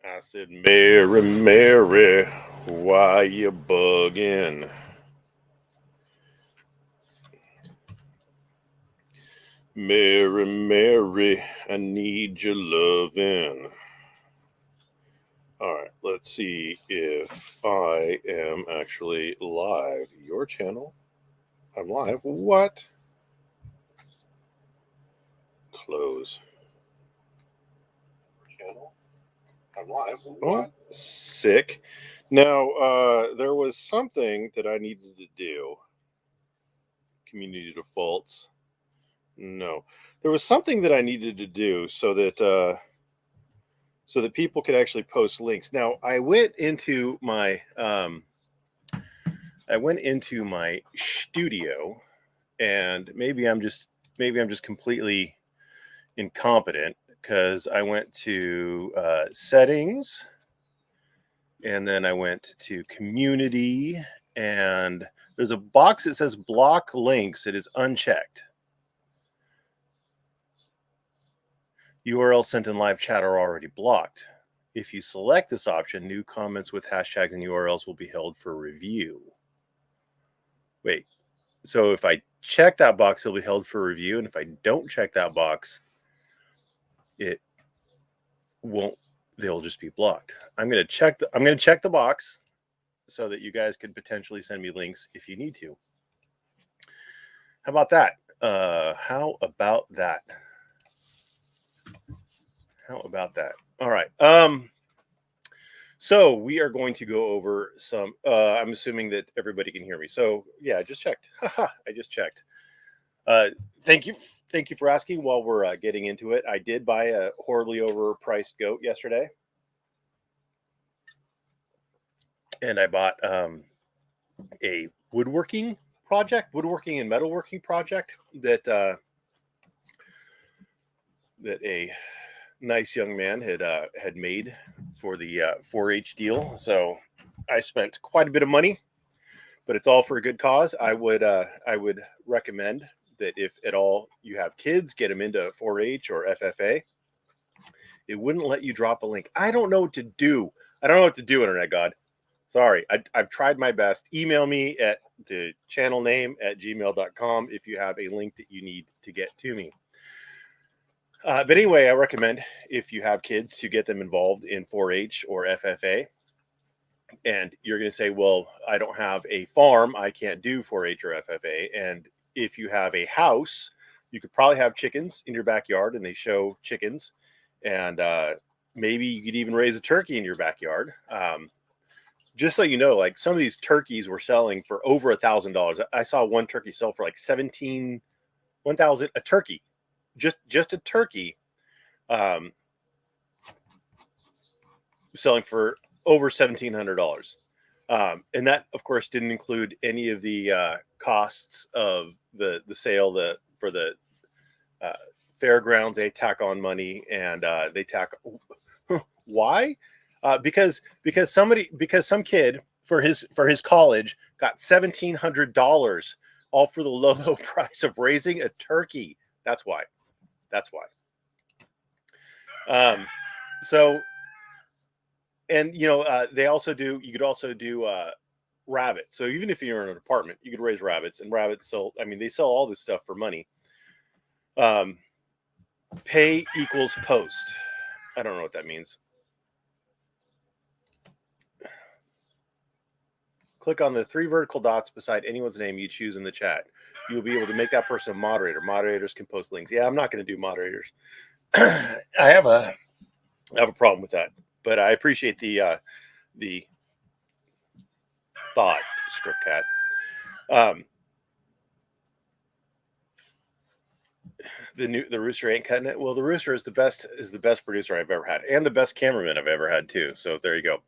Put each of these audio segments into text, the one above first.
I said, Mary, Mary, why you bugging? Mary, Mary, I need your loving. All right, let's see if I am actually live. Your channel? I'm live. What? Close. Channel? I'm live. What? Oh, sick. Now, there was something that I needed to do. Community defaults. No, there was something that I needed to do so that people could actually post links. Now, I went into my studio, and maybe I'm just completely incompetent because I went to settings, and then I went to community, and there's a box that says block links. It is unchecked. URL sent in live chat are already blocked. If you select this option, new comments with hashtags and URLs will be held for review. Wait, so if I check that box, it'll be held for review, and if I don't check that box, it won't. They'll just be blocked. I'm going to check the box so that you guys could potentially send me links if you need to. How about that? How about that? All right. So we are going to go over some. I'm assuming that everybody can hear me. So yeah, I just checked. I just checked. Thank you for asking. While we're getting into it, I did buy a horribly overpriced goat yesterday, and I bought a woodworking and metalworking project that a nice young man had made for the 4-H deal. So I spent quite a bit of money, but it's all for a good cause. I would recommend that if at all you have kids, get them into 4-H or FFA. It wouldn't let you drop a link. I don't know what to do. Internet God. Sorry, I've tried my best. Email me at the channel name at gmail.com if you have a link that you need to get to me. But anyway, I recommend if you have kids to get them involved in 4-H or FFA. And you're going to say, well, I don't have a farm. I can't do 4-H or FFA. And if you have a house, you could probably have chickens in your backyard, and they show chickens. And maybe you could even raise a turkey in your backyard. Just so you know, like some of these turkeys were selling for over $1,000. I saw one turkey sell for like $1,000 a turkey. Just a turkey, selling for over $1,700, and that, of course, didn't include any of the costs of the sale. For the fairgrounds, they tack on money, and they tack. Why? Because some kid for his college got $1,700, all for the low price of raising a turkey. That's why. So, and they also do. You could also do rabbit. So even if you're in an apartment, you could raise rabbits, and rabbits sell. I mean, they sell all this stuff for money. Pay equals post. I don't know what that means. Click on the 3 vertical dots beside anyone's name you choose in the chat. You will be able to make that person a moderator. Moderators can post links. Yeah, I'm not going to do moderators. I have a problem with that, but I appreciate the thought, Script Cat. The Rooster ain't cutting it. Well, the Rooster is the best producer I've ever had, and the best cameraman I've ever had too. So there you go.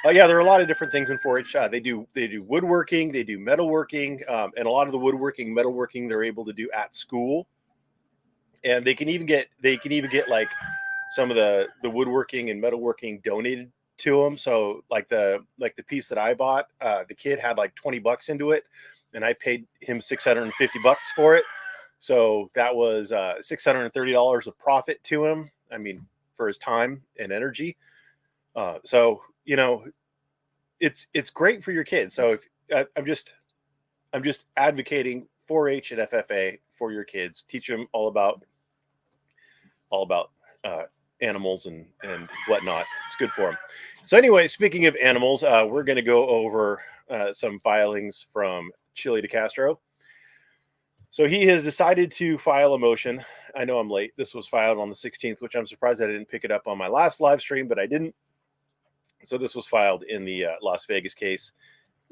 Yeah, there are a lot of different things in 4-H. They do woodworking, they do metalworking, and a lot of the woodworking, metalworking they're able to do at school, and they can even get like some of the woodworking and metalworking donated to them. So like the piece that I bought, the kid had like $20 into it, and I paid him $650 for it. So that was $630 of profit to him. I mean, for his time and energy. So it's great for your kids. So if I'm just advocating 4-H and FFA for your kids. Teach them all about uh, animals and whatnot. It's good for them. So anyway, speaking of animals, we're going to go over some filings from Chile Decastro. So he has decided to file a motion. I know I'm late. This was filed on the 16th, which I'm surprised I didn't pick it up on my last live stream, but I didn't. So this was filed in the Las Vegas case.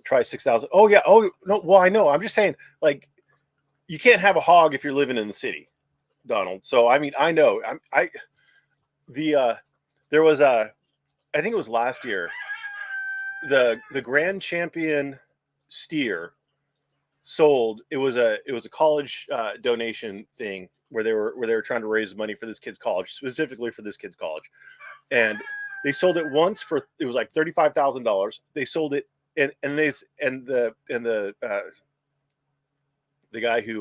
Try 6,000. Oh yeah. Oh no. Well, I know. I'm just saying, like, you can't have a hog if you're living in the city, Donald. So I mean, I know. There was I think it was last year, the grand champion steer sold. It was a college donation thing where they were trying to raise money for this kid's college, specifically for this kid's college, and they sold it once for, it was like $35,000. They sold it, and the guy who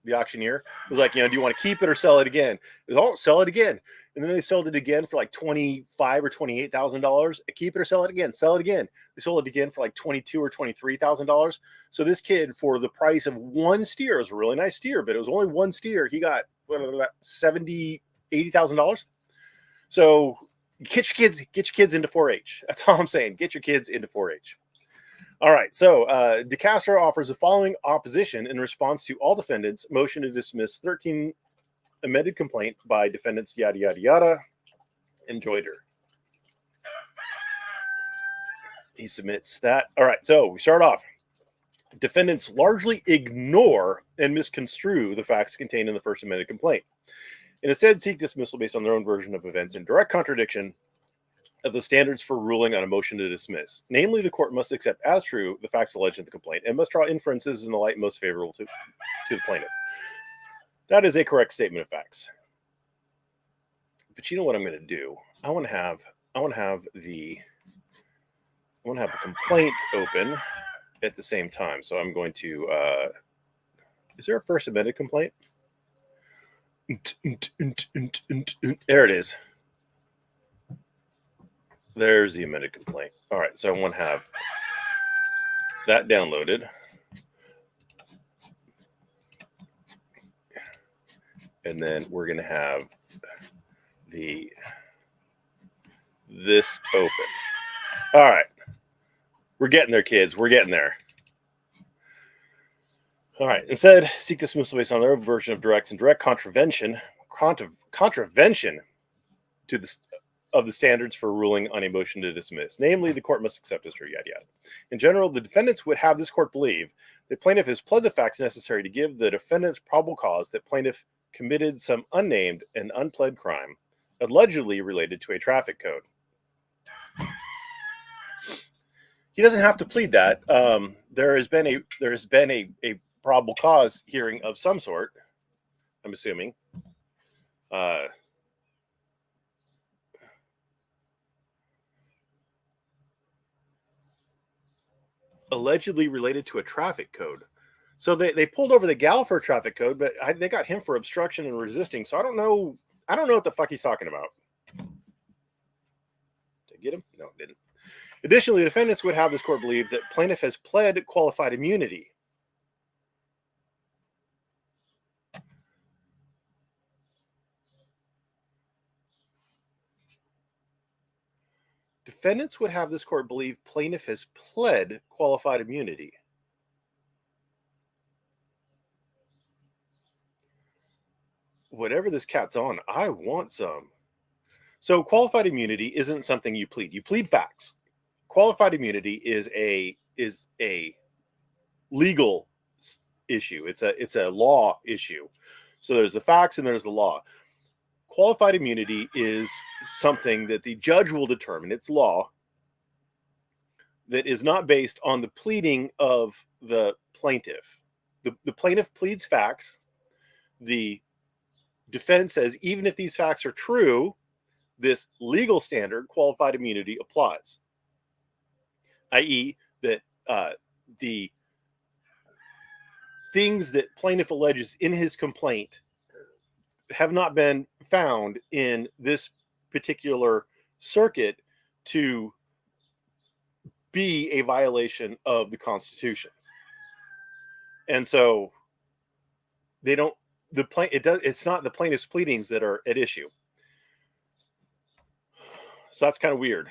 the auctioneer was like, do you want to keep it or sell it again? It was, oh, sell it again. And then they sold it again for like $25,000 or $28,000. Keep it or sell it again. Sell it again. They sold it again for like $22,000 or $23,000. So this kid, for the price of one steer, it was a really nice steer, but it was only one steer. He got $70,000, $80,000. So get your kids into 4-H. That's all I'm saying. Get your kids into 4-H. All right, so Decastro offers the following opposition in response to all defendants' motion to dismiss 13 amended complaint by defendants, yada, yada, yada, and Joyder. He submits that. All right, so we start off. Defendants largely ignore and misconstrue the facts contained in the first amended complaint, and instead seek dismissal based on their own version of events in direct contradiction of the standards for ruling on a motion to dismiss. Namely, the court must accept as true the facts alleged in the complaint and must draw inferences in the light most favorable to the plaintiff. That is a correct statement of facts. But you know what I'm going to do? I want to have the complaint open at the same time. So I'm going to is there a first amended complaint? There it is. There's the amended complaint. All right, so I want to have that downloaded. And then we're going to have this open. All right. We're getting there, kids. We're getting there. All right. Instead, seek dismissal based on their version of direct and direct contravention to the standards for ruling on a motion to dismiss. Namely, the court must accept as true, yada, yada. In general, the defendants would have this court believe the plaintiff has pled the facts necessary to give the defendants probable cause that plaintiff committed some unnamed and unpled crime allegedly related to a traffic code. He doesn't have to plead that. There has been a probable cause hearing of some sort, I'm assuming. Allegedly related to a traffic code. So they pulled over the gal for a traffic code, but they got him for obstruction and resisting. So I don't know what the fuck he's talking about. Did I get him? No, didn't. Additionally, defendants would have this court believe that plaintiff has pled qualified immunity. Defendants would have this court believe plaintiff has pled qualified immunity. Whatever this cat's on, I want some. So qualified immunity isn't something you plead. You plead facts. Qualified immunity is a legal issue. It's a law issue. So there's the facts and there's the law. Qualified immunity is something that the judge will determine. It's law that is not based on the pleading of the plaintiff. The plaintiff pleads facts. The defense says, even if these facts are true, this legal standard, qualified immunity, applies. I.e., that the things that plaintiff alleges in his complaint have not been found in this particular circuit to be a violation of the Constitution. And so they don't, it's not the plaintiff's pleadings that are at issue. So that's kind of weird.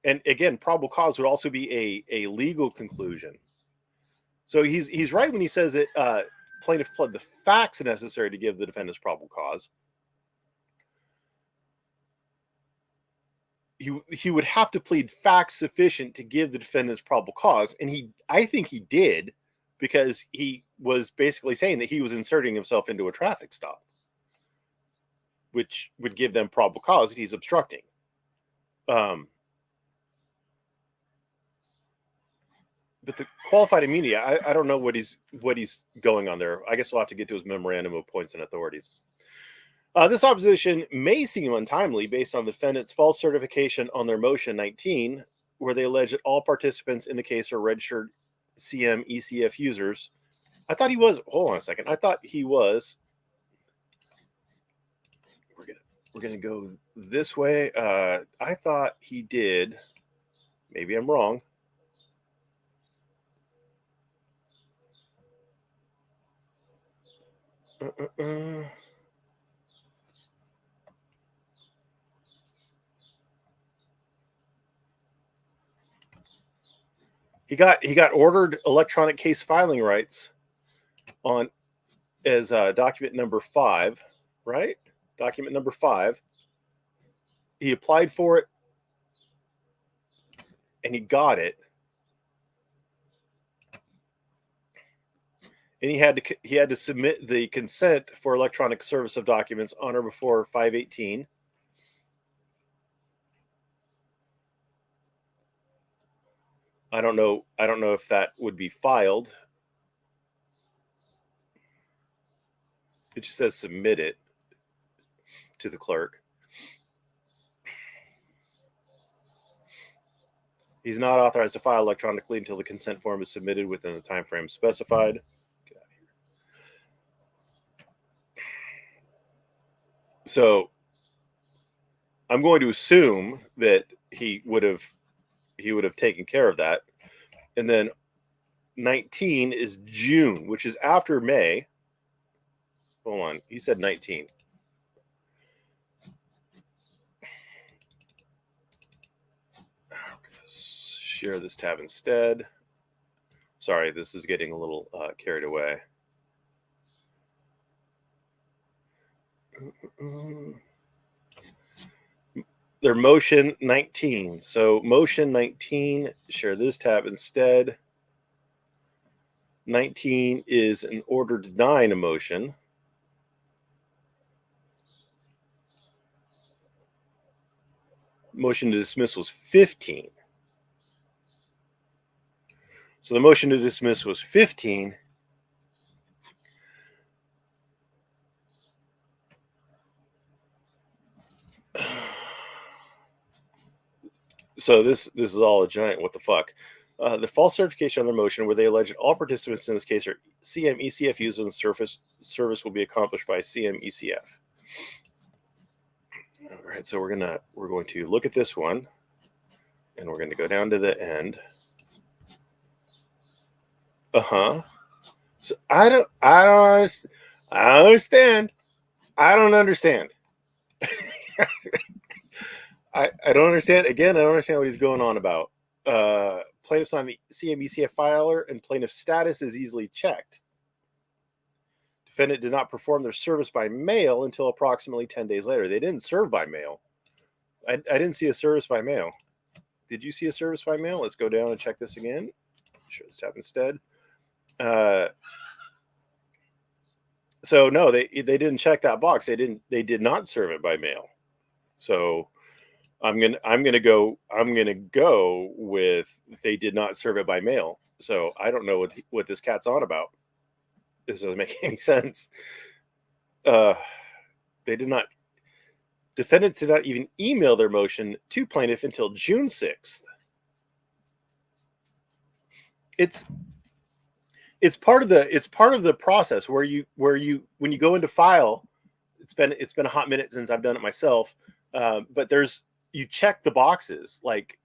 And again, probable cause would also be a legal conclusion. So he's right when he says that plaintiff pled the facts necessary to give the defendant's probable cause. He would have to plead facts sufficient to give the defendant's probable cause, and I think he did, because he was basically saying that he was inserting himself into a traffic stop, which would give them probable cause that he's obstructing. But the qualified immunity, I don't know what he's going on there. I guess we'll have to get to his memorandum of points and authorities. This opposition may seem untimely based on the defendant's false certification on their motion 19, where they allege that all participants in the case are registered CM ECF users. I thought he was. Hold on a second. I thought he was. We're gonna go this way. I thought he did. Maybe I'm wrong. He got ordered electronic case filing rights on as document number 5, right? Document number 5. He applied for it and he got it. And he had to submit the consent for electronic service of documents on or before 5/18. I don't know if that would be filed. It just says submit it to the clerk. He's not authorized to file electronically until the consent form is submitted within the time frame specified. Get out of here. So I'm going to assume that he would have taken care of that. And then 19 is June, which is after May. Hold on. He said 19. Share this tab instead. Sorry, this is getting a little carried away. Their motion 19. So motion 19, share this tab instead. 19 is an order denying a motion. Motion to dismiss was 15. So the motion to dismiss was 15. So this is all a giant what the fuck. The false certification on their motion, where they allege that all participants in this case are CM ECF users, and the service will be accomplished by CM ECF. All right, so we're going to look at this one, and we're going to go down to the end. So I don't understand. I don't understand. I don't understand. Again, I don't understand what he's going on about. Plaintiff's on the CM-ECF filer, and plaintiff's status is easily checked. Defendant did not perform their service by mail until approximately 10 days later. They didn't serve by mail. I didn't see a service by mail. Did you see a service by mail? Let's go down and check this again. Show this tab instead. So no, they didn't check that box. They did not serve it by mail. So I'm gonna go with they did not serve it by mail. So I don't know what this cat's on about. This doesn't make any sense. Defendants did not even email their motion to plaintiff until June 6th. It's part of the process where you when you go into file. It's been a hot minute since I've done it myself. But you check the boxes like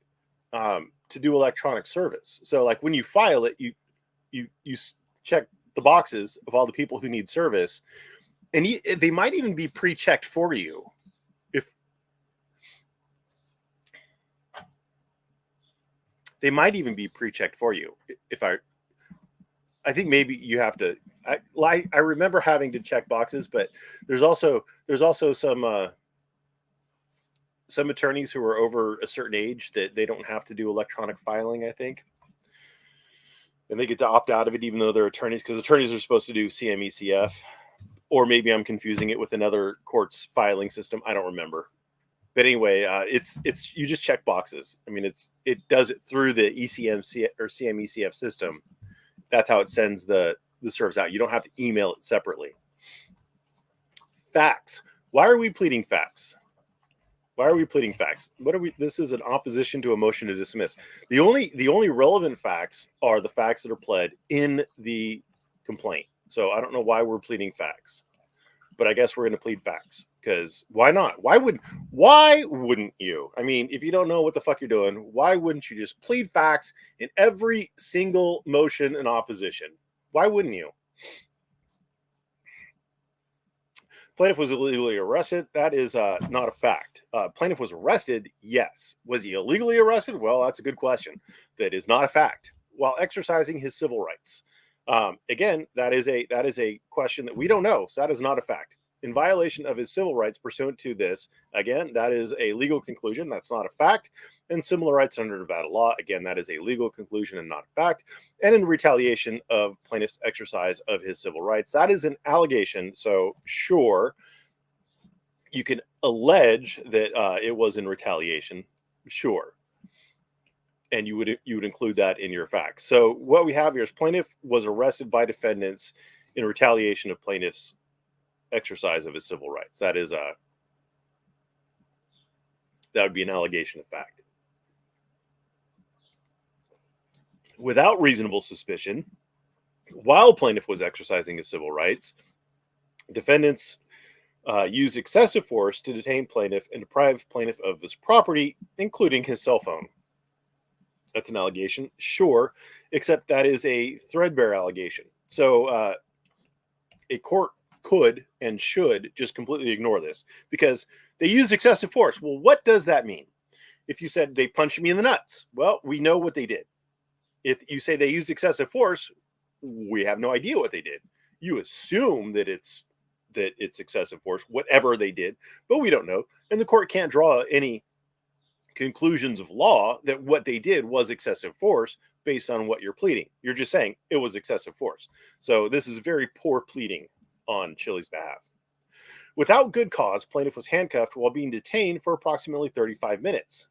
to do electronic service. So like when you file it, you check the boxes of all the people who need service, and they might even be pre-checked for you. If they might even be pre-checked for you. If I think maybe you have to. I remember having to check boxes, but there's also some attorneys who are over a certain age that they don't have to do electronic filing, I think. And they get to opt out of it even though they're attorneys, because attorneys are supposed to do CMECF. Or maybe I'm confusing it with another court's filing system. I don't remember. But anyway, it's you just check boxes. I mean, it does it through the ECMC or CMECF system. That's how it sends the serves out. You don't have to email it separately. Facts. Why are we pleading facts? Why are we pleading facts? What are we? This is an opposition to a motion to dismiss. The only relevant facts are the facts that are pled in the complaint. So I don't know why we're pleading facts, but I guess we're going to plead facts because why not? Why wouldn't you? I mean, if you don't know what the fuck you're doing, why wouldn't you just plead facts in every single motion in opposition? Why wouldn't you? Plaintiff was illegally arrested. That is not a fact. Plaintiff was arrested. Yes. Was he illegally arrested? Well, that's a good question. That is not a fact. While exercising his civil rights. Again, that is a question that we don't know. So that is not a fact. In violation of his civil rights pursuant to this, again, that is a legal conclusion. That's not a fact. And similar rights under Nevada law, again, that is a legal conclusion and not a fact. And in retaliation of plaintiff's exercise of his civil rights, that is an allegation. So sure, you can allege that it was in retaliation. Sure. And you would include that in your facts. So what we have here is plaintiff was arrested by defendants in retaliation of plaintiff's exercise of his civil rights. That would be an allegation of fact. Without reasonable suspicion, while plaintiff was exercising his civil rights, defendants used excessive force to detain plaintiff and deprive plaintiff of his property, including his cell phone. That's an allegation, sure, except that is a threadbare allegation. So a court could and should just completely ignore this because they use excessive force. Well, what does that mean? If you said they punched me in the nuts, well, we know what they did. If you say they used excessive force, we have no idea what they did. You assume that it's excessive force, whatever they did, but we don't know. And the court can't draw any conclusions of law that what they did was excessive force based on what you're pleading. You're just saying it was excessive force. So this is very poor pleading on Chili's behalf. Without good cause, plaintiff was handcuffed while being detained for approximately 35 minutes.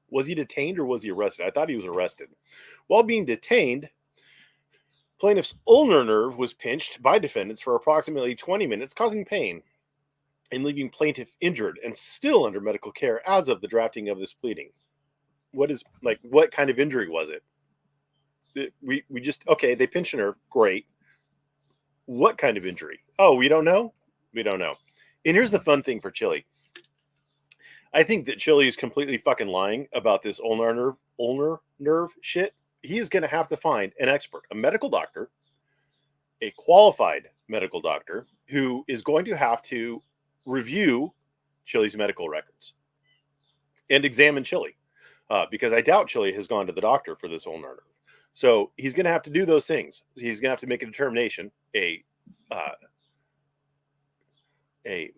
Was he detained or was he arrested? I thought he was arrested. While being detained, plaintiff's ulnar nerve was pinched by defendants for approximately 20 minutes, causing pain and leaving plaintiff injured and still under medical care as of the drafting of this pleading. What kind of injury was it? We just, okay, they pinched a nerve. Great. What kind of injury? Oh, we don't know? We don't know. And here's the fun thing for Chili. I think that Chili is completely fucking lying about this ulnar nerve shit. He is going to have to find an expert, a medical doctor, a qualified medical doctor who is going to have to review Chili's medical records and examine Chili. Because I doubt Chili has gone to the doctor for this ulnar nerve. So he's going to have to do those things. He's going to have to make a determination, a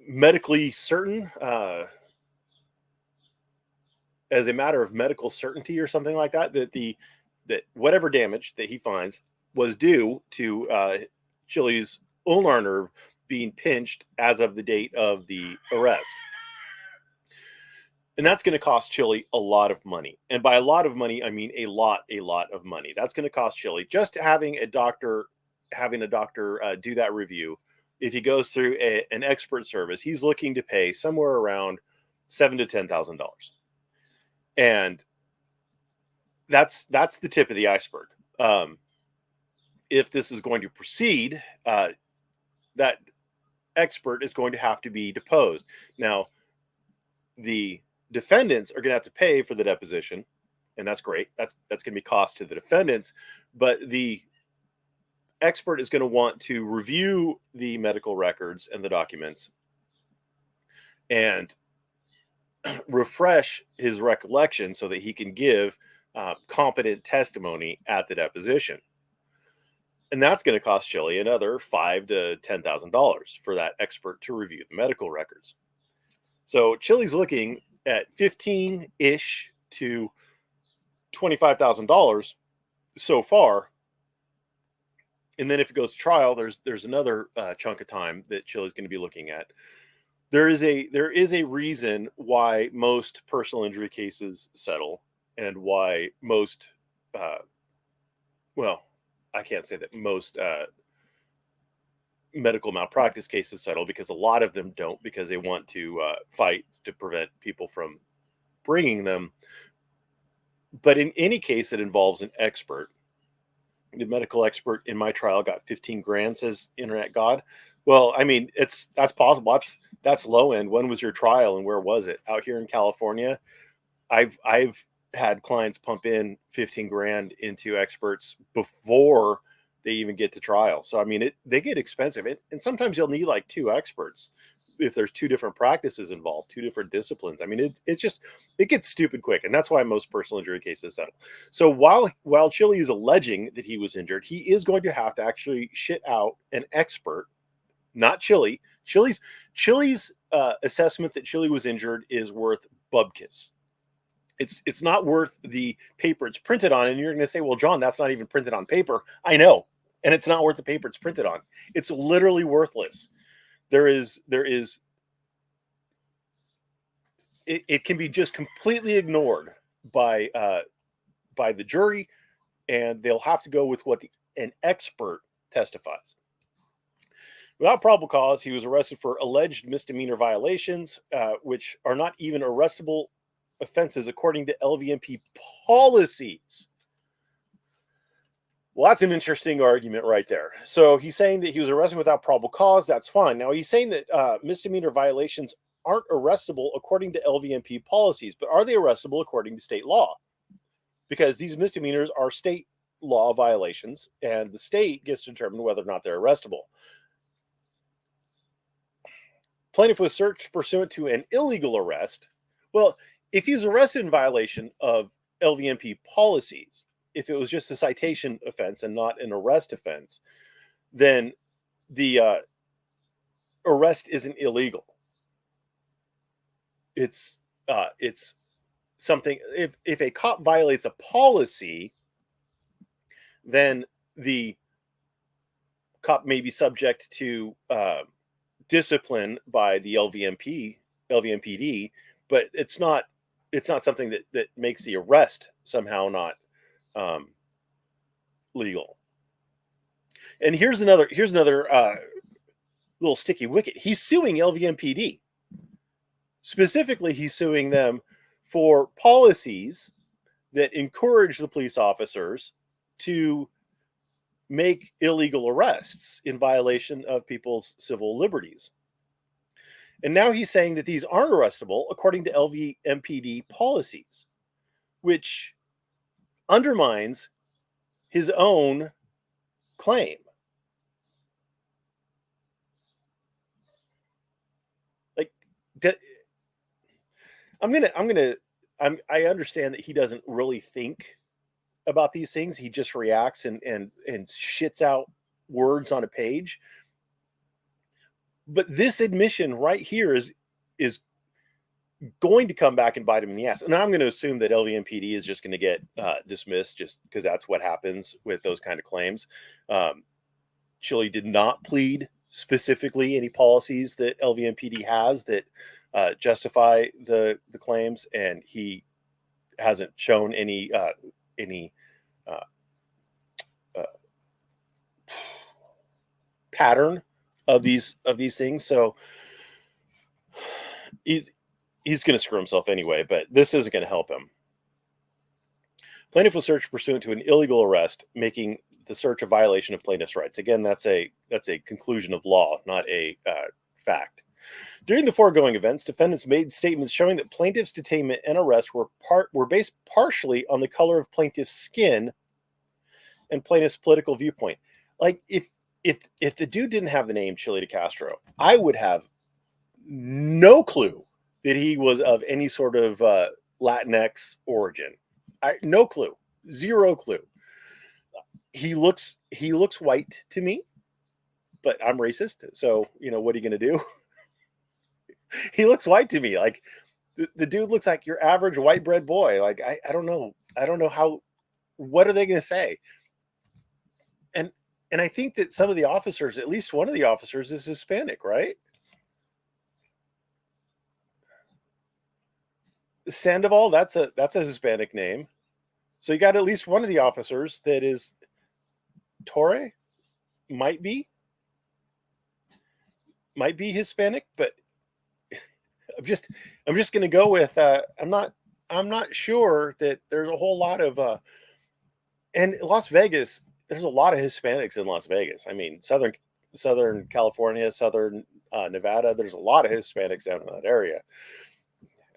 medically certain, as a matter of medical certainty or something like that, that whatever damage that he finds was due to Chili's ulnar nerve being pinched as of the date of the arrest. And that's going to cost Chili a lot of money. And by a lot of money, I mean a lot of money. That's going to cost Chili just having a doctor do that review. If he goes through an expert service, he's looking to pay somewhere around $7,000 to $10,000. And that's the tip of the iceberg. if this is going to proceed, that expert is going to have to be deposed. Now, the defendants are going to have to pay for the deposition, and that's great. That's going to be cost to the defendants, but the expert is going to want to review the medical records and the documents and refresh his recollection so that he can give competent testimony at the deposition. And that's going to cost Chili another $5,000 to $10,000 for that expert to review the medical records. So Chili's looking at $15,000-ish to $25,000 so far. And then if it goes to trial, there's another chunk of time that Chili's going to be looking at. There is a reason why most personal injury cases settle, and why most well, I can't say that most medical malpractice cases settle, because a lot of them don't, because they want to fight to prevent people from bringing them. But in any case that involves an expert, the medical expert in my trial got 15 grand, says Internet God. Well, I mean, that's possible. That's low end. When was your trial and where was it? Out here in California, I've had clients pump in 15 grand into experts before they even get to trial. So I mean, they get expensive, and sometimes you'll need like 2 experts if there's 2 different practices involved, 2 different disciplines. I mean, it gets stupid quick, and that's why most personal injury cases settle. So while Chili is alleging that he was injured, he is going to have to actually shit out an expert, not Chili. Chili's assessment that Chili was injured is worth bubkiss. It's not worth the paper it's printed on. And you're going to say, well, John, that's not even printed on paper. I know. And it's not worth the paper it's printed on. It's literally worthless. It can be just completely ignored by the jury, and they'll have to go with what an expert testifies. Without probable cause, he was arrested for alleged misdemeanor violations, which are not even arrestable offenses according to LVMP policies. Well, that's an interesting argument right there. So he's saying that he was arrested without probable cause. That's fine. Now, he's saying that misdemeanor violations aren't arrestable according to LVMP policies, but are they arrestable according to state law? Because these misdemeanors are state law violations, and the state gets to determine whether or not they're arrestable. Plaintiff was searched pursuant to an illegal arrest. Well, if he was arrested in violation of LVMP policies, if it was just a citation offense and not an arrest offense, then the arrest isn't illegal. It's something. If a cop violates a policy, then the cop may be subject to discipline by the LVMPD, but it's not something that makes the arrest somehow not legal. And here's another little sticky wicket. He's suing LVMPD. Specifically, he's suing them for policies that encourage the police officers to make illegal arrests in violation of people's civil liberties. And now he's saying that these aren't arrestable according to LVMPD policies, which undermines his own claim. Like, I understand that he doesn't really think about these things. He just reacts and shits out words on a page. But this admission right here is going to come back and bite him in the ass. And I'm going to assume that LVMPD is just going to get dismissed, just because that's what happens with those kind of claims. Chili did not plead specifically any policies that LVMPD has that justify the claims, and he hasn't shown any pattern of these things. So he's going to screw himself anyway, but this isn't going to help him. Plaintiff was searched pursuant to an illegal arrest, making the search a violation of plaintiff's rights. Again, that's a conclusion of law, not a fact. During the foregoing events, defendants made statements showing that plaintiff's detainment and arrest were based partially on the color of plaintiff's skin and plaintiff's political viewpoint. Like if the dude didn't have the name Chile Decastro, I would have no clue that he was of any sort of Latinx origin. No clue, zero clue. He looks white to me, but I'm racist, so what are you gonna do? He looks white to me. Like the dude looks like your average white bread boy. Like I don't know how. What are they gonna say? And I think that some of the officers, at least one of the officers, is Hispanic, right? Sandoval, that's a Hispanic name. So you got at least one of the officers that is Torre, might be Hispanic, but I'm just going to go with I'm not sure that there's a whole lot of and Las Vegas, there's a lot of Hispanics in Las Vegas. I mean, Southern California, Southern Nevada, there's a lot of Hispanics down in that area.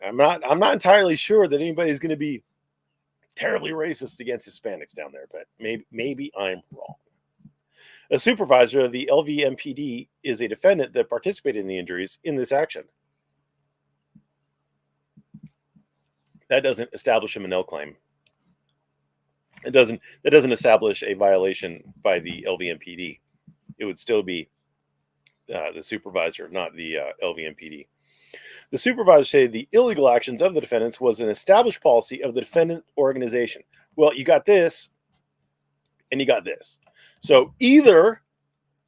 I'm not entirely sure that anybody's going to be terribly racist against Hispanics down there, but maybe I'm wrong. A supervisor of the LVMPD is a defendant that participated in the injuries in this action. That doesn't establish a Monell claim. That doesn't establish a violation by the LVMPD. It would still be the supervisor, not the LVMPD. The supervisor said the illegal actions of the defendants was an established policy of the defendant organization. Well, you got this, and you got this. So either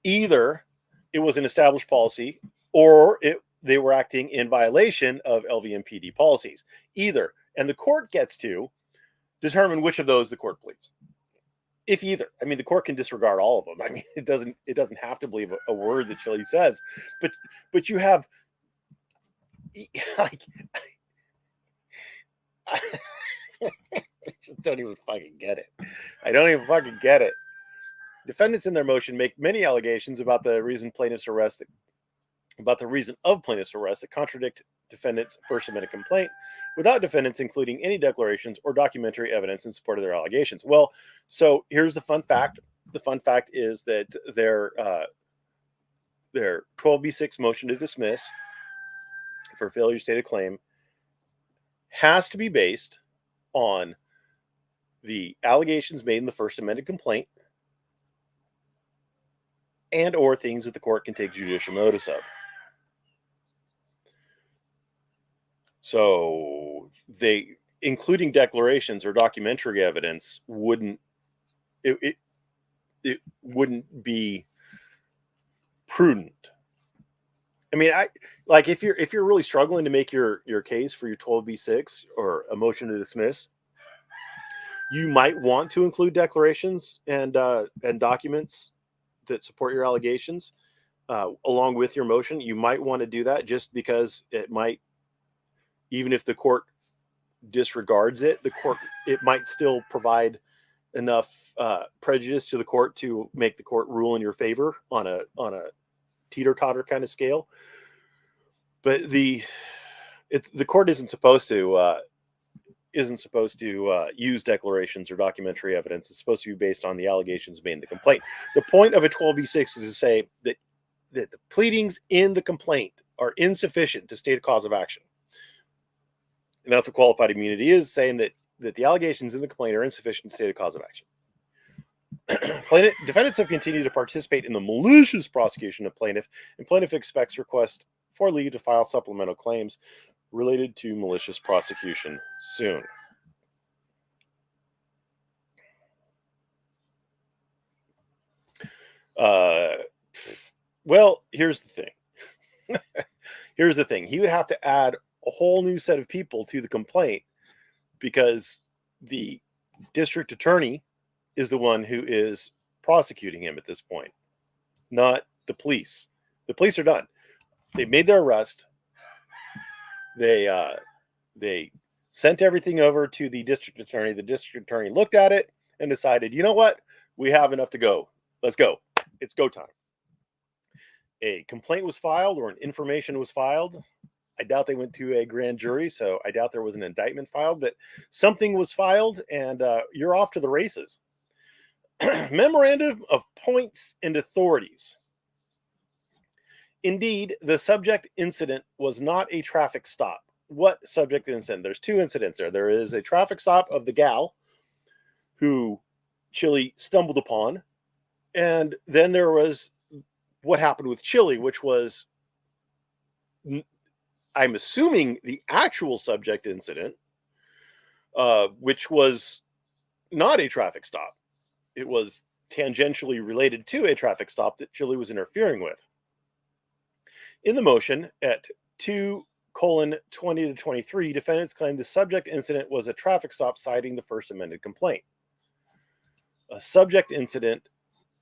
it was an established policy, or they were acting in violation of LVMPD policies. Either, and the court gets to determine which of those the court believes. If either, I mean, the court can disregard all of them. I mean, it doesn't have to believe a word that Chile says, but you have like I just don't even fucking get it. I don't even fucking get it. Defendants in their motion make many allegations about the reason of plaintiff's arrest that contradict defendants' First Amendment complaint, without defendants including any declarations or documentary evidence in support of their allegations. Well, so here's the fun fact. The fun fact is that their 12b6 motion to dismiss for failure to state a claim has to be based on the allegations made in the First Amendment complaint and or things that the court can take judicial notice of. So they, including declarations or documentary evidence, wouldn't be prudent. I mean, if you're really struggling to make your case for your 12b6 or a motion to dismiss, you might want to include declarations and documents that support your allegations along with your motion. You might want to do that just because it might, even if the court disregards it, it might still provide enough prejudice to the court to make the court rule in your favor on a teeter-totter kind of scale. But the court isn't supposed to use declarations or documentary evidence. It's supposed to be based on the allegations made in the complaint. The point of a 12b6 is to say that the pleadings in the complaint are insufficient to state a cause of action. And that's what qualified immunity is, saying that the allegations in the complaint are insufficient to state a cause of action. Defendants have continued to participate in the malicious prosecution of plaintiff, and plaintiff expects request for leave to file supplemental claims related to malicious prosecution soon. Well, here's the thing. He would have to add a whole new set of people to the complaint because the district attorney is the one who is prosecuting him at this point, not the police. The police are done. They made their arrest. They sent everything over to the district attorney. The district attorney looked at it and decided, you know what? We have enough to go. Let's go. It's go time. A complaint was filed or an information was filed. I doubt they went to a grand jury, so I doubt there was an indictment filed, but something was filed, and you're off to the races. Memorandum of points and authorities. Indeed, the subject incident was not a traffic stop. What subject incident? There's two incidents there. There is a traffic stop of the gal who Chili stumbled upon, and then there was what happened with Chili, which was, I'm assuming, the actual subject incident, which was not a traffic stop. It was tangentially related to a traffic stop that Chili was interfering with. In the motion at 2:20-23, defendants claimed the subject incident was a traffic stop citing the First Amended complaint. A subject incident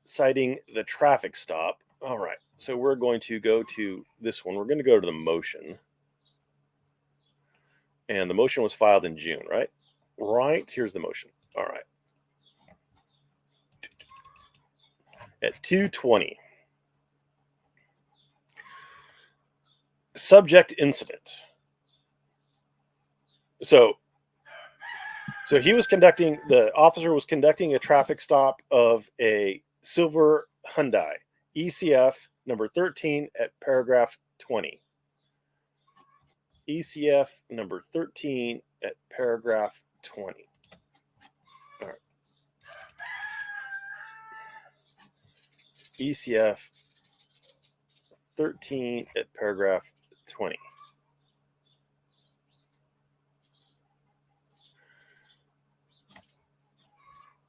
citing the traffic stop. All right, so we're going to go to this one. We're going to go to the motion. And the motion was filed in June, right? Right, here's the motion. All right. At 2:20. Subject incident. So the officer was conducting a traffic stop of a silver Hyundai ECF number 13 at paragraph 20. ECF number 13 at paragraph 20. All right. ECF 13 at paragraph 20.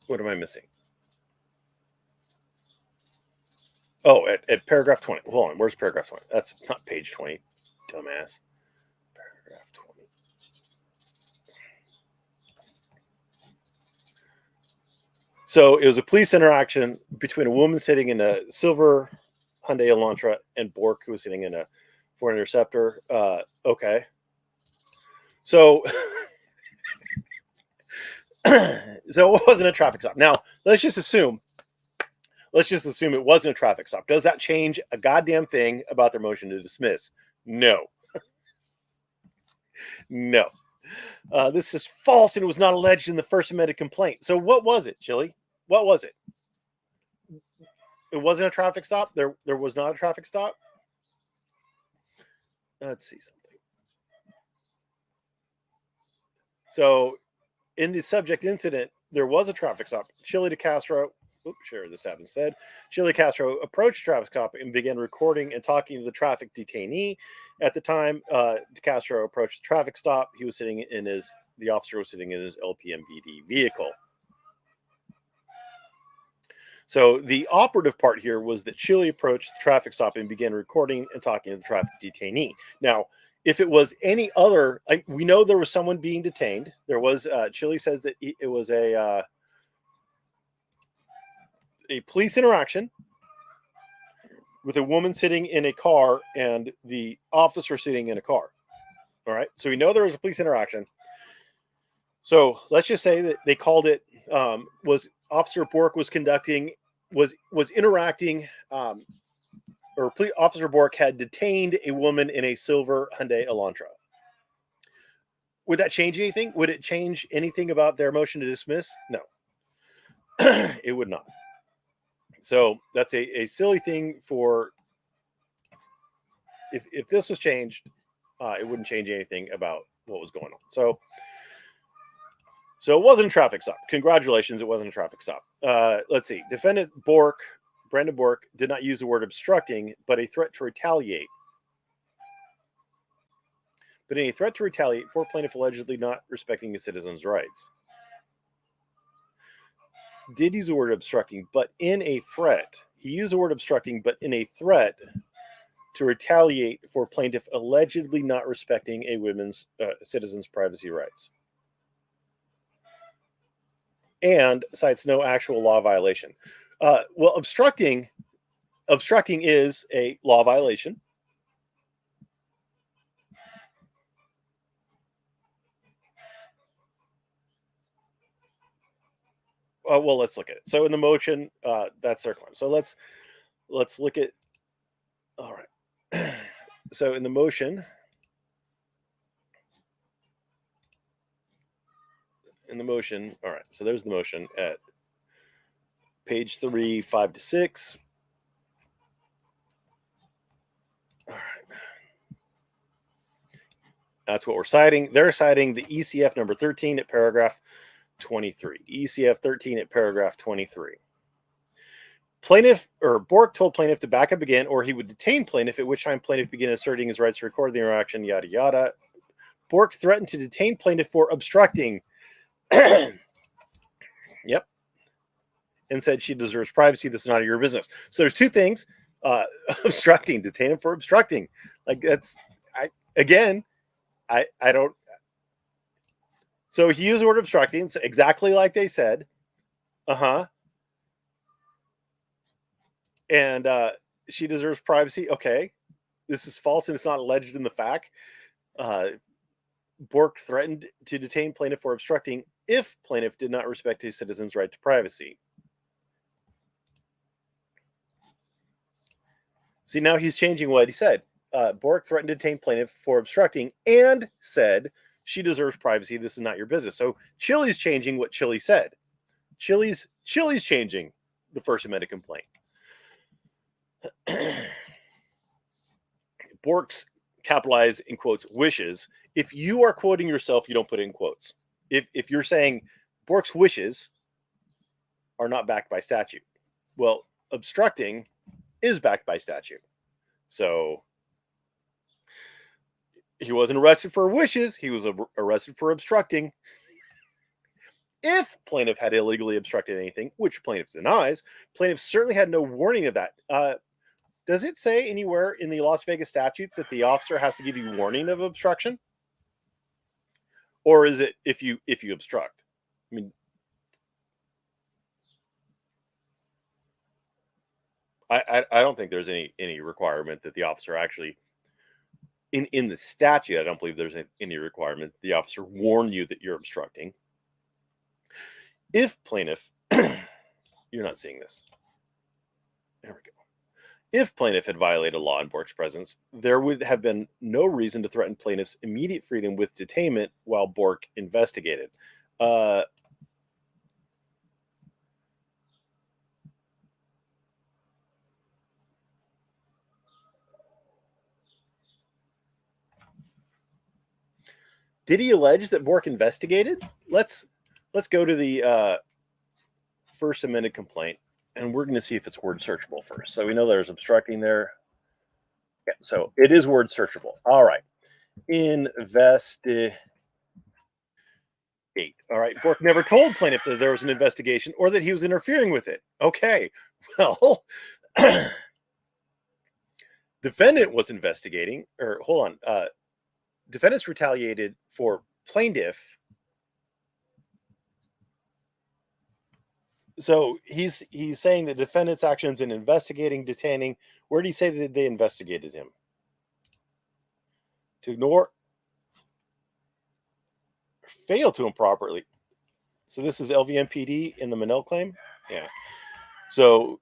What am I missing? Oh, at paragraph 20. Hold on, where's paragraph 20? That's not page 20, dumbass. Paragraph 20. So it was a police interaction between a woman sitting in a silver Hyundai Elantra and Bork, who was sitting in a Ford Interceptor. Okay. So, so it wasn't a traffic stop. Now, let's just assume it wasn't a traffic stop. Does that change a goddamn thing about their motion to dismiss? No. No. This is false and it was not alleged in the First Amended complaint. So what was it, Chili? What was it? It wasn't a traffic stop? There was not a traffic stop? Let's see something. So in the subject incident, there was a traffic stop. Chili Decastro, this happened said. Chili Castro approached traffic stop and began recording and talking to the traffic detainee. At the time, Decastro approached the traffic stop. The officer was sitting in his LVMPD vehicle. So the operative part here was that Chili approached the traffic stop and began recording and talking to the traffic detainee. Now, if it was any other, we know there was someone being detained. There was, Chili says that it was a police interaction with a woman sitting in a car and the officer sitting in a car. All right. So we know there was a police interaction. So let's just say that they called it, was Officer Bork was interacting, Officer Bork had detained a woman in a silver Hyundai Elantra. Would that change anything? Would it change anything about their motion to dismiss? No. It would not. So that's a silly thing for, if this was changed, it wouldn't change anything about what was going on. So it wasn't a traffic stop. Congratulations, it wasn't a traffic stop. Let's see. Defendant Brandon Bork, did not use the word obstructing, but a threat to retaliate. But in a threat to retaliate for plaintiff allegedly not respecting a citizen's rights. Did use the word obstructing, but in a threat. He used the word obstructing, but in a threat to retaliate for plaintiff allegedly not respecting a women's citizen's privacy rights. And cites no actual law violation. Well, obstructing is a law violation. well, let's look at it. So in the motion, that's their claim. So let's look at. All right. So in the motion, all right. So there's the motion at page 3, 5 to 6. All right. That's what we're citing. They're citing the ECF number 13 at paragraph 23. ECF 13 at paragraph 23. Plaintiff or Bork told plaintiff to back up again, or he would detain plaintiff, at which time plaintiff began asserting his rights to record the interaction, yada yada. Bork threatened to detain plaintiff for obstructing. Yep. And said she deserves privacy. This is none of your business. So there's two things. Obstructing, detain him for obstructing. Like that's I don't. So he used the word obstructing, so exactly like they said. And she deserves privacy. Okay. This is false and it's not alleged in the fact. Bork threatened to detain plaintiff for obstructing if plaintiff did not respect his citizen's right to privacy. See, now he's changing what he said. Bork threatened to detain plaintiff for obstructing and said she deserves privacy. This is not your business. So Chili's changing what Chili said. Chili's changing the First Amendment complaint. Bork's capitalize in quotes wishes. If you are quoting yourself, you don't put it in quotes. If you're saying Bork's wishes are not backed by statute, well, obstructing is backed by statute. So he wasn't arrested for wishes. He was arrested for obstructing. If plaintiff had illegally obstructed anything, which plaintiff denies, plaintiff certainly had no warning of that. Does it say anywhere in the Las Vegas statutes that the officer has to give you warning of obstruction? Or is it if you obstruct? I mean, I don't think there's any requirement that the officer actually in the statute. I don't believe there's any requirement the officer warn you that you're obstructing. If plaintiff, you're not seeing this. There we go. If plaintiff had violated law in Bork's presence, there would have been no reason to threaten plaintiff's immediate freedom with detainment while Bork investigated. Did he allege that Bork investigated? Let's go to the First Amendment complaint, and we're going to see if it's word searchable first. So we know there's obstructing there. Yeah, so it is word searchable. All right. Investigate. All right. Bork never told plaintiff that there was an investigation or that he was interfering with it. Okay. Well, defendant was investigating, or hold on. Defendants retaliated for plaintiff. So he's saying the defendant's actions in investigating, detaining. Where did he say that they investigated him? To ignore, fail to improperly. So this is LVMPD in the Manel claim. Yeah. So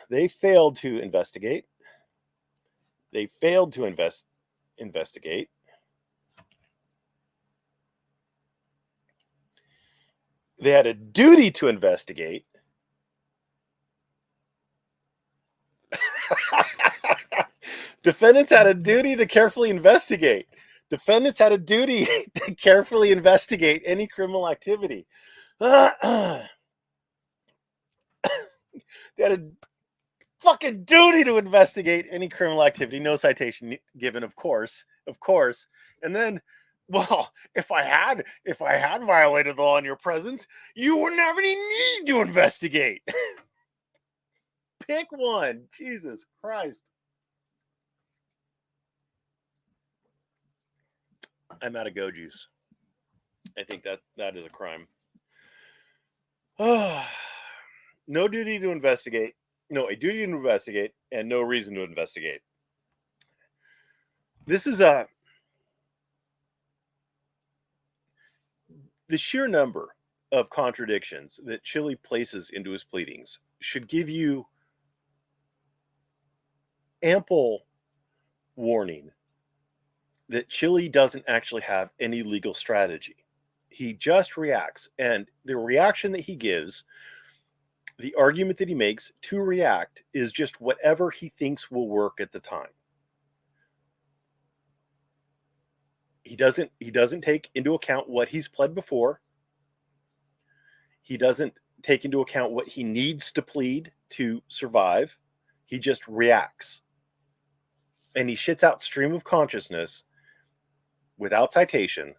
they failed to investigate. They failed to investigate. They had a duty to investigate. Defendants had a duty to carefully investigate. Defendants had a duty to carefully investigate any criminal activity. They had a fucking duty to investigate any criminal activity. No citation given, of course. And then, well, if I had violated the law in your presence, you wouldn't have any need to investigate. Pick one. Jesus Christ. I'm out of go juice. I think that is a crime. No duty to investigate. No, a duty to investigate and no reason to investigate. This is the sheer number of contradictions that Chile places into his pleadings should give you ample warning that Chile doesn't actually have any legal strategy. He just reacts, and the reaction that he gives, the argument that he makes to react, is just whatever he thinks will work at the time. He doesn't take into account what he's pled before. He doesn't take into account what he needs to plead to survive. He just reacts. And he shits out stream of consciousness without citation.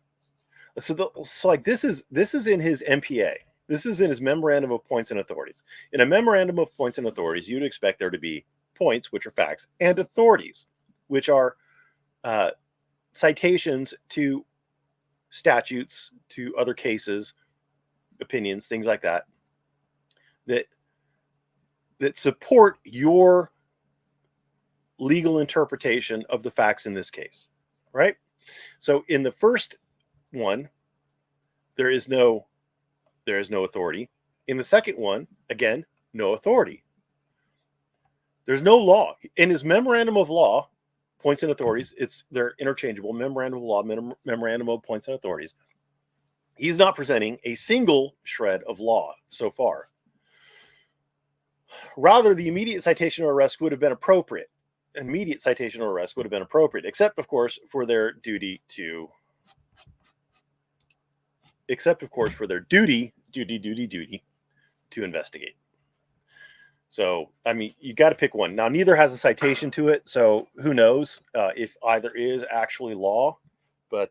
So like this is in his MPA. This is in his memorandum of points and authorities. In a memorandum of points and authorities, you'd expect there to be points, which are facts, and authorities, which are citations to statutes, to other cases, opinions, things like that, that support your legal interpretation of the facts in this case, right? So in the first one, there is no authority. In the second one, again, no authority. There's no law. In his memorandum of law, points and authorities, they're interchangeable. Memorandum of law, memorandum of points and authorities. He's not presenting a single shred of law so far. Rather, the immediate citation or arrest would have been appropriate. Immediate citation or arrest would have been appropriate, except, of course, for their duty to investigate. So, I mean, you got to pick one. Now, neither has a citation to it, so who knows if either is actually law, but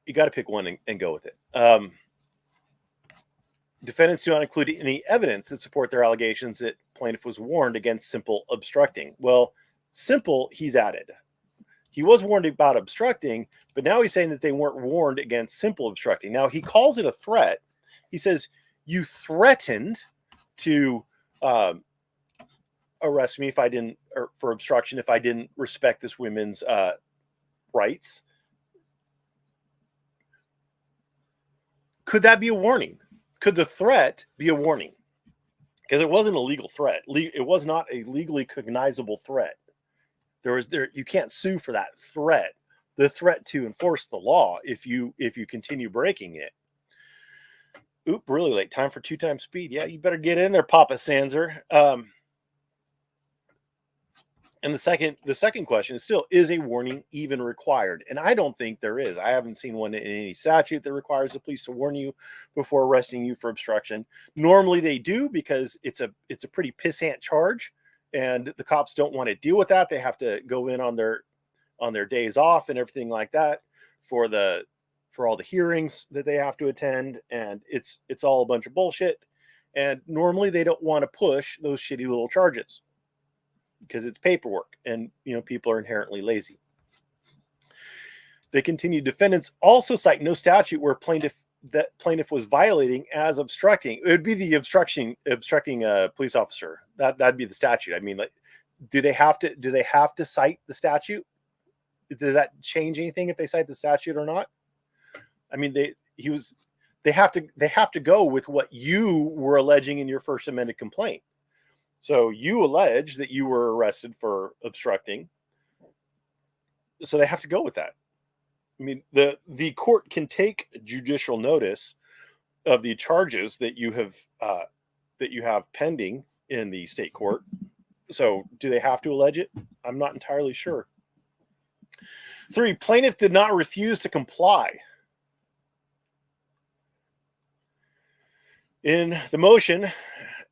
you got to pick one and go with it. Defendants do not include any evidence that support their allegations that plaintiff was warned against simple obstructing. Well, simple, he's added. He was warned about obstructing, but now he's saying that they weren't warned against simple obstructing. Now, he calls it a threat. He says, you threatened to arrest me for obstruction if I didn't respect this woman's rights. Could that be a warning? Could the threat be a warning? Because it wasn't a legal threat. It was not a legally cognizable threat. You can't sue for that threat. The threat to enforce the law if you continue breaking it. Oop, really late. Time for 2 times speed. Yeah, you better get in there, Papa Sanser. And the second question is still, is a warning even required? And I don't think there is. I haven't seen one in any statute that requires the police to warn you before arresting you for obstruction. Normally they do, because it's a pretty pissant charge, and the cops don't want to deal with that. They have to go in on their days off and everything like that for all the hearings that they have to attend, and it's all a bunch of bullshit. And normally they don't want to push those shitty little charges, because it's paperwork, and people are inherently lazy. They continue, defendants also cite no statute where plaintiff was violating as obstructing. It would be the obstructing police officer. That'd be the statute. I mean, like, do they have to cite the statute? Does that change anything if they cite the statute or not? I mean, they have to go with what you were alleging in your first amended complaint. So you allege that you were arrested for obstructing. So they have to go with that. I mean, the court can take judicial notice of the charges that you have pending in the state court. So do they have to allege it? I'm not entirely sure. 3, plaintiff did not refuse to comply. In the motion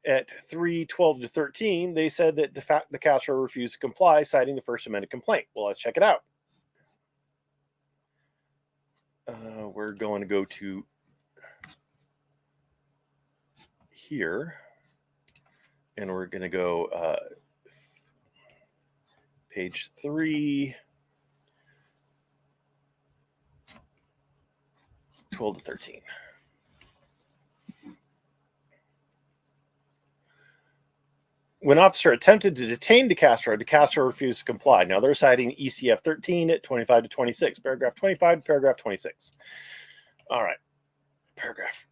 at 3:12-13, they said that Decastro refused to comply, citing the First Amendment complaint. Well, let's check it out. We're going to go to here, and we're going to go page 3, 12-13. When officer attempted to detain Decastro refused to comply. Now they're citing ECF 13 at 25 to 26, paragraph 25 to paragraph 26. All right, paragraph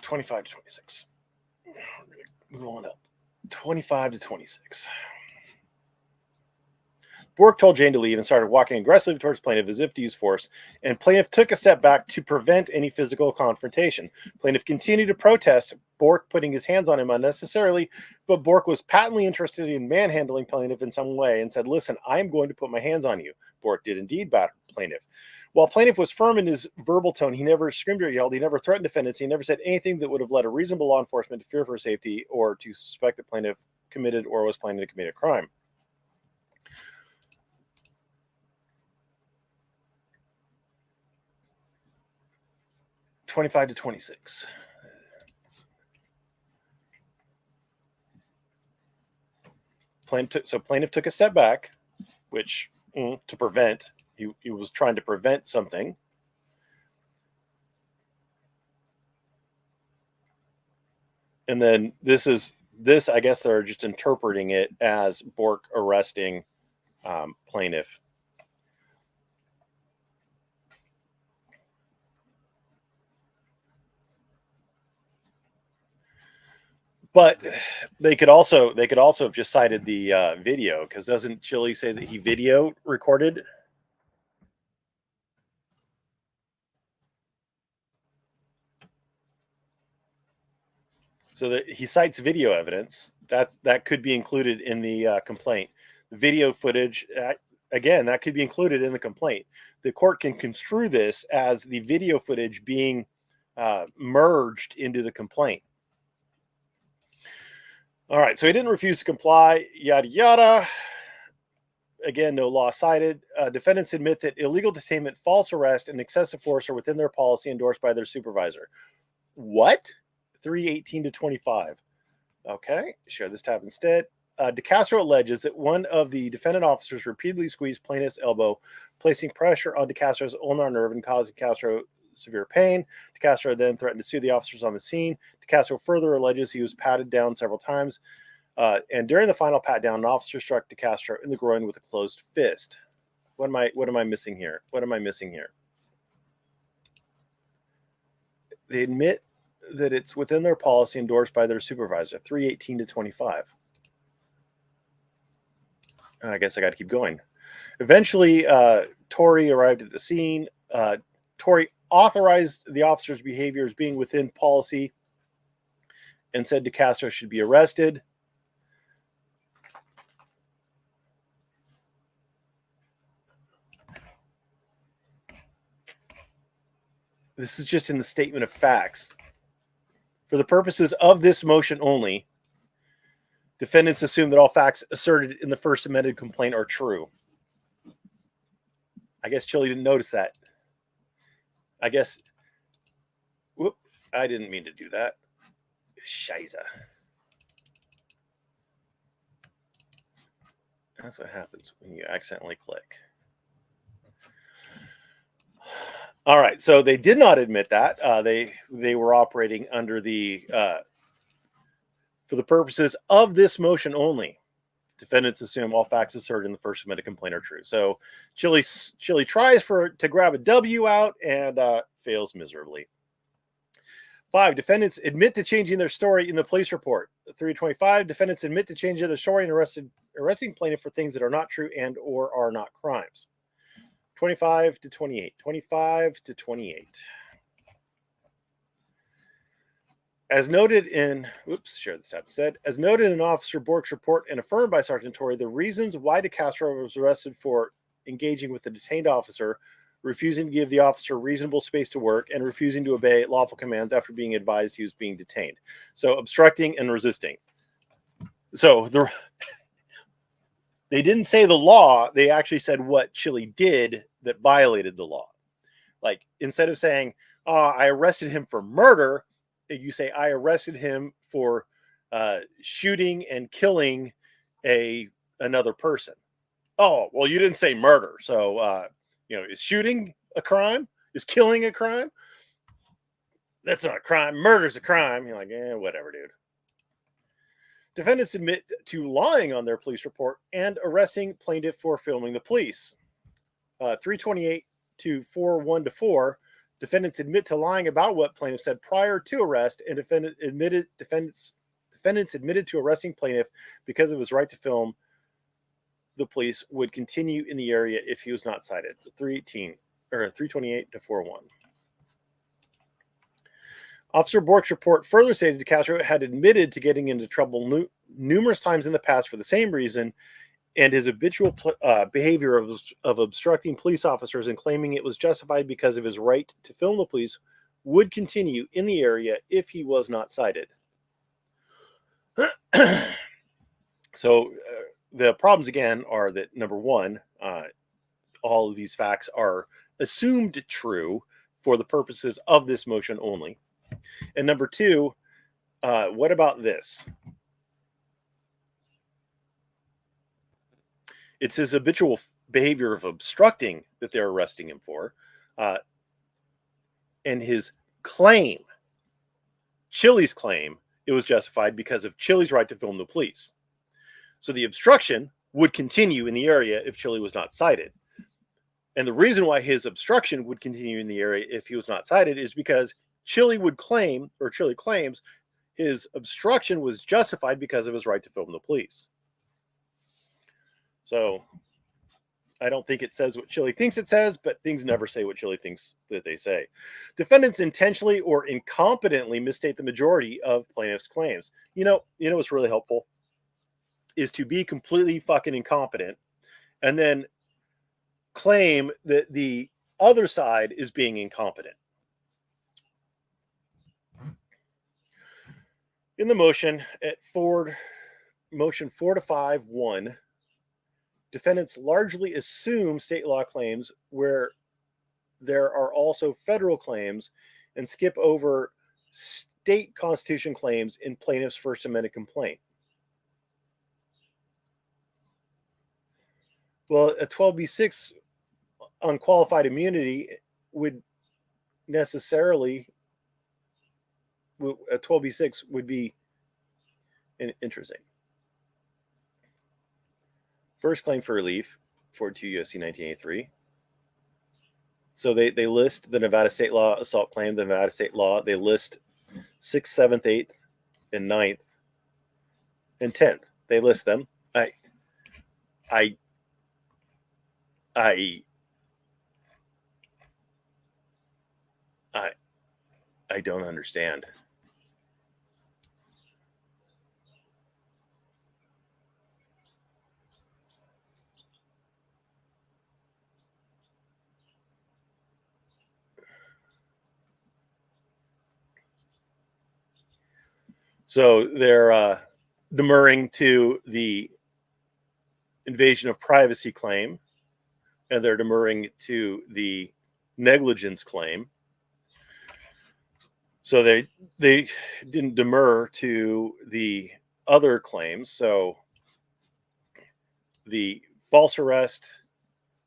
25 to 26. Move on up. 25 to 26. Bork told Jane to leave and started walking aggressively towards plaintiff as if to use force, and plaintiff took a step back to prevent any physical confrontation. Plaintiff continued to protest, Bork putting his hands on him unnecessarily, but Bork was patently interested in manhandling plaintiff in some way and said, "Listen, I am going to put my hands on you." Bork did indeed batter plaintiff. While plaintiff was firm in his verbal tone, he never screamed or yelled, he never threatened defendants, he never said anything that would have led a reasonable law enforcement to fear for his safety or to suspect that plaintiff committed or was planning to commit a crime. "25 to 26. Plaintiff took a step back, which to prevent, he was trying to prevent something. And then this, I guess they're just interpreting it as Bork arresting plaintiff. But they could also have just cited the video, because doesn't Chili say that he video recorded? So that he cites video evidence that could be included in the complaint. The video footage, again, that could be included in the complaint. The court can construe this as the video footage being merged into the complaint. All right, so he didn't refuse to comply, yada, yada. Again, no law cited. Defendants admit that illegal detainment, false arrest, and excessive force are within their policy endorsed by their supervisor. What? 318 to 25. Okay, share this tab instead. Decastro alleges that one of the defendant officers repeatedly squeezed plaintiff's elbow, placing pressure on Decastro's ulnar nerve and causing Castro severe pain. Decastro then threatened to sue the officers on the scene. Decastro further alleges he was patted down several times. And during the final pat down, an officer struck Decastro in the groin with a closed fist. What am I missing here? What am I missing here? They admit that it's within their policy endorsed by their supervisor. 318 to 25. I guess I got to keep going. Eventually, Torrey arrived at the scene. Torrey authorized the officer's behavior as being within policy and said Decastro should be arrested. This is just in the statement of facts. For the purposes of this motion only, defendants assume that all facts asserted in the first amended complaint are true. I guess Chili didn't notice that. I guess, whoop, I didn't mean to do that. Shiza. That's what happens when you accidentally click. All right, so they did not admit that. They were operating under the, for the purposes of this motion only, defendants assume all facts asserted in the first amended complaint are true. So Chili tries to grab a W out and fails miserably. 5, defendants admit to changing their story in the police report. 325, defendants admit to changing their story and arresting plaintiff for things that are not true and or are not crimes. 25 to 28. 25 to 28. As noted in, share this tab instead. As noted in Officer Bork's report and affirmed by Sergeant Torrey, the reasons why Decastro was arrested for engaging with the detained officer, refusing to give the officer reasonable space to work, and refusing to obey lawful commands after being advised he was being detained. So obstructing and resisting. So they didn't say the law. They actually said what Chili did that violated the law. Like, instead of saying, I arrested him for murder, you say, I arrested him for shooting and killing another person. Oh, well, you didn't say murder. So, is shooting a crime? Is killing a crime? That's not a crime. Murder's a crime. You're like, whatever, dude. Defendants admit to lying on their police report and arresting plaintiff for filming the police. 328 to 41-4. Defendants admit to lying about what plaintiff said prior to arrest, and defendants admitted to arresting plaintiff because of his right to film the police would continue in the area if he was not cited. 328 to 41. Officer Bork's report further stated Decastro had admitted to getting into trouble numerous times in the past for the same reason, and his habitual behavior of obstructing police officers and claiming it was justified because of his right to film the police would continue in the area if he was not cited. So the problems again are that, number one, all of these facts are assumed true for the purposes of this motion only. And number two, what about this? It's his habitual behavior of obstructing that they're arresting him for. And his claim, Chili's claim, it was justified because of Chili's right to film the police. So the obstruction would continue in the area if Chili was not cited. And the reason why his obstruction would continue in the area if he was not cited is because Chili claims his obstruction was justified because of his right to film the police. So I don't think it says what Chili thinks it says, but things never say what Chili thinks that they say. Defendants intentionally or incompetently misstate the majority of plaintiff's claims. You know what's really helpful is to be completely fucking incompetent and then claim that the other side is being incompetent. In the motion at motion 4-5-1, defendants largely assume state law claims where there are also federal claims and skip over state constitution claims in plaintiff's First Amendment complaint. Well, a 12b6 unqualified immunity would necessarily, a 12b6 would be interesting. First claim for relief, 42 U.S.C. 1983. So they list the Nevada state law assault claim, the Nevada state law. They list 6th, 7th, 8th, and 9th, and 10th. They list them. I don't understand. So they're demurring to the invasion of privacy claim, and they're demurring to the negligence claim. So they didn't demur to the other claims. So the false arrest,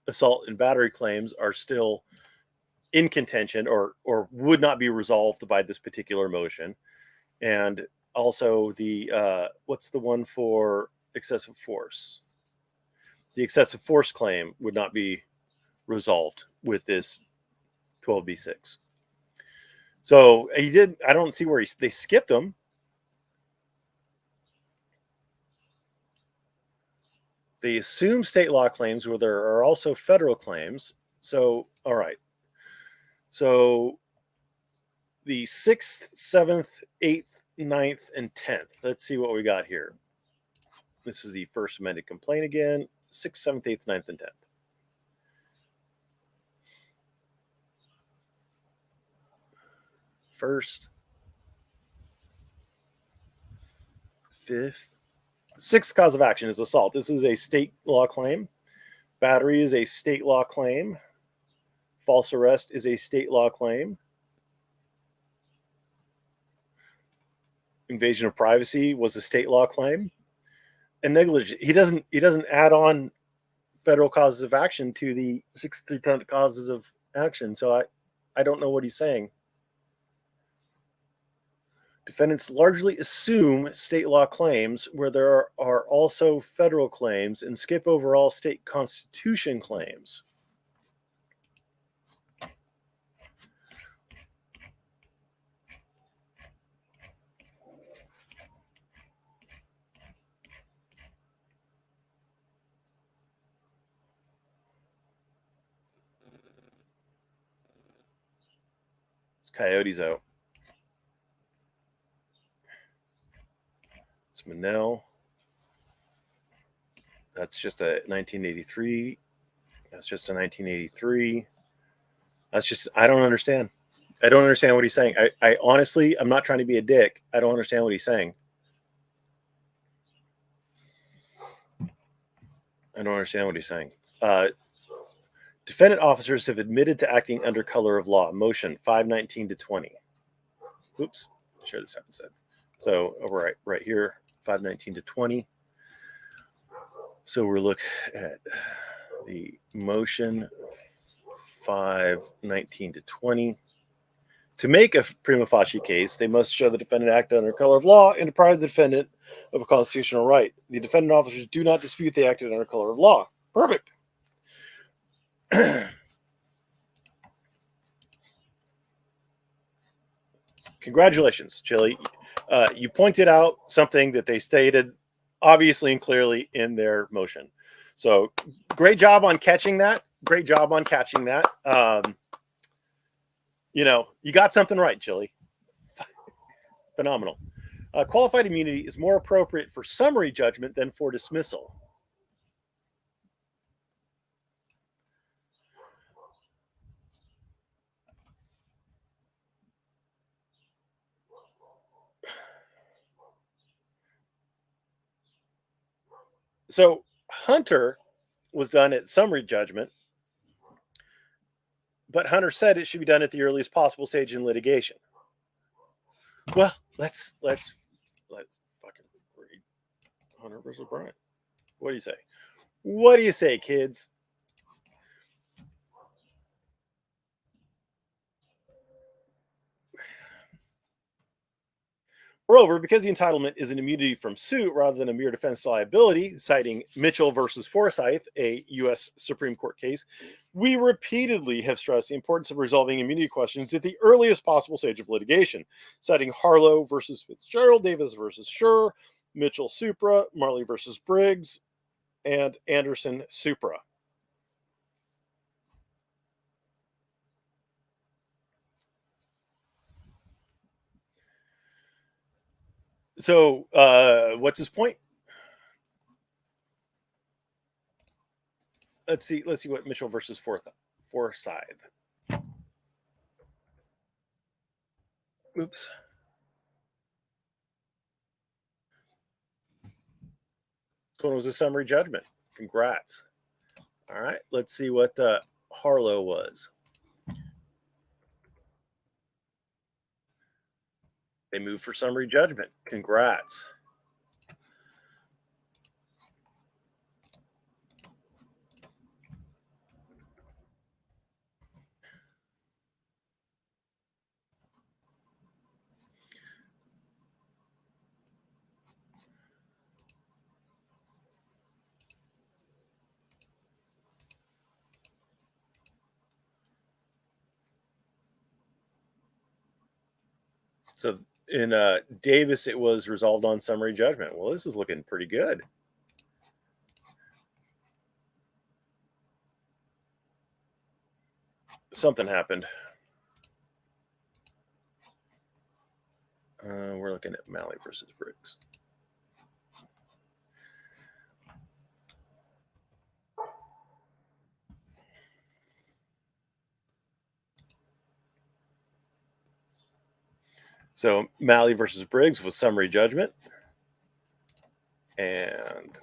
assault, and battery claims are still in contention or would not be resolved by this particular motion. And also the what's the one for excessive force? The excessive force claim would not be resolved with this 12b6. So I don't see where they skipped them. They assume state law claims where there are also federal claims. So, all right. So the 6th, 7th, 8th, 9th, and 10th. Let's see what we got here. This is the First Amendment complaint again. 6th, 7th, 8th, 9th, and 10th. First, 5th, 6th cause of action is assault. This is a state law claim. Battery is a state law claim. False arrest is a state law claim. Invasion of privacy was a state law claim. And negligence, he doesn't add on federal causes of action to the 6th through 10th causes of action. So I don't know what he's saying. Defendants largely assume state law claims where there are also federal claims and skip over all state constitution claims. Coyotes out. It's Manel. That's just a 1983. That's just a 1983. That's just, I don't understand. I don't understand what he's saying. I honestly, I'm not trying to be a dick. I don't understand what he's saying. I don't understand what he's saying. Defendant officers have admitted to acting under color of law. Motion 519 to 20. Oops, share this episode. So over right here, 519 to 20. So we're looking at the motion 519 to 20. To make a prima facie case, they must show the defendant acted under color of law and deprive the defendant of a constitutional right. The defendant officers do not dispute they acted under color of law. Perfect. Congratulations, Chili. You pointed out something that they stated obviously and clearly in their motion. So great job on catching that. Great job on catching that. You got something right, Chili. Phenomenal. Qualified immunity is more appropriate for summary judgment than for dismissal. So Hunter was done at summary judgment, but Hunter said it should be done at the earliest possible stage in litigation. Well, let's let fucking read Hunter versus Bryant. What do you say? What do you say, kids? Moreover, because the entitlement is an immunity from suit rather than a mere defense to liability, citing Mitchell versus Forsyth, a U.S. Supreme Court case, we repeatedly have stressed the importance of resolving immunity questions at the earliest possible stage of litigation, citing Harlow versus Fitzgerald, Davis versus Schur, Mitchell Supra, Marley versus Briggs, and Anderson Supra. So, what's his point? Let's see what Mitchell versus Forsyth. Oops. This one was a summary judgment. Congrats. All right, let's see what Harlow was. They moved for summary judgment. Congrats. So in Davis, it was resolved on summary judgment. Well, this is looking pretty good. Something happened. We're looking at Malley versus Briggs. So Malley versus Briggs was summary judgment. And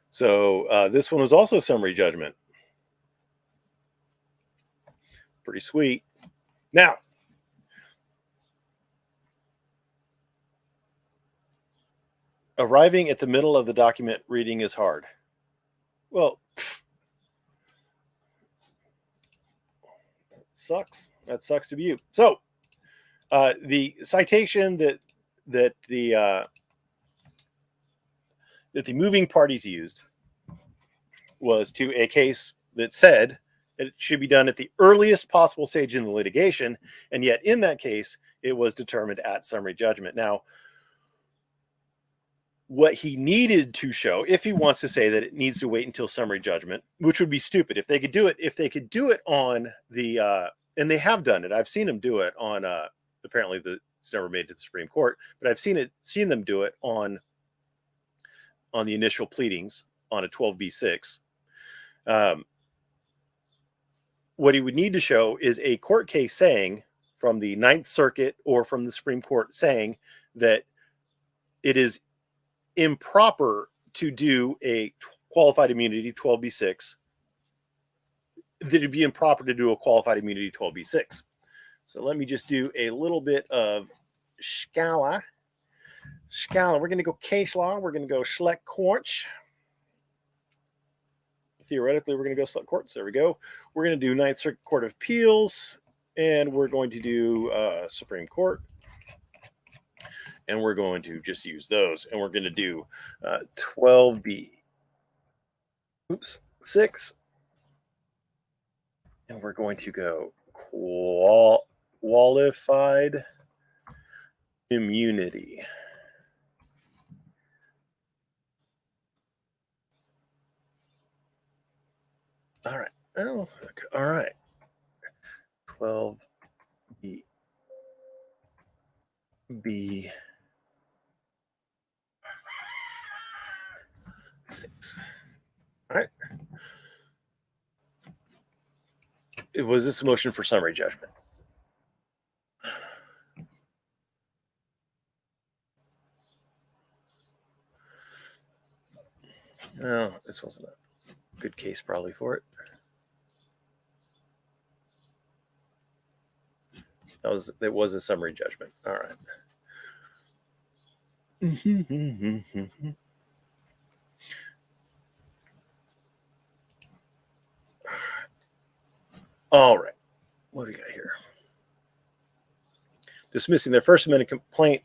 so this one was also summary judgment. Pretty sweet. Now, arriving at the middle of the document reading is hard. Well, sucks. That sucks to be you. So the citation that the moving parties used was to a case that said it should be done at the earliest possible stage in the litigation, and yet in that case, it was determined at summary judgment. Now, what he needed to show, if he wants to say that it needs to wait until summary judgment, which would be stupid, if they could do it on the and they have done it. I've seen them do it on apparently it's never made to the Supreme Court, but I've seen them do it on the initial pleadings on a 12b6. What he would need to show is a court case saying from the Ninth Circuit or from the Supreme Court saying that it is improper to do a qualified immunity 12b6, that it'd be improper to do a qualified immunity 12b6. So let me just do a little bit of Scala. We're going to go case law. We're going to go select courts. Theoretically, we're going to go select courts. There we go. We're going to do Ninth Circuit Court of Appeals, and we're going to do Supreme Court. And we're going to just use those. And we're going to do 12b. 6. And we're going to go qualified immunity. All right. Oh, okay. All right. 12b. B. 6. All right. Was this a motion for summary judgment? No, this wasn't a good case probably for it. It was a summary judgment. All right. All right. What do we got here? Dismissing their First Amendment complaint.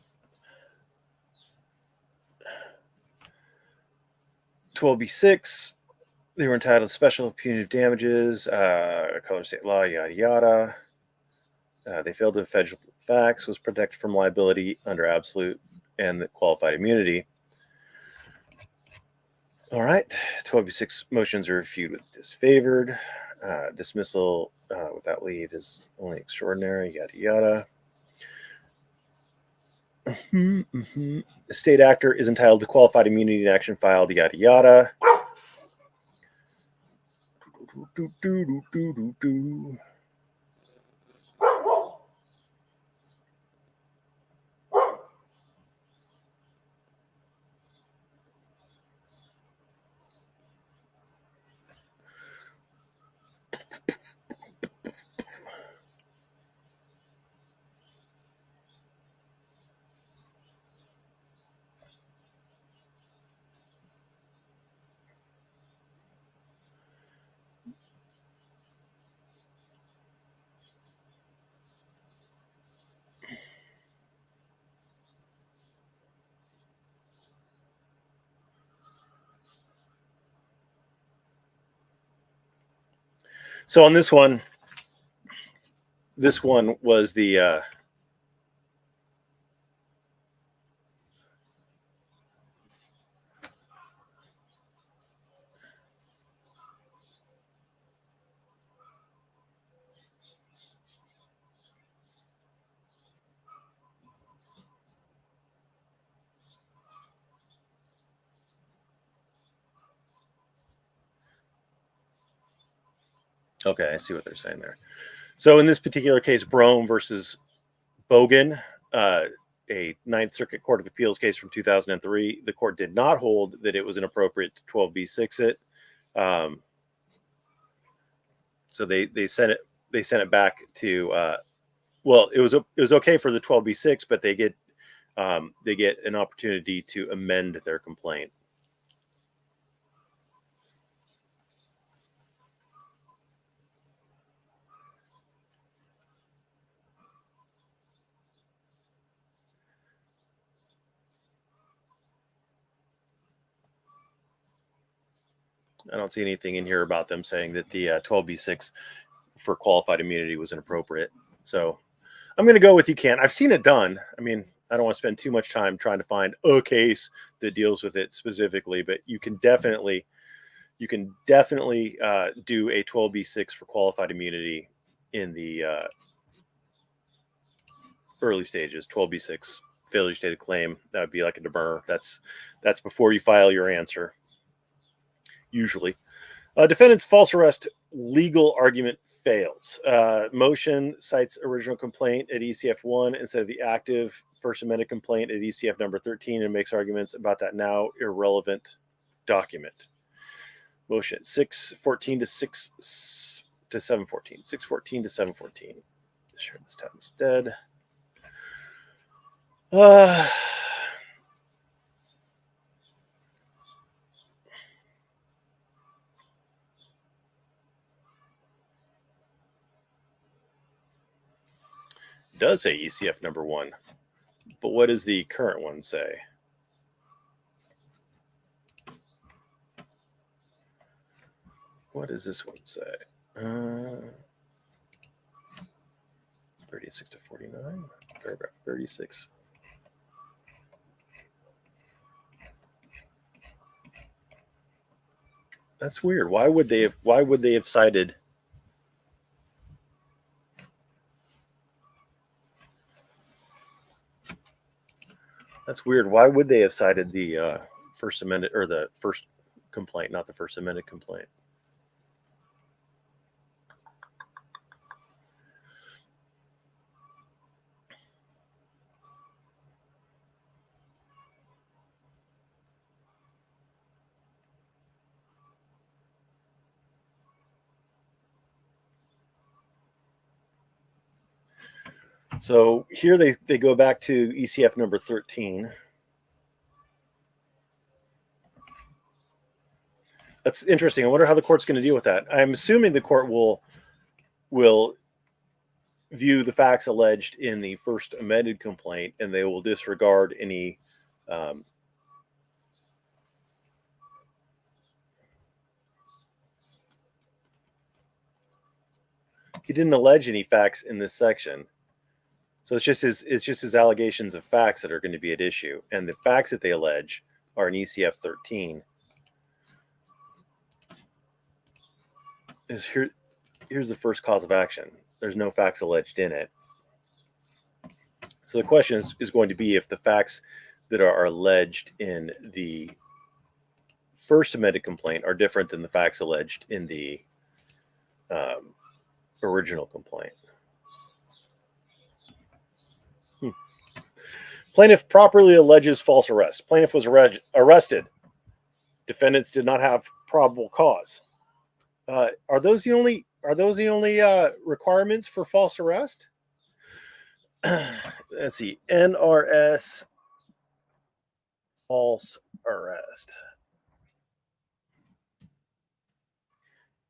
12b6. They were entitled to special punitive damages, color of state law, yada yada. They failed to federal facts, was protected from liability under absolute and qualified immunity. All right. 12b6 motions are reviewed with disfavored. Dismissal without leave is only extraordinary, yada yada. The state actor is entitled to qualified immunity in action filed, yada yada. So on this one was the okay, I see what they're saying there. So in this particular case, Brome versus Bogan, a Ninth Circuit Court of Appeals case from 2003, the court did not hold that it was inappropriate to 12b6 it. So they sent it back to well, it was okay for the 12b6, but they get an opportunity to amend their complaint. I don't see anything in here about them saying that the 12b6 for qualified immunity was inappropriate. So I'm going to go with you can't. I've seen it done. I mean, I don't want to spend too much time trying to find a case that deals with it specifically, but you can definitely do a 12b6 for qualified immunity in the early stages. 12b6 failure to state a claim, that would be like a demur. That's before you file your answer, usually. Defendant's false arrest legal argument fails. Motion cites original complaint at ECF 1 instead of the active first amended complaint at ECF number 13 and makes arguments about that now irrelevant document. Motion 614 to 6 to 714. 614 to 714. Share this tab instead. Does say ECF number 1, but what does the current one say? What does this one say? 36 to 49, paragraph 36. That's weird. Why would they have cited? That's weird. Why would they have cited the first amended or the first complaint, not the first amended complaint? So here they go back to ECF number 13. That's interesting. I wonder how the court's going to deal with that. I'm assuming the court will view the facts alleged in the first amended complaint, and they will disregard any he didn't allege any facts in this section. So it's just his allegations of facts that are going to be at issue, and the facts that they allege are in ECF 13. Here's the first cause of action. There's no facts alleged in it. So the question is going to be if the facts that are alleged in the first amended complaint are different than the facts alleged in the original complaint. Plaintiff properly alleges false arrest. Plaintiff was arrested. Defendants did not have probable cause. Are those the only requirements for false arrest? Let's see. NRS false arrest.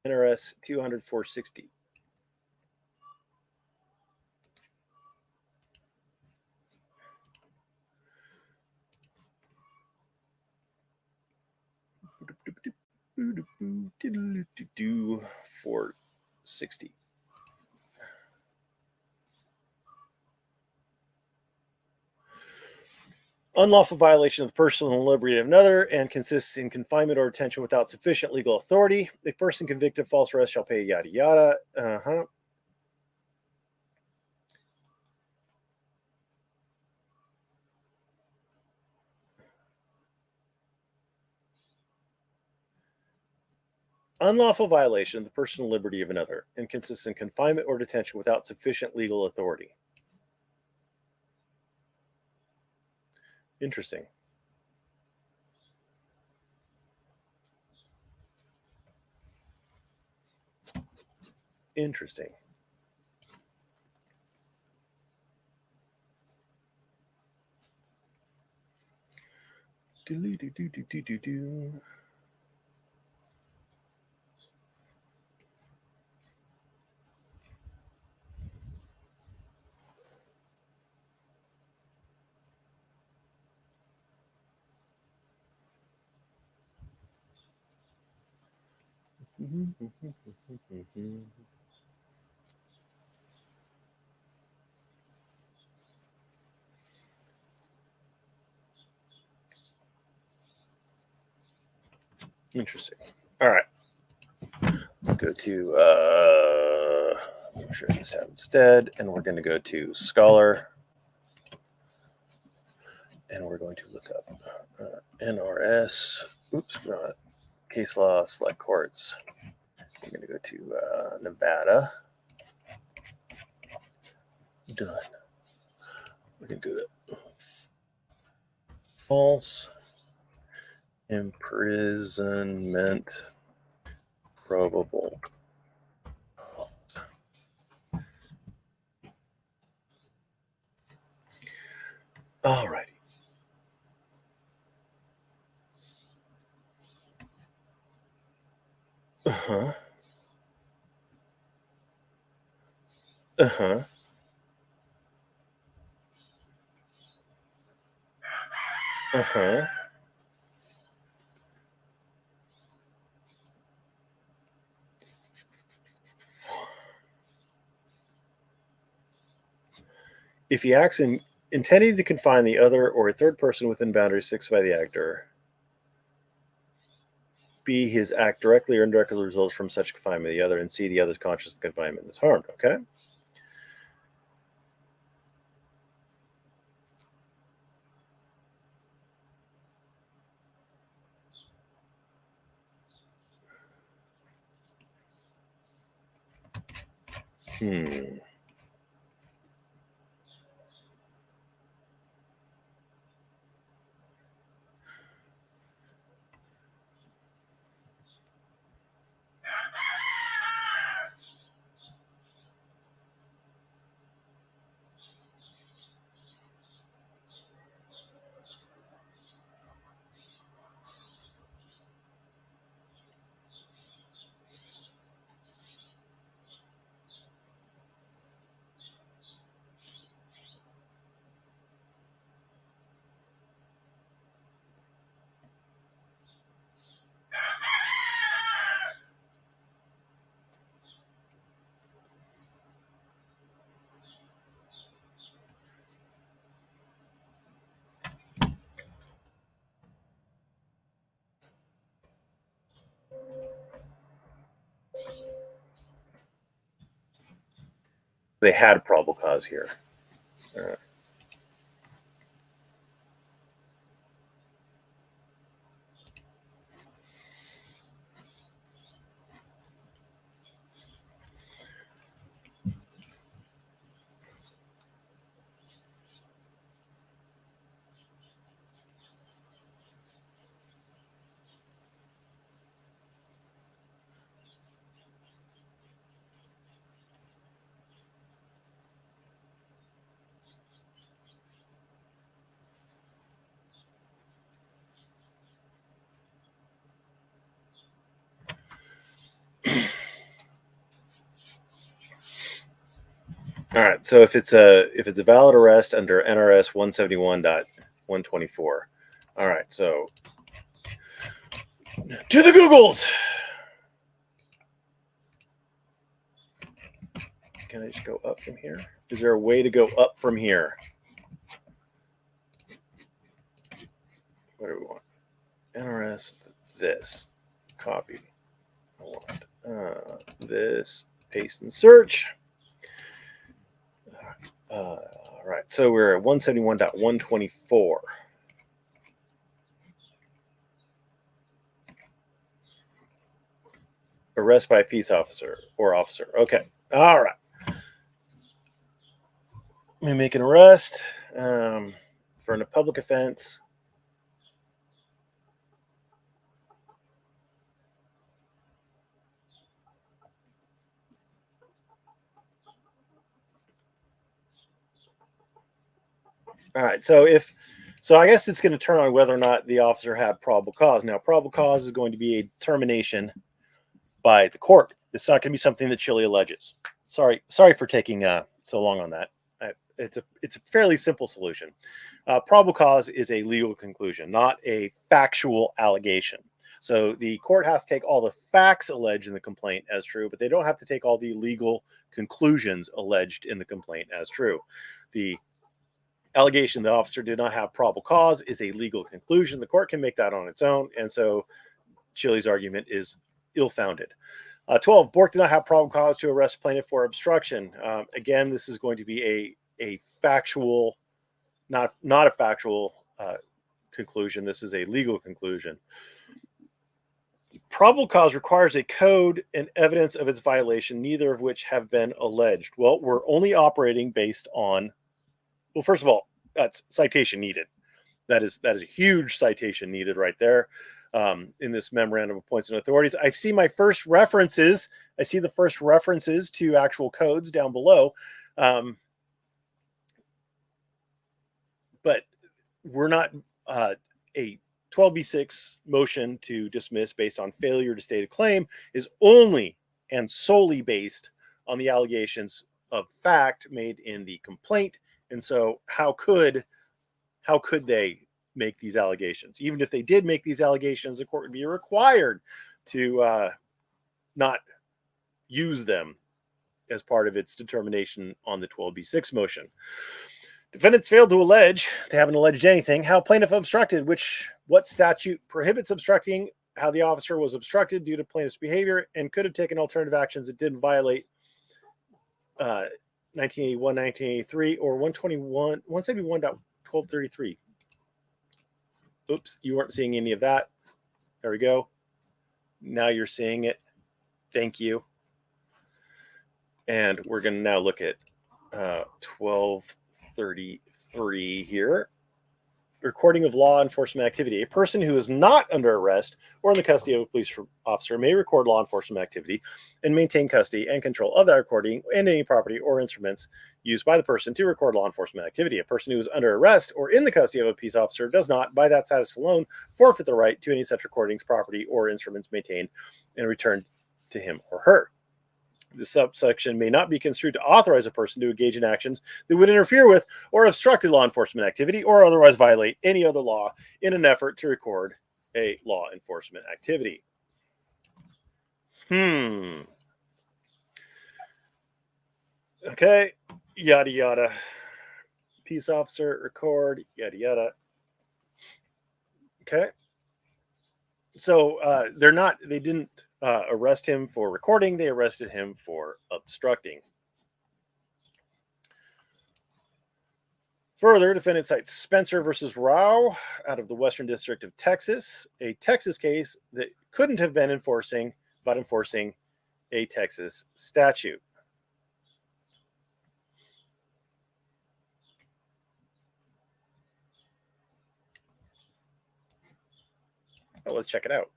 NRS 200-460. $460. Unlawful violation of the personal liberty of another and consists in confinement or detention without sufficient legal authority. The person convicted of false arrest shall pay yada yada. Unlawful violation of the personal liberty of another and consists in confinement or detention without sufficient legal authority. Interesting. Interesting. Do-do-do-do-do-do-do. Interesting. All right. Let's go to I'm sure this tab instead, and we're going to go to Scholar, and we're going to look up NRS. Oops, not case law, select courts. I'm going to go to Nevada. Done. We're going to go to false imprisonment probable cause. All righty. Uh-huh. Uh-huh. Uh-huh. If he acts in intending to confine the other or a third person within boundaries fixed by the actor, B, his act directly or indirectly results from such confinement of the other, and C, the other's conscious confinement is harmed. Okay? They had probable cause here. All right. So if it's a valid arrest under NRS 171.124. All right. So to the Googles. Can I just go up from here? Is there a way to go up from here? What do we want? NRS this. Copy. I want this. Paste and search. All right. So we're at 171.124. Arrest by a peace officer or officer. Okay. All right. Let me make an arrest for a public offense. All right. So I guess it's going to turn on whether or not the officer had probable cause. Now, probable cause is going to be a determination by the court. It's not going to be something that Chile alleges. Sorry for taking so long on that. It's a fairly simple solution. Probable cause is a legal conclusion, not a factual allegation. So the court has to take all the facts alleged in the complaint as true, but they don't have to take all the legal conclusions alleged in the complaint as true. The allegation the officer did not have probable cause is a legal conclusion. The court can make that on its own, and so Chili's argument is ill-founded. 12, Bork did not have probable cause to arrest plaintiff for obstruction. Again, this is going to be a factual, not a factual conclusion. This is a legal conclusion. Probable cause requires a code and evidence of its violation, neither of which have been alleged. Well, we're only operating based on, well, first of all, that's citation needed. That is a huge citation needed right there. In this memorandum of points and authorities, I see my first references. I see the first references to actual codes down below. But we're not a 12b6 motion to dismiss based on failure to state a claim is only and solely based on the allegations of fact made in the complaint. And so how could they make these allegations? Even if they did make these allegations, the court would be required to not use them as part of its determination on the 12b6 motion. Defendants failed to allege, they haven't alleged anything, how plaintiff obstructed, what statute prohibits obstructing, how the officer was obstructed due to plaintiff's behavior, and could have taken alternative actions that didn't violate 1981, 1983, or 171.1233. Oops, you weren't seeing any of that. There we go. Now you're seeing it. Thank you. And we're going to now look at 1233 here. Recording of law enforcement activity. A person who is not under arrest or in the custody of a police officer may record law enforcement activity and maintain custody and control of that recording and any property or instruments used by the person to record law enforcement activity. A person who is under arrest or in the custody of a peace officer does not, by that status alone, forfeit the right to any such recordings, property, or instruments maintained and returned to him or her. This subsection may not be construed to authorize a person to engage in actions that would interfere with or obstruct law enforcement activity or otherwise violate any other law in an effort to record a law enforcement activity. Okay, yada yada. Peace officer, record, yada yada. Okay. So they didn't arrest him for recording, they arrested him for obstructing. Further, defendant cites Spencer versus Rao out of the Western District of Texas, a Texas case that couldn't have been enforcing a Texas statute. Oh, let's check it out.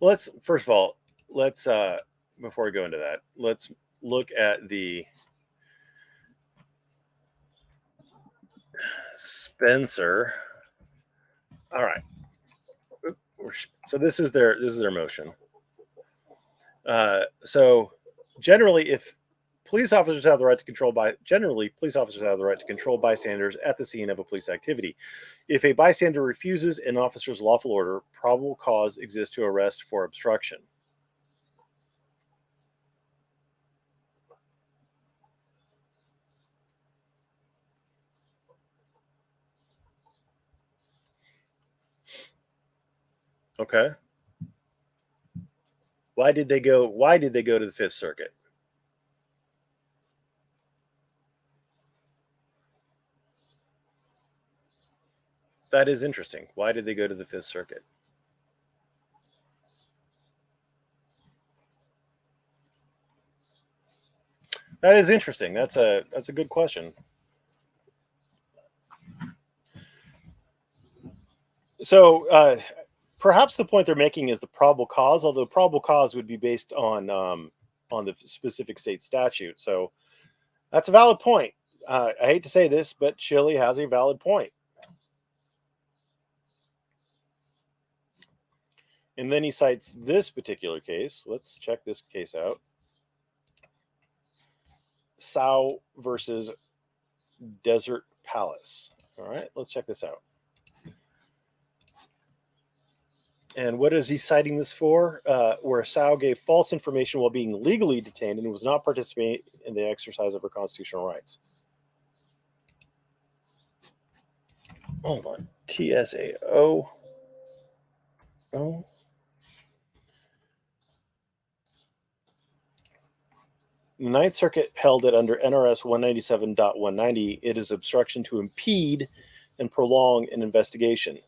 Well, first of all, before we go into that, let's look at the Spencer. All right. So this is their motion. So generally, police officers have the right to control bystanders at the scene of a police activity. If a bystander refuses an officer's lawful order, probable cause exists to arrest for obstruction. Okay. Why did they go to the Fifth Circuit? That is interesting. Why did they go to the Fifth Circuit? That is interesting. That's a good question. So perhaps the point they're making is the probable cause, although probable cause would be based on the specific state statute. So that's a valid point. I hate to say this, but Chile has a valid point. And then he cites this particular case. Let's check this case out. Tsao versus Desert Palace. All right, let's check this out. And what is he citing this for? Where Tsao gave false information while being legally detained and was not participating in the exercise of her constitutional rights. Hold on. TSAO. Oh. The Ninth Circuit held that under NRS 197.190, it is obstruction to impede and prolong an investigation.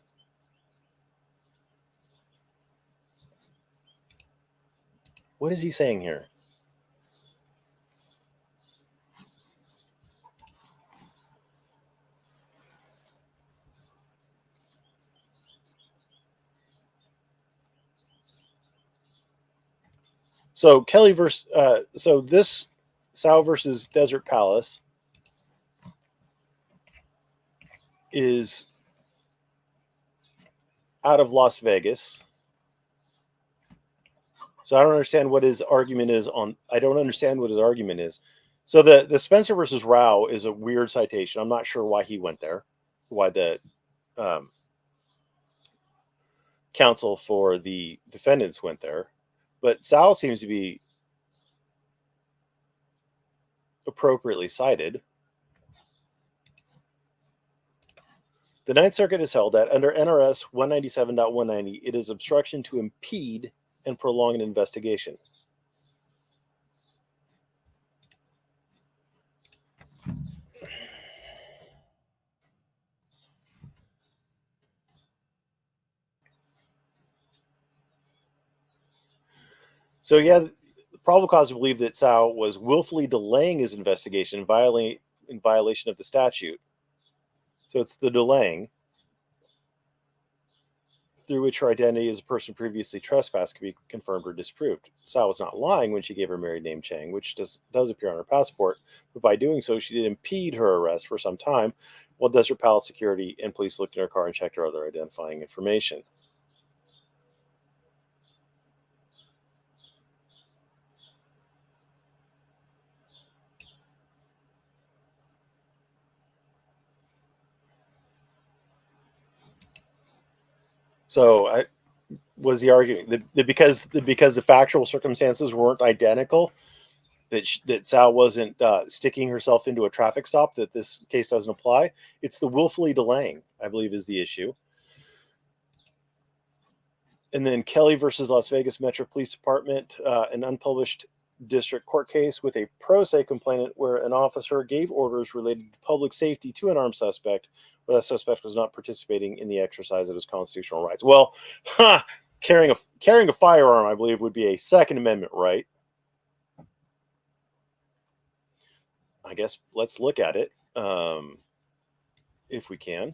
What is he saying here? So Kelly versus so this Tsao versus Desert Palace is out of Las Vegas. So I don't understand what his argument is on. I don't understand what his argument is. So the Spencer versus Rao is a weird citation. I'm not sure why he went there. Why the counsel for the defendants went there, but Tsao seems to be appropriately cited. The Ninth Circuit has held that under NRS 197.190, it is obstruction to impede and prolong an investigation. So yeah, the probable cause to believe that Tsao was willfully delaying his investigation in violation of the statute. So it's the delaying through which her identity as a person previously trespassed can be confirmed or disproved. Tsao was not lying when she gave her married name Chang, which does appear on her passport, but by doing so, she did impede her arrest for some time while Desert Palace security and police looked in her car and checked her other identifying information. So was the argument that because the factual circumstances weren't identical, that Tsao wasn't sticking herself into a traffic stop, that this case doesn't apply? It's the willfully delaying, I believe, is the issue. And then Kelly versus Las Vegas Metro Police Department, an unpublished district court case with a pro se complainant where an officer gave orders related to public safety to an armed suspect, where that suspect was not participating in the exercise of his constitutional rights. Well, carrying a firearm, I believe, would be a Second Amendment right. I guess let's look at it if we can.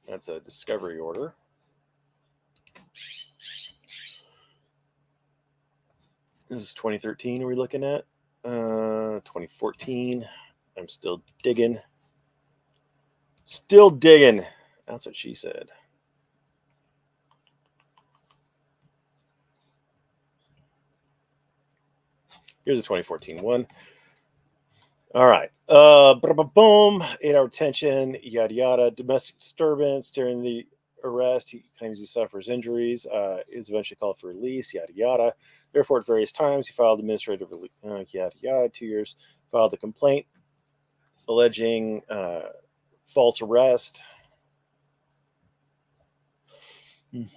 That's a discovery order. This is 2013. Are we looking at 2014? I'm still digging. Still digging. That's what she said. Here's the 2014 one. All right. Boom. 8-hour detention. Yada yada. Domestic disturbance during the arrest. He claims he suffers injuries. Is eventually called for release. Yada yada. Therefore, at various times, he filed administrative release. Yada yada. 2 years. Filed a complaint alleging false arrest.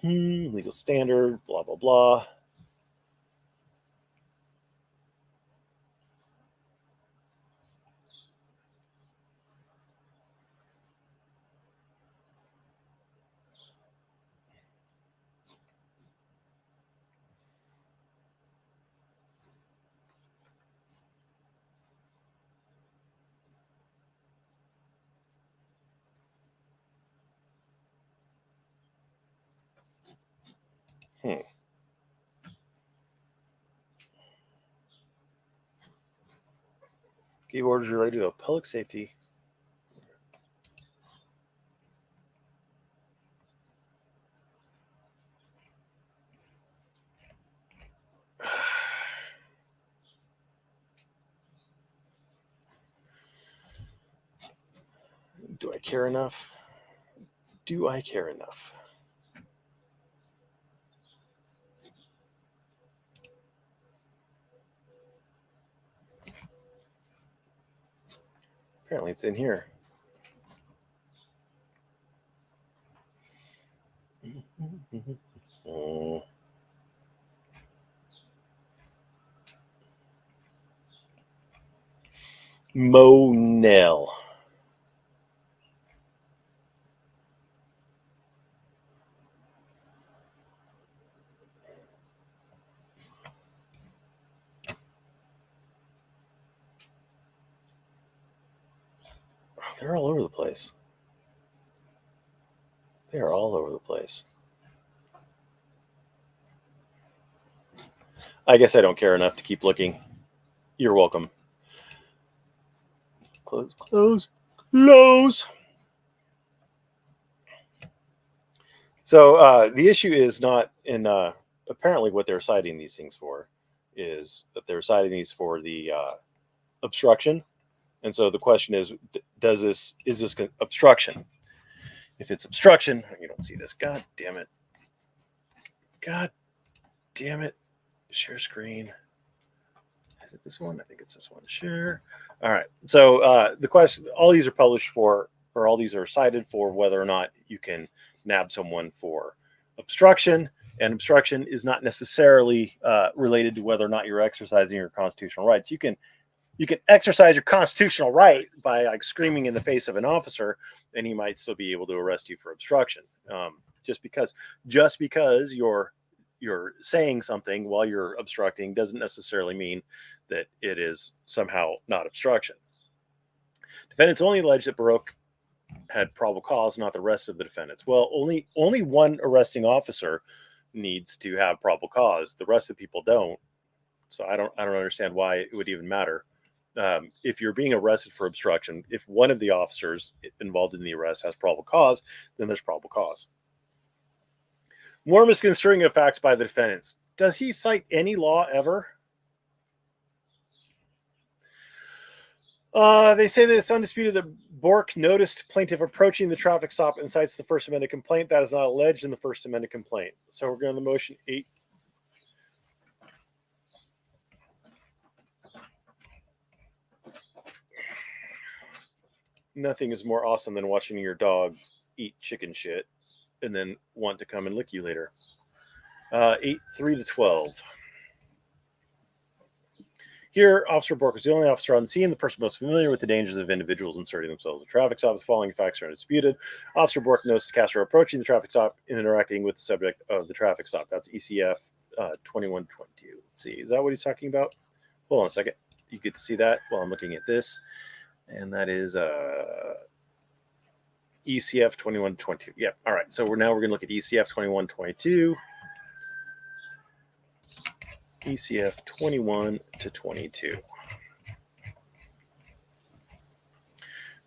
Legal standard. Blah blah blah. Gave orders related to public safety. Do I care enough? Do I care enough? Apparently it's in here. Monel. They're all over the place. They are all over the place. I guess I don't care enough to keep looking. You're welcome. Close, close, close. So the issue is not in apparently what they're citing these things for is that they're citing these for the obstruction. And so the question is this obstruction? If it's obstruction, you don't see this. God damn it. God damn it. Share screen. Is it this one? I think it's this one. Share. All right. So the question, all these are published for, or all these are cited for whether or not you can nab someone for obstruction. And obstruction is not necessarily related to whether or not you're exercising your constitutional rights. You can exercise your constitutional right by like screaming in the face of an officer, and he might still be able to arrest you for obstruction. Just because you're saying something while you're obstructing doesn't necessarily mean that it is somehow not obstruction. Defendants only allege that Baruch had probable cause, not the rest of the defendants. Well, only one arresting officer needs to have probable cause. The rest of the people don't. So I don't understand why it would even matter. If you're being arrested for obstruction, if one of the officers involved in the arrest has probable cause, then there's probable cause. More misconstruing of facts by the defendants. Does he cite any law ever? They say that it's undisputed that Bork noticed plaintiff approaching the traffic stop and cites the First Amendment complaint. That is not alleged in the First Amendment complaint. So we're going to the motion 8. Nothing is more awesome than watching your dog eat chicken shit and then want to come and lick you later. 8-3-12. Here, Officer Bork was the only officer on the scene, the person most familiar with the dangers of individuals inserting themselves in traffic stops. The following facts are undisputed. Officer Bork noticed Decastro approaching the traffic stop and interacting with the subject of the traffic stop. That's ECF 2122. Let's see, is that what he's talking about? Hold on a second. You get to see that while I'm looking at this. And that is ECF 2122. Yep. All right. So we're going to look at ECF 2122. ECF 21 to 22.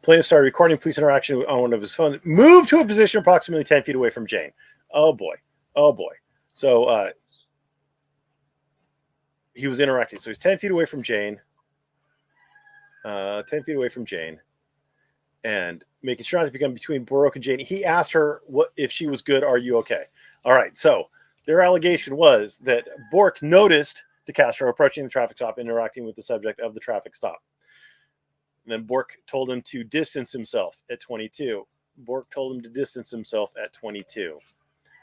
Plaintiff started recording police interaction on one of his phones. Moved to a position approximately 10 feet away from Jane. Oh boy. Oh boy. So he was interacting. So he's 10 feet away from Jane. 10 feet away from Jane. And making sure not to become between Baruch and Jane. He asked her what if she was good. Are you okay? All right. So their allegation was that Bork noticed Decastro approaching the traffic stop, interacting with the subject of the traffic stop. And then Bork told him to distance himself at 22. Bork told him to distance himself at 22.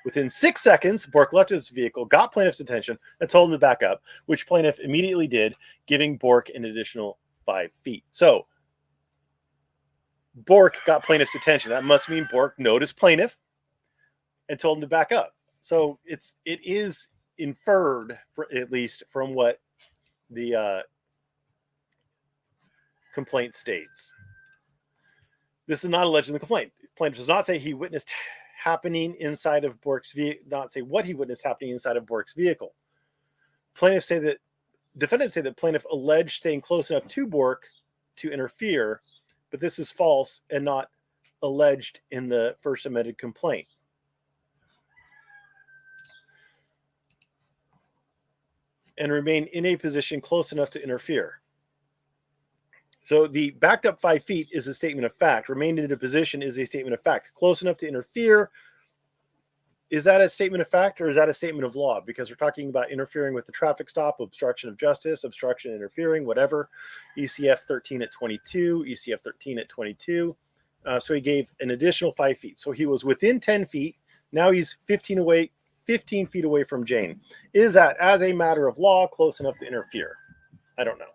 Within 6 seconds, Bork left his vehicle, got plaintiff's attention, and told him to back up, which plaintiff immediately did, giving Bork an additional 5 feet. So Bork got plaintiff's attention. That must mean Bork noticed plaintiff and told him to back up. So it is inferred, at least from what the complaint states. This is not alleged in the complaint. Plaintiff does not say he witnessed happening inside of Bork's vehicle. Not say what he witnessed happening inside of Bork's vehicle. Defendants say that plaintiff alleged staying close enough to Bork to interfere, but this is false and not alleged in the first amended complaint. And remain in a position close enough to interfere. So the backed up 5 feet is a statement of fact. Remain in a position is a statement of fact. Close enough to interfere, is that a statement of fact or is that a statement of law? Because we're talking about interfering with the traffic stop, obstruction of justice, obstruction, interfering, whatever. ECF 13 at 22, ECF 13 at 22. So he gave an additional 5 feet. So he was within 10 feet. Now he's 15 feet away from Jane. Is that, as a matter of law, close enough to interfere? I don't know.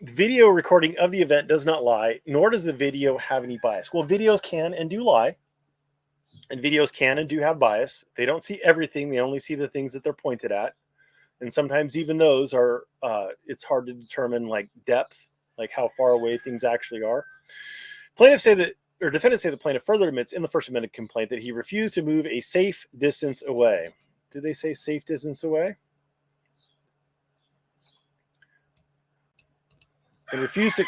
The video recording of the event does not lie, nor does the video have any bias. Well, videos can and do lie, and videos can and do have bias. They don't see everything. They only see the things that they're pointed at. And sometimes even those are, it's hard to determine like depth, like how far away things actually are. Plaintiffs say that, or defendants say the plaintiff further admits in the first amended complaint that he refused to move a safe distance away. Did they say safe distance away? And refused to.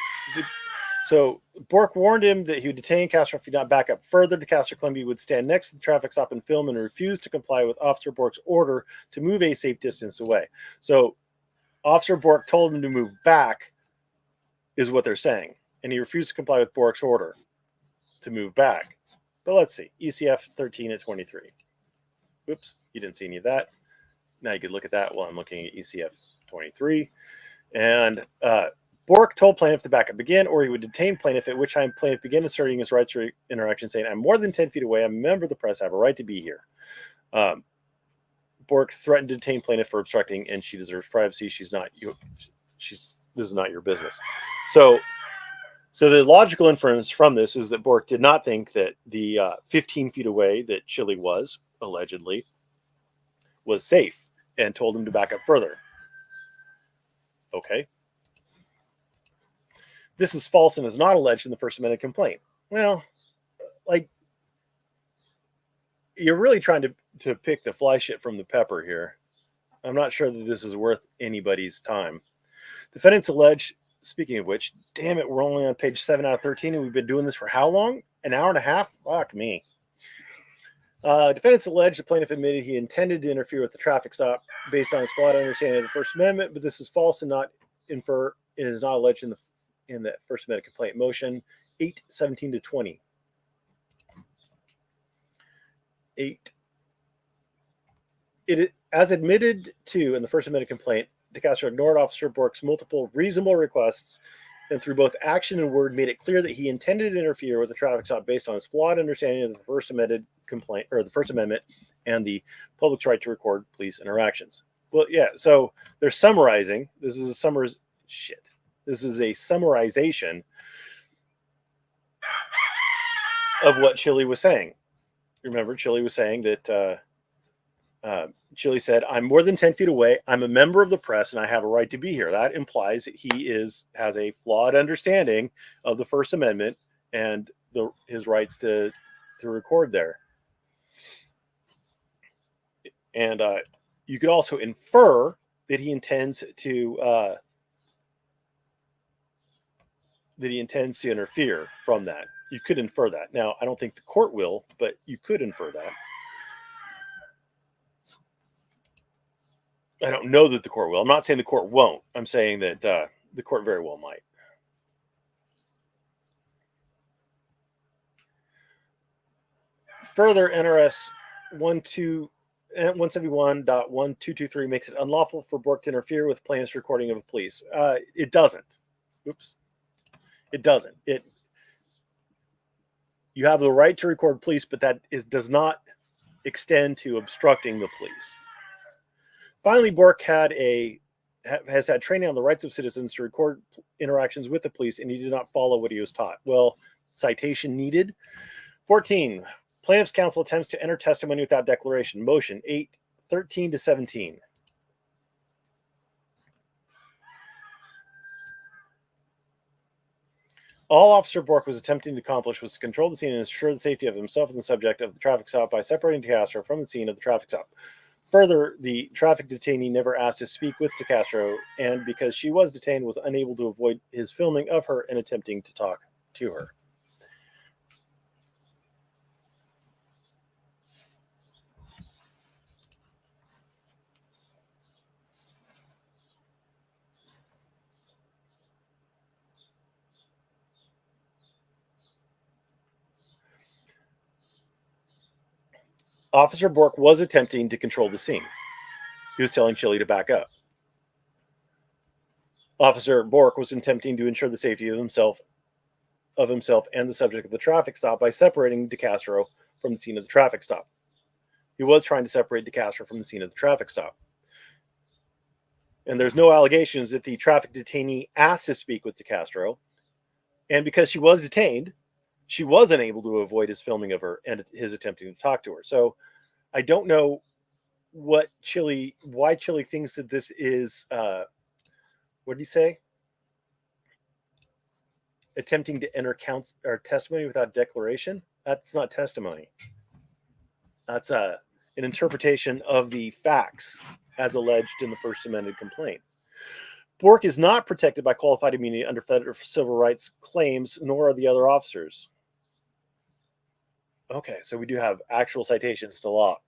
So Bork warned him that he would detain Castro if he did not back up further. Decastro claimed he would stand next to the traffic stop and film and refused to comply with Officer Bork's order to move a safe distance away. So Officer Bork told him to move back, is what they're saying. And he refused to comply with Bork's order to move back. But let's see. ECF 13 at 23. Oops, you didn't see any of that. Now you could look at that while I'm looking at ECF 23. And Bork told plaintiff to back up again, or he would detain plaintiff, at which time plaintiff began asserting his rights for interaction, saying, I'm more than 10 feet away. I'm a member of the press. I have a right to be here. Bork threatened to detain plaintiff for obstructing, and she deserves privacy. This is not your business. So the logical inference from this is that Bork did not think that the 15 feet away that Chile was, allegedly, was safe and told him to back up further. Okay. This is false and is not alleged in the first amended complaint. Well, like, you're really trying to pick the fly shit from the pepper here. I'm not sure that this is worth anybody's time. Defendants allege, speaking of which, damn it, we're only on page 7 out of 13, and we've been doing this for how long? An hour and a half? Fuck me. Defendants allege the plaintiff admitted he intended to interfere with the traffic stop based on his flawed understanding of the First Amendment, but this is false and is not alleged in the First Amendment complaint. Motion 8-17 to 20. 8. It, as admitted to in the First Amendment complaint, Decastro ignored Officer Bork's multiple reasonable requests and through both action and word made it clear that he intended to interfere with the traffic stop based on his flawed understanding of the First Amendment complaint, or the First Amendment and the public's right to record police interactions. Well, yeah, so they're summarizing. This is a summarization of what Chile was saying. Remember, Chile was saying that Chile said, I'm more than 10 feet away. I'm a member of the press and I have a right to be here. That implies that he has a flawed understanding of the First Amendment and his rights to record there. And you could also infer that he intends to interfere from that. You could infer that. Now, I don't think the court will, but you could infer that. I don't know that the court will. I'm not saying the court won't. I'm saying that the court very well might. Further, NRS 171.1223 makes it unlawful for Bork to interfere with plaintiff's recording of a police. It doesn't. Oops. It doesn't. You have the right to record police, but that does not extend to obstructing the police. Finally, Bork has had training on the rights of citizens to record interactions with the police, and he did not follow what he was taught. Well, citation needed. 14. Plaintiff's counsel attempts to enter testimony without declaration. Motion 8-13 to 17. All Officer Bork was attempting to accomplish was to control the scene and ensure the safety of himself and the subject of the traffic stop by separating Decastro from the scene of the traffic stop. Further, the traffic detainee never asked to speak with Decastro, and because she was detained, was unable to avoid his filming of her and attempting to talk to her. Officer Bork was attempting to control the scene. He was telling Chili to back up. Officer Bork was attempting to ensure the safety of himself and the subject of the traffic stop by separating Decastro from the scene of the traffic stop. He was trying to separate Decastro from the scene of the traffic stop. And there's no allegations that the traffic detainee asked to speak with Decastro. And because she was detained, she was unable to avoid his filming of her and his attempting to talk to her. So I don't know why Chili thinks that this is, what did he say? Attempting to enter testimony without declaration. That's not testimony. That's an interpretation of the facts as alleged in the First Amendment complaint. Bork is not protected by qualified immunity under federal civil rights claims, nor are the other officers. Okay, so we do have actual citations to law.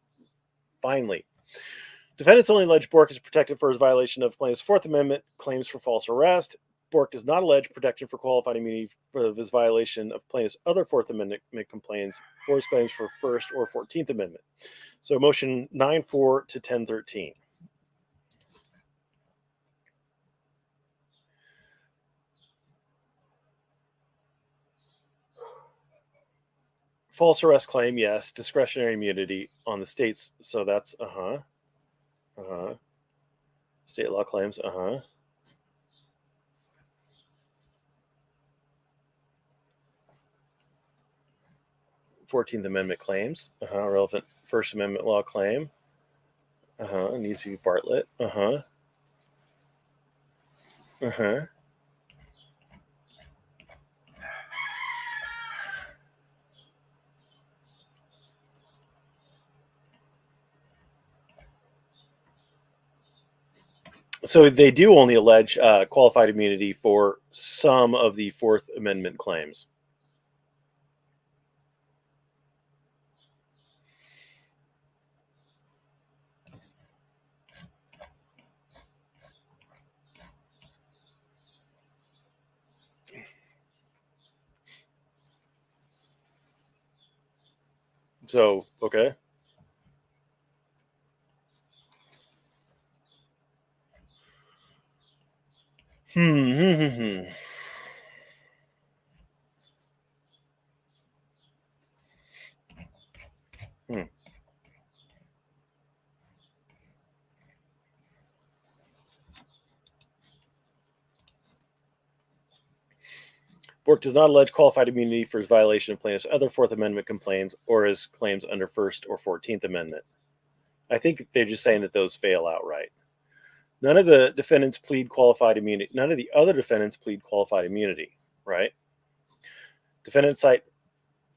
Finally, defendants only allege Bork is protected for his violation of plaintiff's Fourth Amendment claims for false arrest. Bork does not allege protection for qualified immunity for his violation of plaintiff's other Fourth Amendment complaints or his claims for First or 14th Amendment. So motion 9-4 to 10-13. False arrest claim, yes. Discretionary immunity on the states. So that's state law claims, 14th Amendment claims, relevant First Amendment law claim, needs to be Bartlett, 'So they do only allege qualified immunity for some of the Fourth Amendment claims. So, okay. Hmm. Bork does not allege qualified immunity for his violation of plaintiff's other Fourth Amendment complaints or his claims under First or 14th Amendment. I think they're just saying that those fail outright. None of the defendants plead qualified immunity. None of the other defendants plead qualified immunity, right? Defendants cite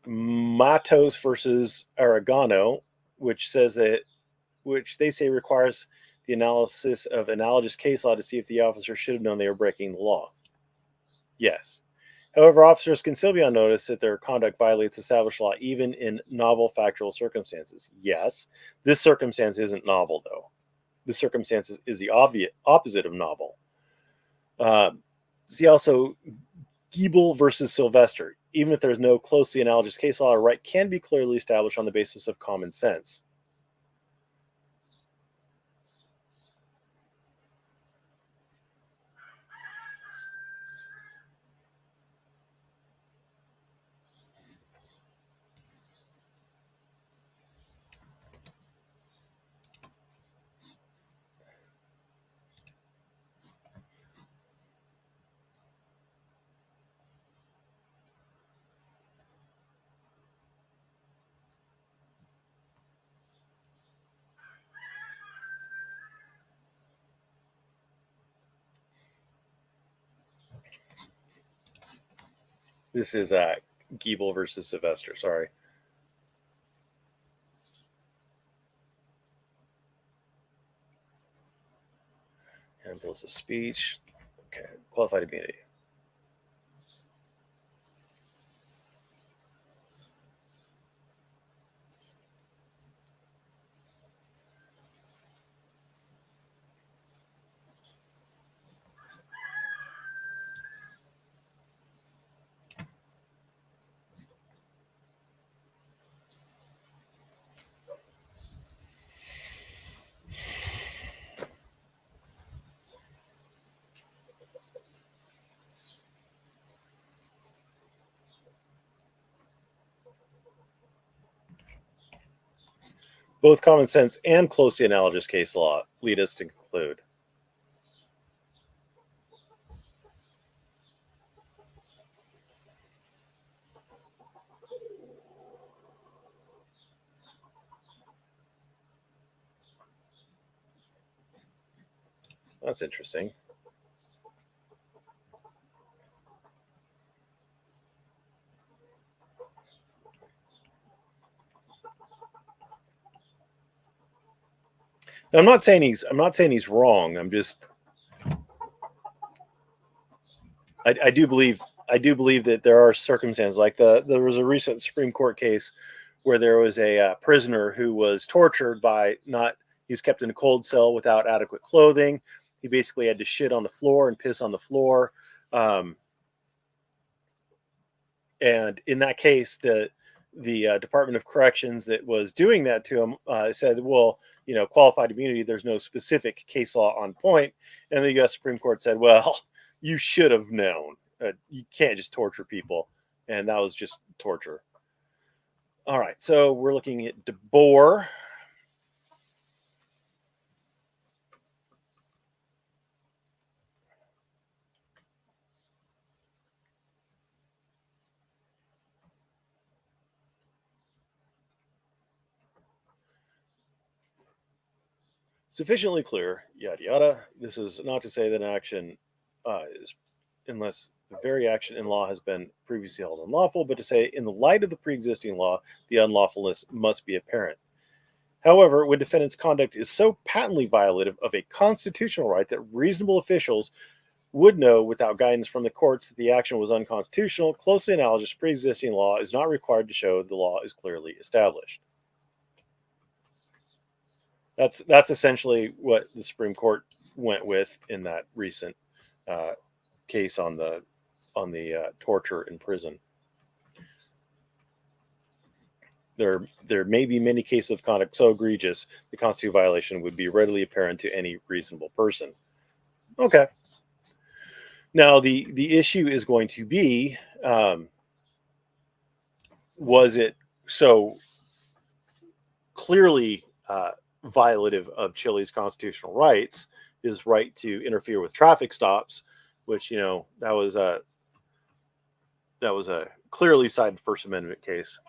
Matos versus Aragano, which they say requires the analysis of analogous case law to see if the officer should have known they were breaking the law. Yes. However, officers can still be on notice that their conduct violates established law, even in novel factual circumstances. Yes. This circumstance isn't novel, though. This circumstance is the opposite of novel. See also Giebel versus Sylvester. Even if there's no closely analogous case law, a right can be clearly established on the basis of common sense. This is Giebel versus Sylvester. Sorry. of speech. Okay, qualified immunity. Both common sense and closely analogous case law lead us to conclude. That's interesting. Now, I'm not saying he's wrong. I'm just I do believe that there are circumstances like there was a recent Supreme Court case where there was a prisoner who was tortured by not he was kept in a cold cell without adequate clothing. He basically had to shit on the floor and piss on the floor. And in that case, the Department of Corrections that was doing that to him said, well, qualified immunity, there's no specific case law on point. And the U.S. Supreme Court said, well, you should have known. You can't just torture people. And that was just torture. All right. So we're looking at DeBoer. Sufficiently clear, yada yada. This is not to say that an action is, unless the very action in law has been previously held unlawful, but to say, in the light of the pre-existing law, the unlawfulness must be apparent. However, when defendant's conduct is so patently violative of a constitutional right that reasonable officials would know without guidance from the courts that the action was unconstitutional, closely analogous pre-existing law is not required to show the law is clearly established. That's essentially what the Supreme Court went with in that recent case on the torture in prison. There may be many cases of conduct so egregious the constitutional violation would be readily apparent to any reasonable person. Okay. Now the issue is going to be, was it so clearly violative of Chile's constitutional rights, his right to interfere with traffic stops, which that was a clearly cited First Amendment case.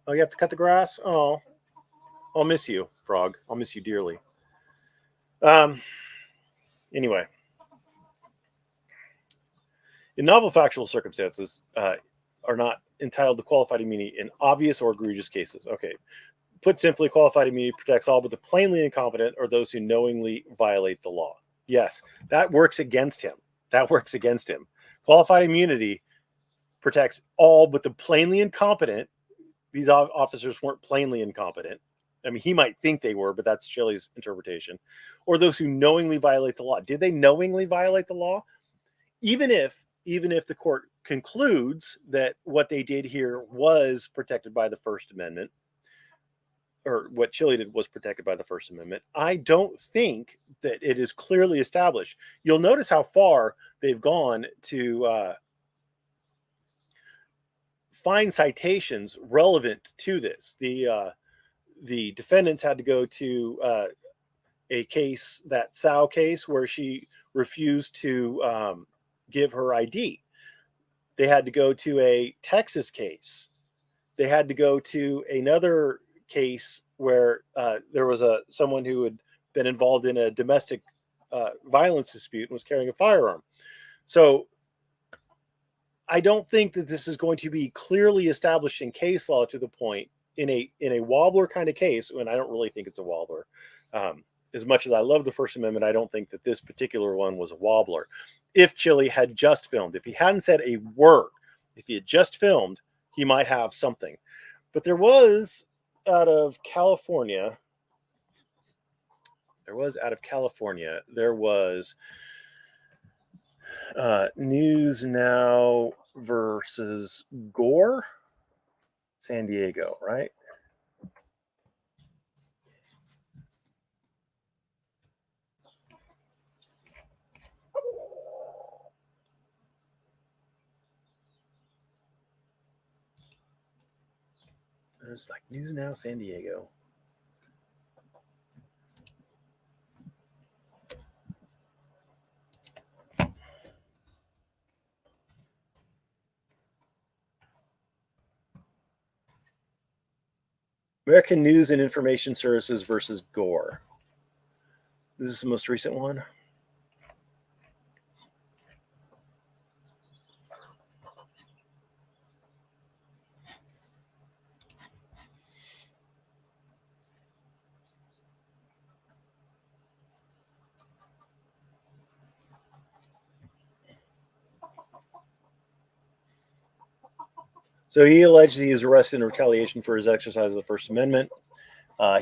Oh, you have to cut the grass? Oh, I'll miss you, Frog. I'll miss you dearly. Anyway, in novel factual circumstances, are not entitled to qualified immunity in obvious or egregious cases. Okay. Put simply, qualified immunity protects all but the plainly incompetent or those who knowingly violate the law. Yes, that works against him. Qualified immunity protects all but the plainly incompetent. These officers weren't plainly incompetent. I mean, he might think they were, but that's Chile's interpretation. Or those who knowingly violate the law. Did they knowingly violate the law? Even if the court concludes that what they did here was protected by the First Amendment, or what Chile did was protected by the First Amendment, I don't think that it is clearly established. You'll notice how far they've gone to find citations relevant to this. The defendants had to go to a case, that Sao case, where she refused to give her ID. They had to go to a Texas case. They had to go to another case where there was someone who had been involved in a domestic violence dispute and was carrying a firearm. So I don't think that this is going to be clearly established in case law to the point in a wobbler kind of case, and I don't really think it's a wobbler, as much as I love the First Amendment, I don't think that this particular one was a wobbler. If Chili had just filmed, if he hadn't said a word, if he had just filmed, he might have something. But there was out of California, there was News Now versus Gore, San Diego, right? There's like News Now San Diego. American News and Information Services versus Gore. This is the most recent one. So he alleged he was arrested in retaliation for his exercise of the First Amendment.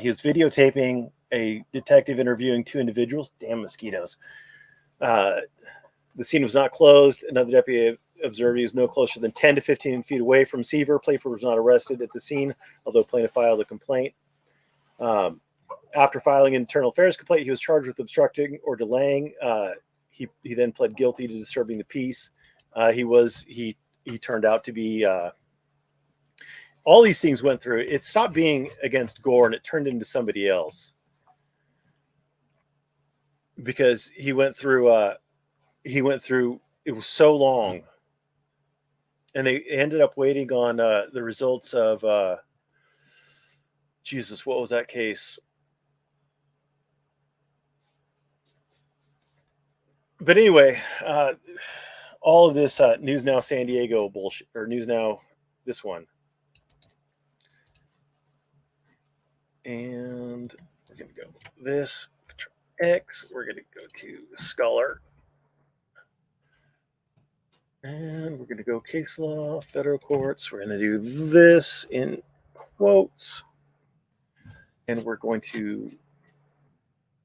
He was videotaping a detective interviewing two individuals. Damn mosquitoes. The scene was not closed. Another deputy observed he was no closer than 10 to 15 feet away from Seaver. Plaintiff was not arrested at the scene, although plaintiff filed a complaint. After filing an internal affairs complaint, he was charged with obstructing or delaying. He then pled guilty to disturbing the peace. He turned out to be all these things went through. It stopped being against Gore and it turned into somebody else because he went through. It was so long, and they ended up waiting on the results of Jesus. What was that case? But anyway, all of this News Now San Diego bullshit, or News Now this one. And we're going to go this, Control X. We're going to go to Scholar. And we're going to go case law, federal courts. We're going to do this in quotes. And we're going to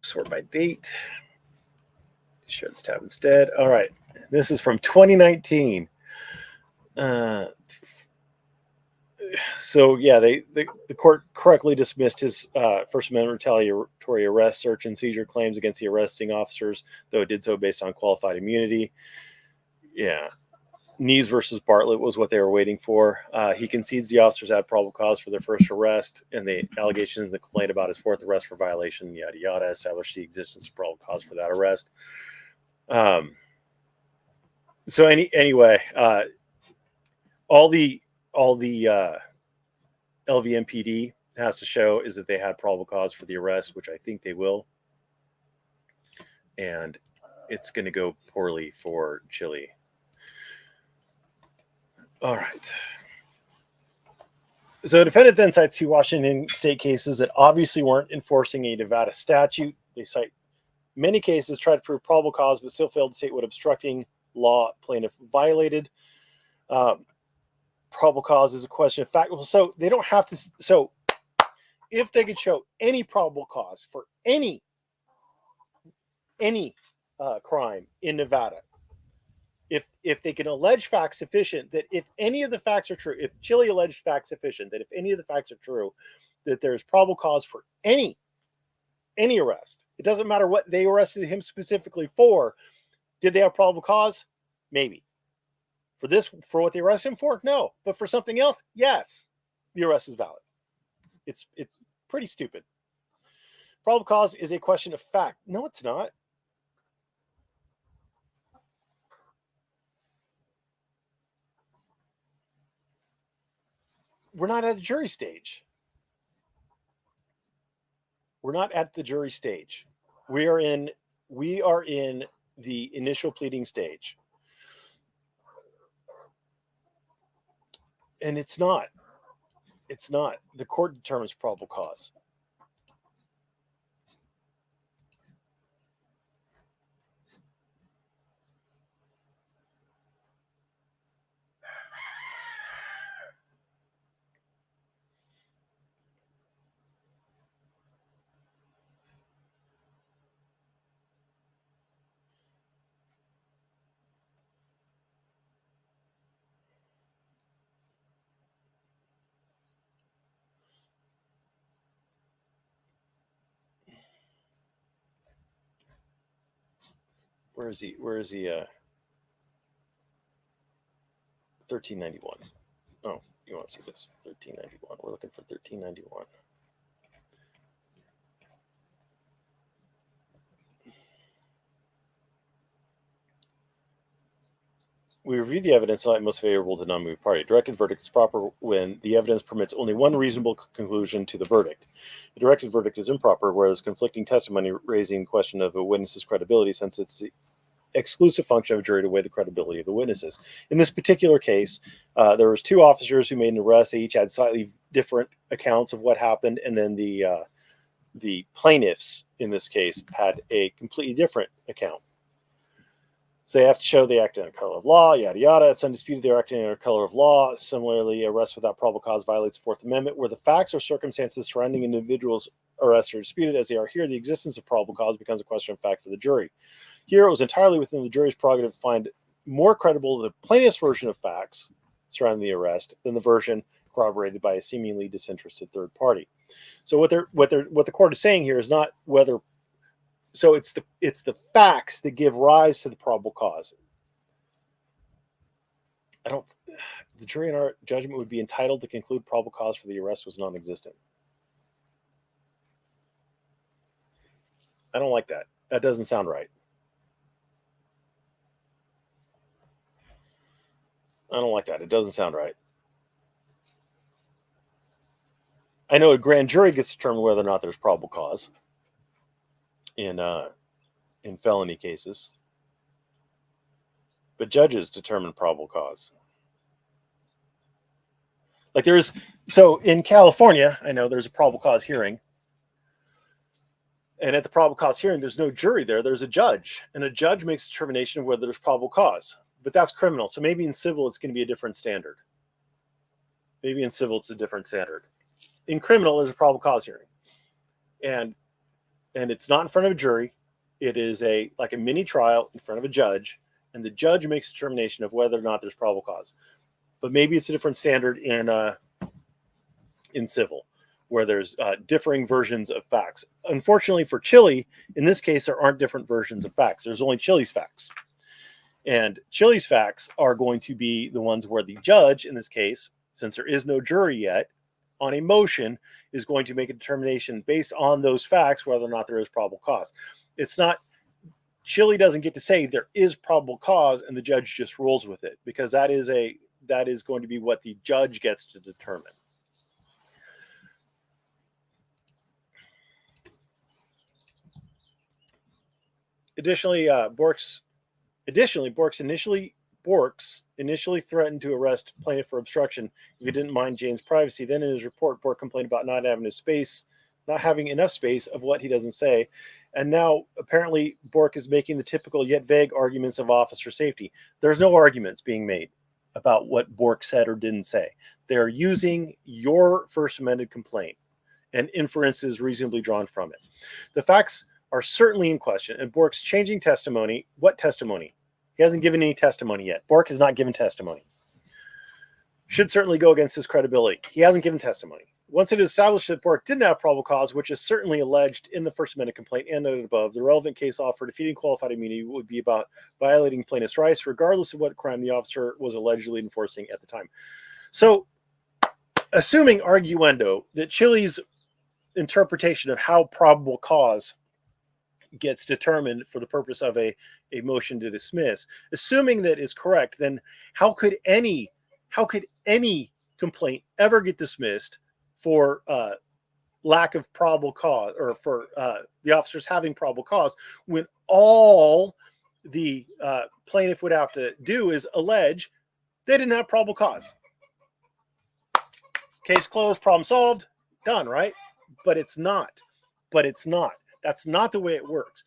sort by date. Share this tab instead. All right. This is from 2019. So yeah, the court correctly dismissed his First Amendment retaliatory arrest, search, and seizure claims against the arresting officers, though it did so based on qualified immunity. Yeah, Nees versus Bartlett was what they were waiting for. He concedes the officers had probable cause for their first arrest, and the allegations in the complaint about his fourth arrest for violation, yada yada, established the existence of probable cause for that arrest. So anyway, all the LVMPD has to show is that they had probable cause for the arrest, which I think they will. And it's going to go poorly for Chile. All right. So the defendant then cites two Washington state cases that obviously weren't enforcing a Nevada statute. They cite many cases, tried to prove probable cause, but still failed to state what obstructing law plaintiff violated. Probable cause is a question of fact. So they don't have to. So if they could show any probable cause for any crime in Nevada, if they can allege facts sufficient that if any of the facts are true, if Chile alleged facts sufficient that if any of the facts are true, that there's probable cause for any arrest. It doesn't matter what they arrested him specifically for. Did they have probable cause? Maybe. For what they arrested him for? No. But for something else? Yes. The arrest is valid. It's pretty stupid. Probable cause is a question of fact. No, it's not. We're not at the jury stage. We're not at the jury stage. We are in the initial pleading stage. And it's not. The court determines probable cause. Where is he? Where is he? 1391. Oh, you want to see this? 1391. We're looking for 1391. We review the evidence in light most favorable to non-moving party. Directed verdict is proper when the evidence permits only one reasonable conclusion to the verdict. A directed verdict is improper, whereas conflicting testimony raising question of a witness's credibility, since it's the exclusive function of a jury to weigh the credibility of the witnesses. In this particular case, there was two officers who made an arrest. They each had slightly different accounts of what happened, and then the plaintiffs in this case had a completely different account. So they have to show they acted under color of law, yada, yada. It's undisputed they're acting under color of law. Similarly, arrest without probable cause violates the Fourth Amendment. Where the facts or circumstances surrounding an individual's arrest are disputed as they are here, the existence of probable cause becomes a question of fact for the jury. Here, it was entirely within the jury's prerogative to find more credible the plaintiff's version of facts surrounding the arrest than the version corroborated by a seemingly disinterested third party. So what the court is saying here is not whether. So it's the facts that give rise to the probable cause. The jury in our judgment would be entitled to conclude probable cause for the arrest was non-existent. I don't like that. That doesn't sound right. I don't like that. It doesn't sound right. I know a grand jury gets to determine whether or not there's probable cause in felony cases, but judges determine probable cause. Like so in California, I know there's a probable cause hearing, and at the probable cause hearing, there's no jury there. There's a judge, and a judge makes a determination of whether there's probable cause. But that's criminal. So maybe in civil, it's going to be a different standard. Maybe in civil, it's a different standard. In criminal, there's a probable cause hearing, and it's not in front of a jury. It is like a mini trial in front of a judge, and the judge makes a determination of whether or not there's probable cause. But maybe it's a different standard in civil, where there's differing versions of facts. Unfortunately for Chile, in this case, there aren't different versions of facts. There's only Chile's facts. And Chile's facts are going to be the ones where the judge, in this case, since there is no jury yet, on a motion is going to make a determination based on those facts whether or not there is probable cause. It's not, Chile doesn't get to say there is probable cause and the judge just rules with it, because that is going to be what the judge gets to determine. Additionally, Borks initially threatened to arrest plaintiff for obstruction if he didn't mind Jane's privacy. Then in his report, Bork complained about not having enough space of what he doesn't say. And now apparently Bork is making the typical yet vague arguments of officer safety. There's no arguments being made about what Bork said or didn't say. They're using your First Amendment complaint and inferences reasonably drawn from it. The facts are certainly in question, and Bork's changing testimony. What testimony? He hasn't given any testimony yet. Bork has not given testimony. Should certainly go against his credibility. He hasn't given testimony. Once it is established that Bork didn't have probable cause, which is certainly alleged in the First Amendment complaint and noted above, the relevant case law for defeating qualified immunity would be about violating plaintiff's rights, regardless of what crime the officer was allegedly enforcing at the time. So, assuming arguendo that Chile's interpretation of how probable cause gets determined for the purpose of a motion to dismiss, assuming that is correct, then how could any complaint ever get dismissed for lack of probable cause, or for the officers having probable cause, when all the plaintiff would have to do is allege they didn't have probable cause? Case closed, problem solved, done, right? But it's not. That's not the way it works.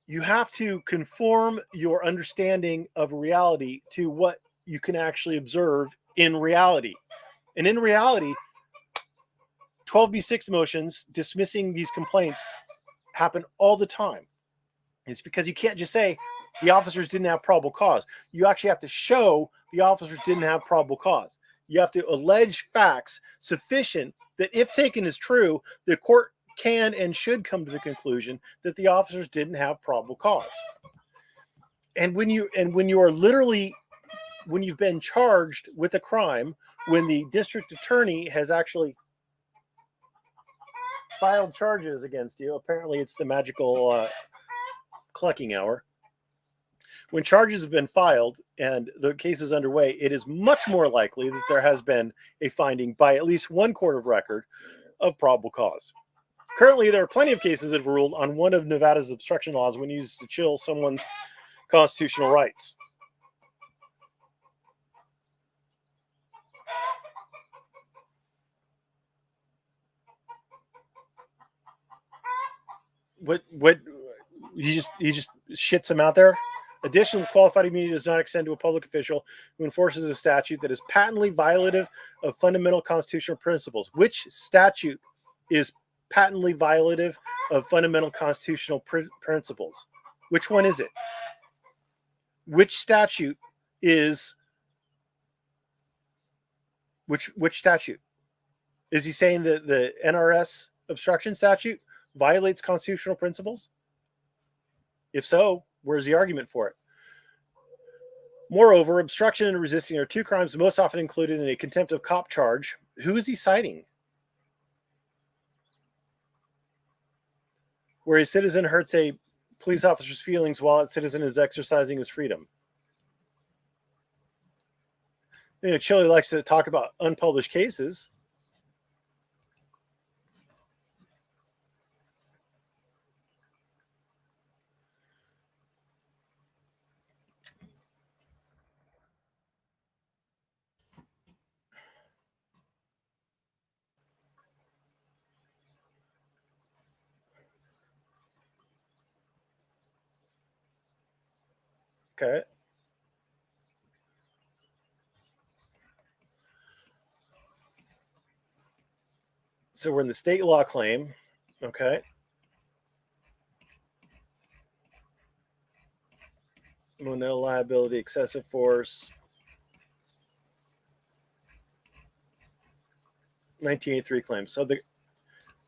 You have to conform your understanding of reality to what you can actually observe in reality. And in reality, 12B6 motions dismissing these complaints happen all the time. It's because you can't just say the officers didn't have probable cause. You actually have to show the officers didn't have probable cause. You have to allege facts sufficient that, if taken as true, the court can and should come to the conclusion that the officers didn't have probable cause. And when you are literally, when you've been charged with a crime, when the district attorney has actually filed charges against you, apparently it's the magical clucking hour. When charges have been filed and the case is underway, it is much more likely that there has been a finding by at least one court of record of probable cause. Currently, there are plenty of cases that have ruled on one of Nevada's obstruction laws when used to chill someone's constitutional rights. What he just shits them out there? Additionally, qualified immunity does not extend to a public official who enforces a statute that is patently violative of fundamental constitutional principles. Which statute is patently violative of fundamental constitutional principles? Which one is it? Which statute is which statute? Is he saying that the NRS obstruction statute violates constitutional principles? If so, where's the argument for it? Moreover, obstruction and resisting are two crimes most often included in a contempt of cop charge. Who is he citing? Where a citizen hurts a police officer's feelings while that citizen is exercising his freedom. You know, Chile likes to talk about unpublished cases. Okay. So we're in the state law claim. Okay. No liability, excessive force. 1983 claim. So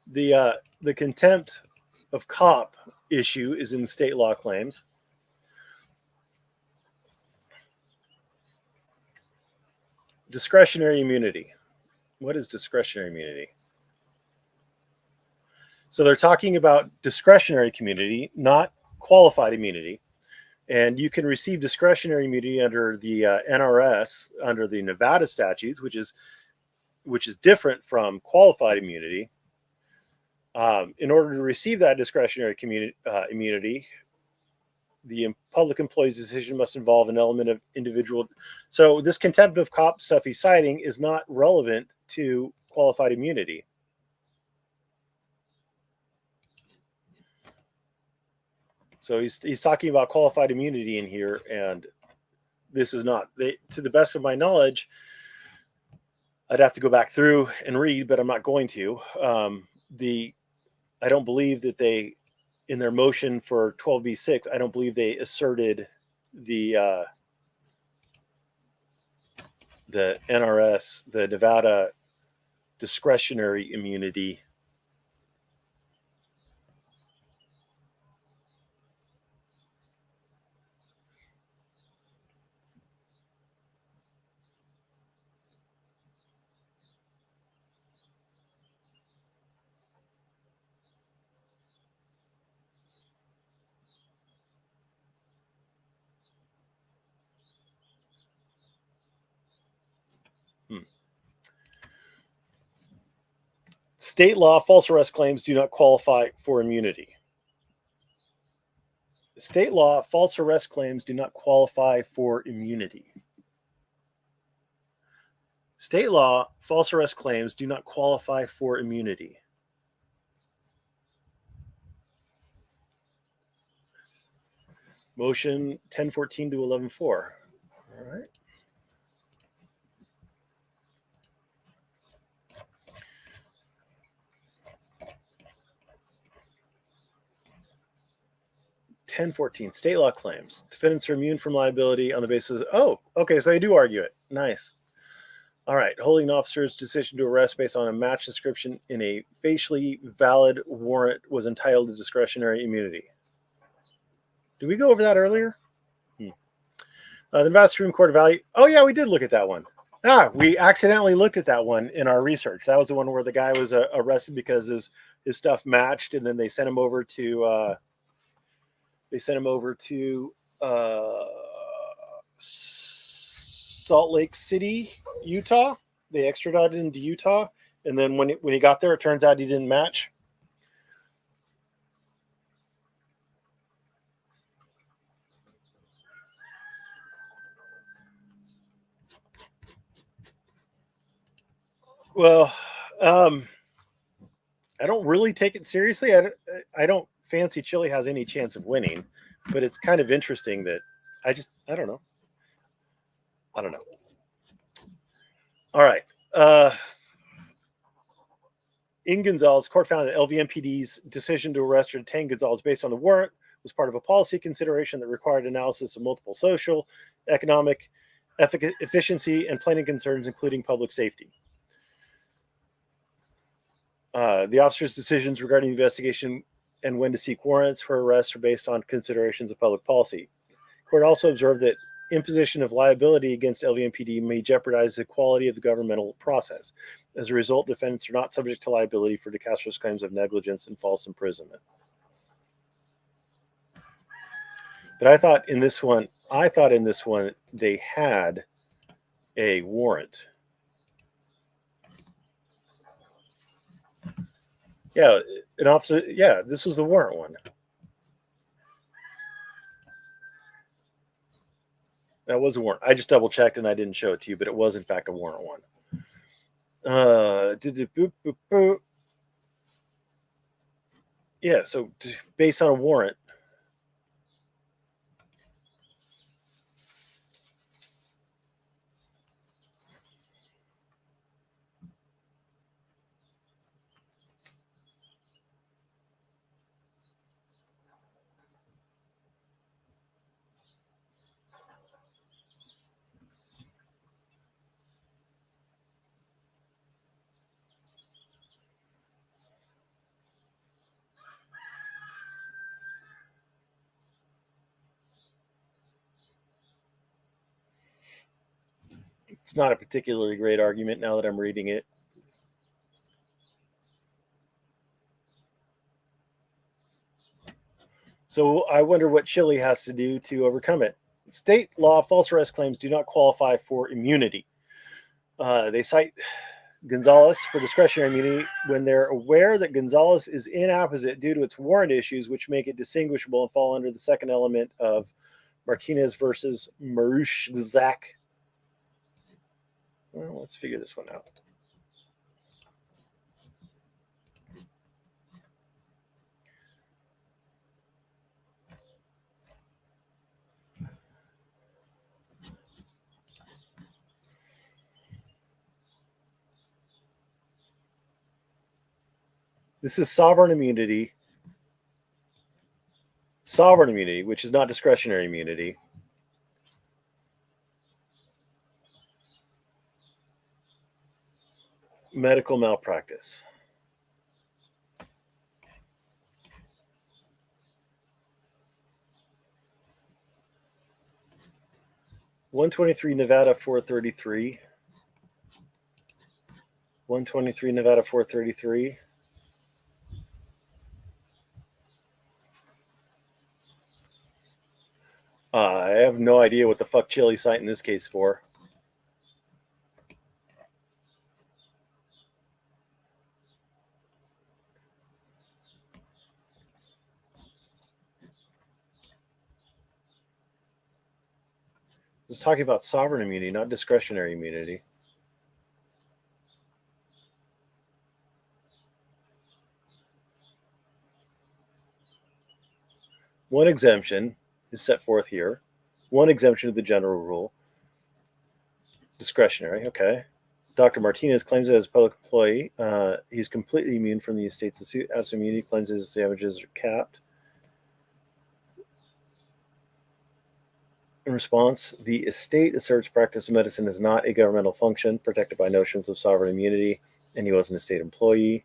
the contempt of cop issue is in the state law claims. Discretionary immunity. What is discretionary immunity? So they're talking about discretionary immunity, not qualified immunity. And you can receive discretionary immunity under the NRS, under the Nevada statutes, which is different from qualified immunity. In order to receive that discretionary immunity, the public employee's decision must involve an element of individual. So this contempt of cop stuff he's citing is not relevant to qualified immunity. So he's talking about qualified immunity in here, and this is not. To the best of my knowledge, I'd have to go back through and read, but I'm not going to. I don't believe that they, in their motion for 12b-6, I don't believe they asserted the NRS, the Nevada discretionary immunity. State law false arrest claims do not qualify for immunity. State law false arrest claims do not qualify for immunity. State law false arrest claims do not qualify for immunity. Motion 1014 to 11.4. All right. State law claims. Defendants are immune from liability on the basis of, oh, okay, so they do argue it. Nice. All right. Holding officer's decision to arrest based on a match description in a facially valid warrant was entitled to discretionary immunity. Did we go over that earlier? The Nevada Supreme Court evaluated. Oh, yeah, we did look at that one. We accidentally looked at that one in our research. That was the one where the guy was arrested because his stuff matched, and then they sent him over to Salt Lake City, Utah. They extradited him to Utah, and then when he got there, it turns out he didn't match. Well, I don't really take it seriously. I don't fancy Chile has any chance of winning, but it's kind of interesting that I don't know. I don't know. All right. In Gonzalez, court found that LVMPD's decision to arrest or detain Gonzalez based on the warrant was part of a policy consideration that required analysis of multiple social, economic, efficiency, and planning concerns, including public safety. The officer's decisions regarding the investigation and when to seek warrants for arrests are based on considerations of public policy. The court also observed that imposition of liability against LVMPD may jeopardize the quality of the governmental process. As a result, defendants are not subject to liability for Decastro's claims of negligence and false imprisonment. But I thought in this one they had a warrant. Yeah, an officer. Yeah, this was the warrant one. That was a warrant. I just double checked and I didn't show it to you, but it was in fact a warrant one. Yeah, so based on a warrant. It's not a particularly great argument now that I'm reading it. So I wonder what Chile has to do to overcome it. State law false arrest claims do not qualify for immunity. They cite Gonzalez for discretionary immunity when they're aware that Gonzalez is inapposite due to its warrant issues, which make it distinguishable and fall under the second element of Martinez versus Marushzak. Well, let's figure this one out. This is sovereign immunity. Sovereign immunity, which is not discretionary immunity. Medical malpractice. (123) Nevada 433. 123 Nevada 433. I have no idea what the fuck Chile's citing this case for. It's talking about sovereign immunity, not discretionary immunity. One exemption is set forth here. One exemption of the general rule. Discretionary, okay. Dr. Martinez claims that as a public employee, he's completely immune from the estate's absolute immunity, claims his damages are capped. In response, the estate asserts practice of medicine is not a governmental function protected by notions of sovereign immunity, and he was an estate employee.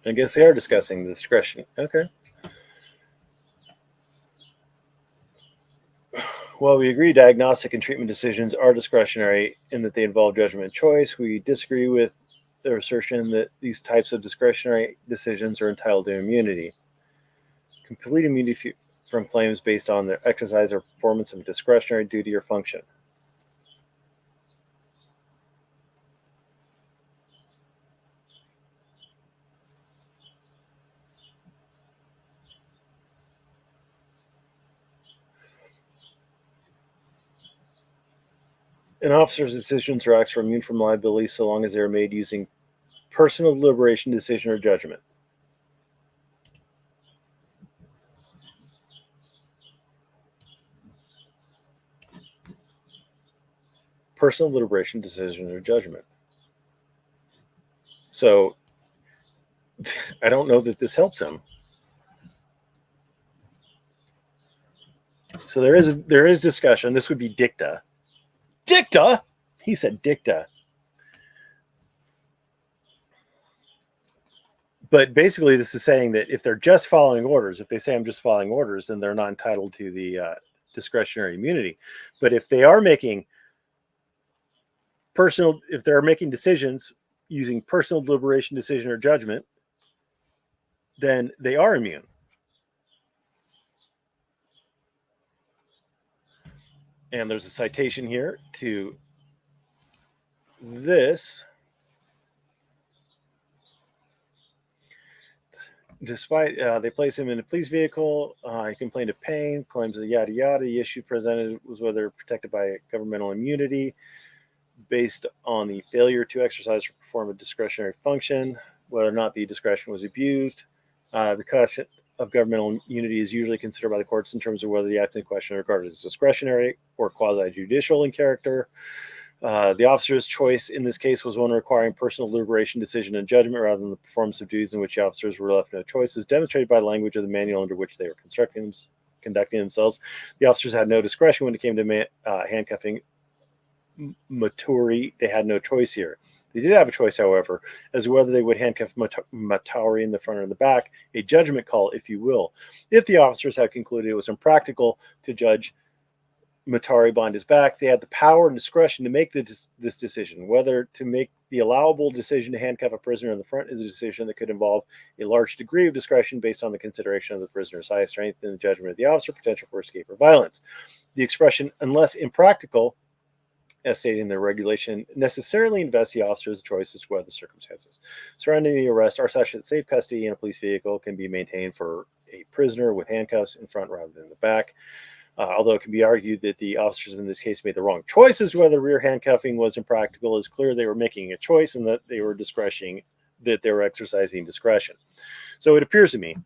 I guess they are discussing the discretion. Okay. While we agree diagnostic and treatment decisions are discretionary in that they involve judgment and choice, we disagree with their assertion that these types of discretionary decisions are entitled to immunity. Complete immunity from claims based on their exercise or performance of a discretionary duty or function. An officer's decisions or acts are immune from liability so long as they are made using personal deliberation, decision, or judgment. Personal deliberation, decision, or judgment. So I don't know that this helps him. So there is discussion. This would be dicta. Dicta? He said dicta. But basically, this is saying that if they're just following orders, if they say I'm just following orders, then they're not entitled to the discretionary immunity. But if they are making decisions using personal deliberation, decision, or judgment, then they are immune. And there's a citation here to this. Despite they place him in a police vehicle, he complained of pain, claims of yada yada. The issue presented was whether protected by governmental immunity based on the failure to exercise or perform a discretionary function, whether or not the discretion was abused. The question of governmental immunity is usually considered by the courts in terms of whether the acts in question are regarded as discretionary or quasi-judicial in character. The officer's choice in this case was one requiring personal deliberation, decision, and judgment rather than the performance of duties in which the officers were left no choices, demonstrated by the language of the manual under which they were conducting themselves. The officers had no discretion when it came to handcuffing Maturi. They had no choice here. They did have a choice, however, as to whether they would handcuff Maturi in the front or the back, a judgment call, if you will. If the officers had concluded it was impractical to judge Matari behind his back, they had the power and discretion to make this decision. Whether to make the allowable decision to handcuff a prisoner in the front is a decision that could involve a large degree of discretion based on the consideration of the prisoner's high strength and the judgment of the officer, potential for escape or violence. The expression, unless impractical, as stated in the regulation, necessarily invests the officer's choice as to whether the circumstances surrounding the arrest are such that safe custody in a police vehicle can be maintained for a prisoner with handcuffs in front rather than the back. Although it can be argued that the officers in this case made the wrong choices, whether rear handcuffing was impractical, it's clear they were making a choice and that they were exercising discretion. So it appears to me,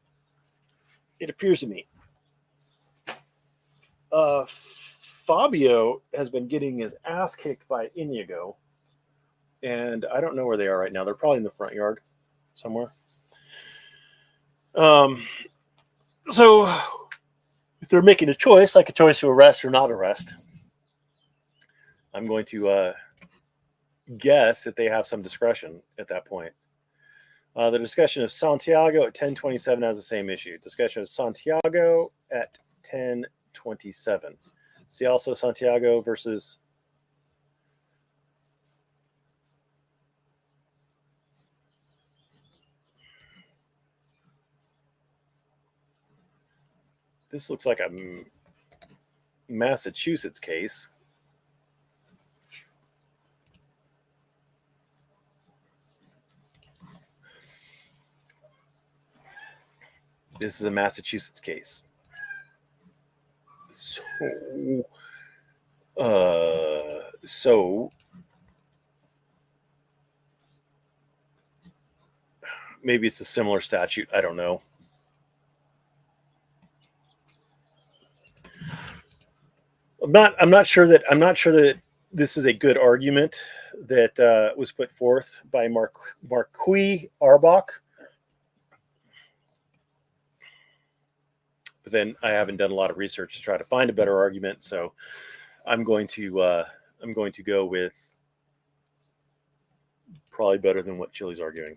Fabio has been getting his ass kicked by Inigo, and I don't know where they are right now. They're probably in the front yard somewhere. So if they're making a choice, like a choice to arrest or not arrest, I'm going to guess that they have some discretion at that point. The discussion of Santiago at 10:27 has the same issue. Discussion of Santiago at 10:27. See also Santiago versus This looks like a Massachusetts case. This is a Massachusetts case. So maybe it's a similar statute. I don't know. I'm not sure that this is a good argument that was put forth by Marquis Arbach. But then I haven't done a lot of research to try to find a better argument, so I'm going to go with probably better than what Chili's arguing.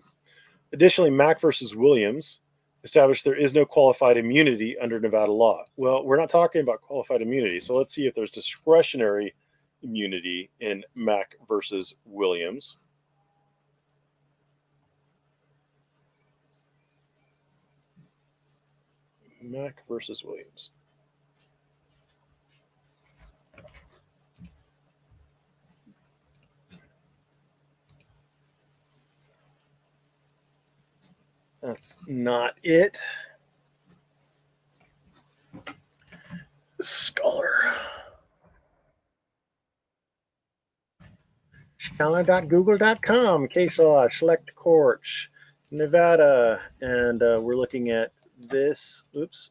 Additionally, Mack versus Williams established there is no qualified immunity under Nevada law. Well, we're not talking about qualified immunity, so let's see if there's discretionary immunity in Mack versus Williams. Mack versus Williams. That's not it. Scholar. Scholar.google.com. Case law, select courts, Nevada. And we're looking at this. Oops.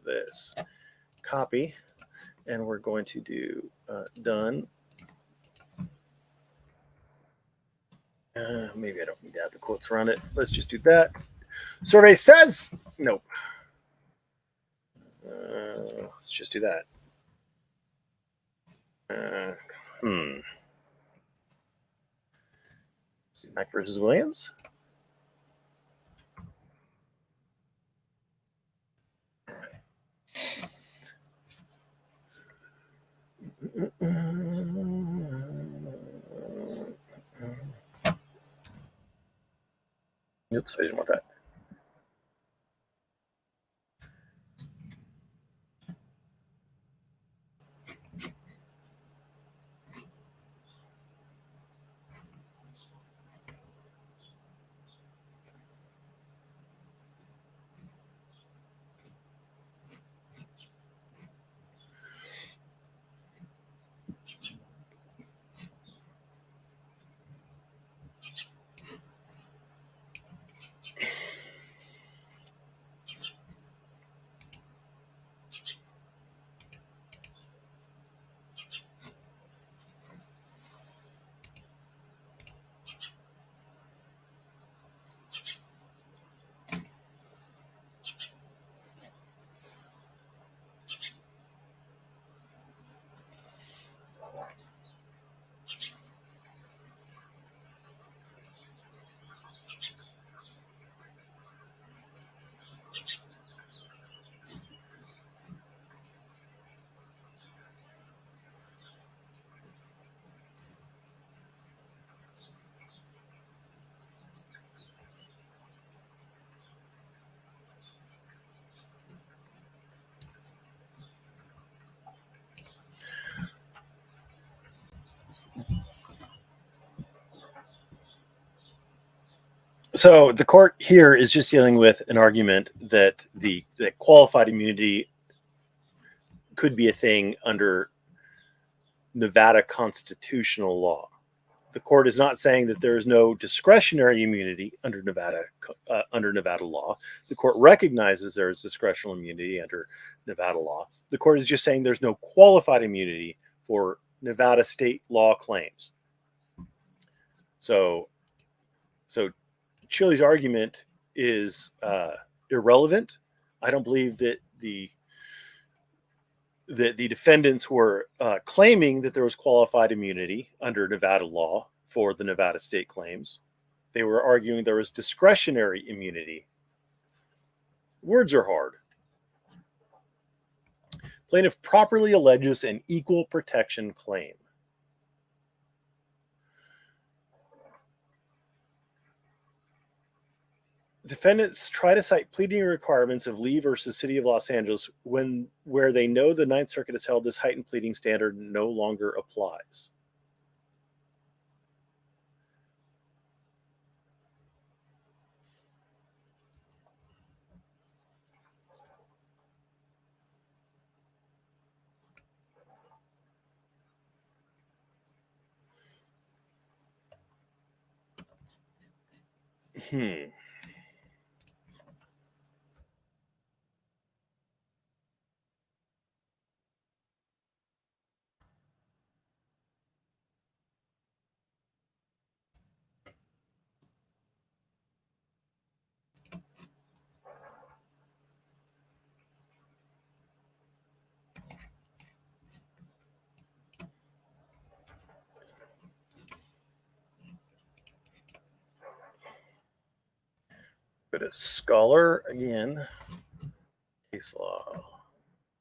This. Copy. And we're going to do done. Maybe I don't need to have the quotes around it. Let's just do that. Survey says nope. Let's just do that. Mack versus Williams. Oops, I didn't want that. So the court here is just dealing with an argument that that qualified immunity could be a thing under Nevada constitutional law. The court is not saying that there is no discretionary immunity under Nevada law. The court recognizes there is discretionary immunity under Nevada law. The court is just saying there's no qualified immunity for Nevada state law claims. So Chili's argument is irrelevant. I don't believe that the defendants were claiming that there was qualified immunity under Nevada law for the Nevada state claims. They were arguing there was discretionary immunity. Words are hard. Plaintiff properly alleges an equal protection claim. Defendants try to cite pleading requirements of Lee versus City of Los Angeles where they know the Ninth Circuit has held this heightened pleading standard no longer applies. Hmm. Go to Scholar again. Case law.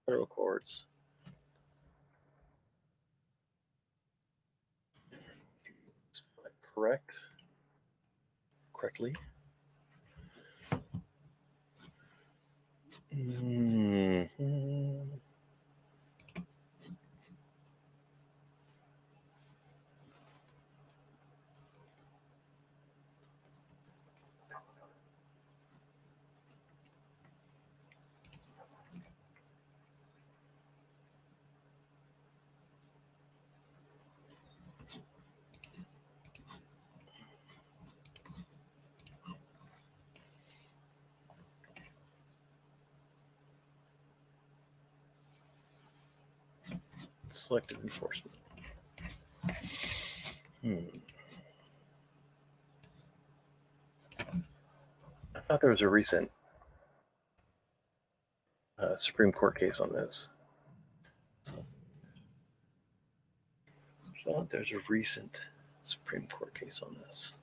Federal courts. Correctly. Mm-hmm. Selective enforcement. I thought there was a recent Supreme Court case on this. So there's a recent Supreme Court case on this.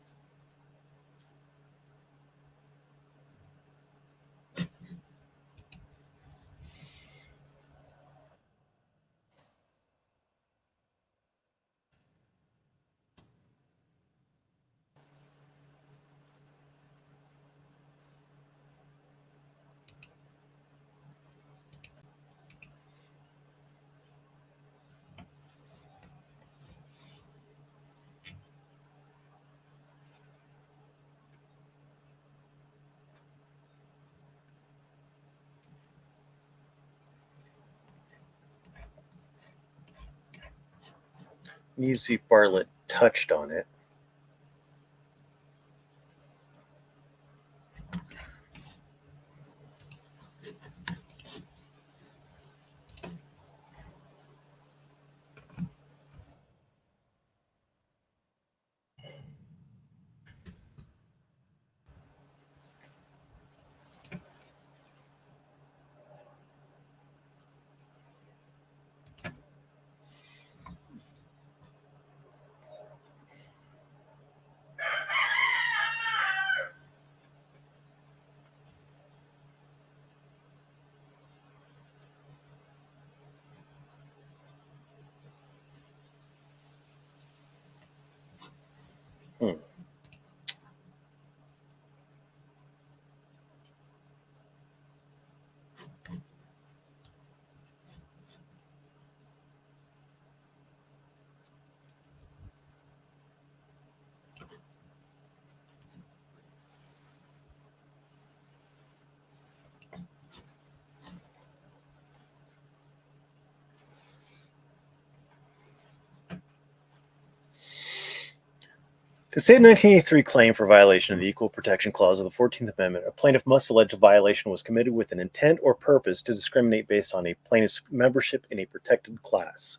You see Bartlett touched on it. Hmm. To state a 1983 claim for violation of the Equal Protection Clause of the 14th Amendment, a plaintiff must allege a violation was committed with an intent or purpose to discriminate based on a plaintiff's membership in a protected class.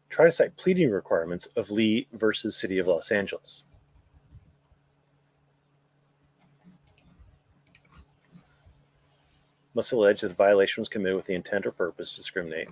Try to cite pleading requirements of Lee versus City of Los Angeles. Must allege that the violation was committed with the intent or purpose to discriminate.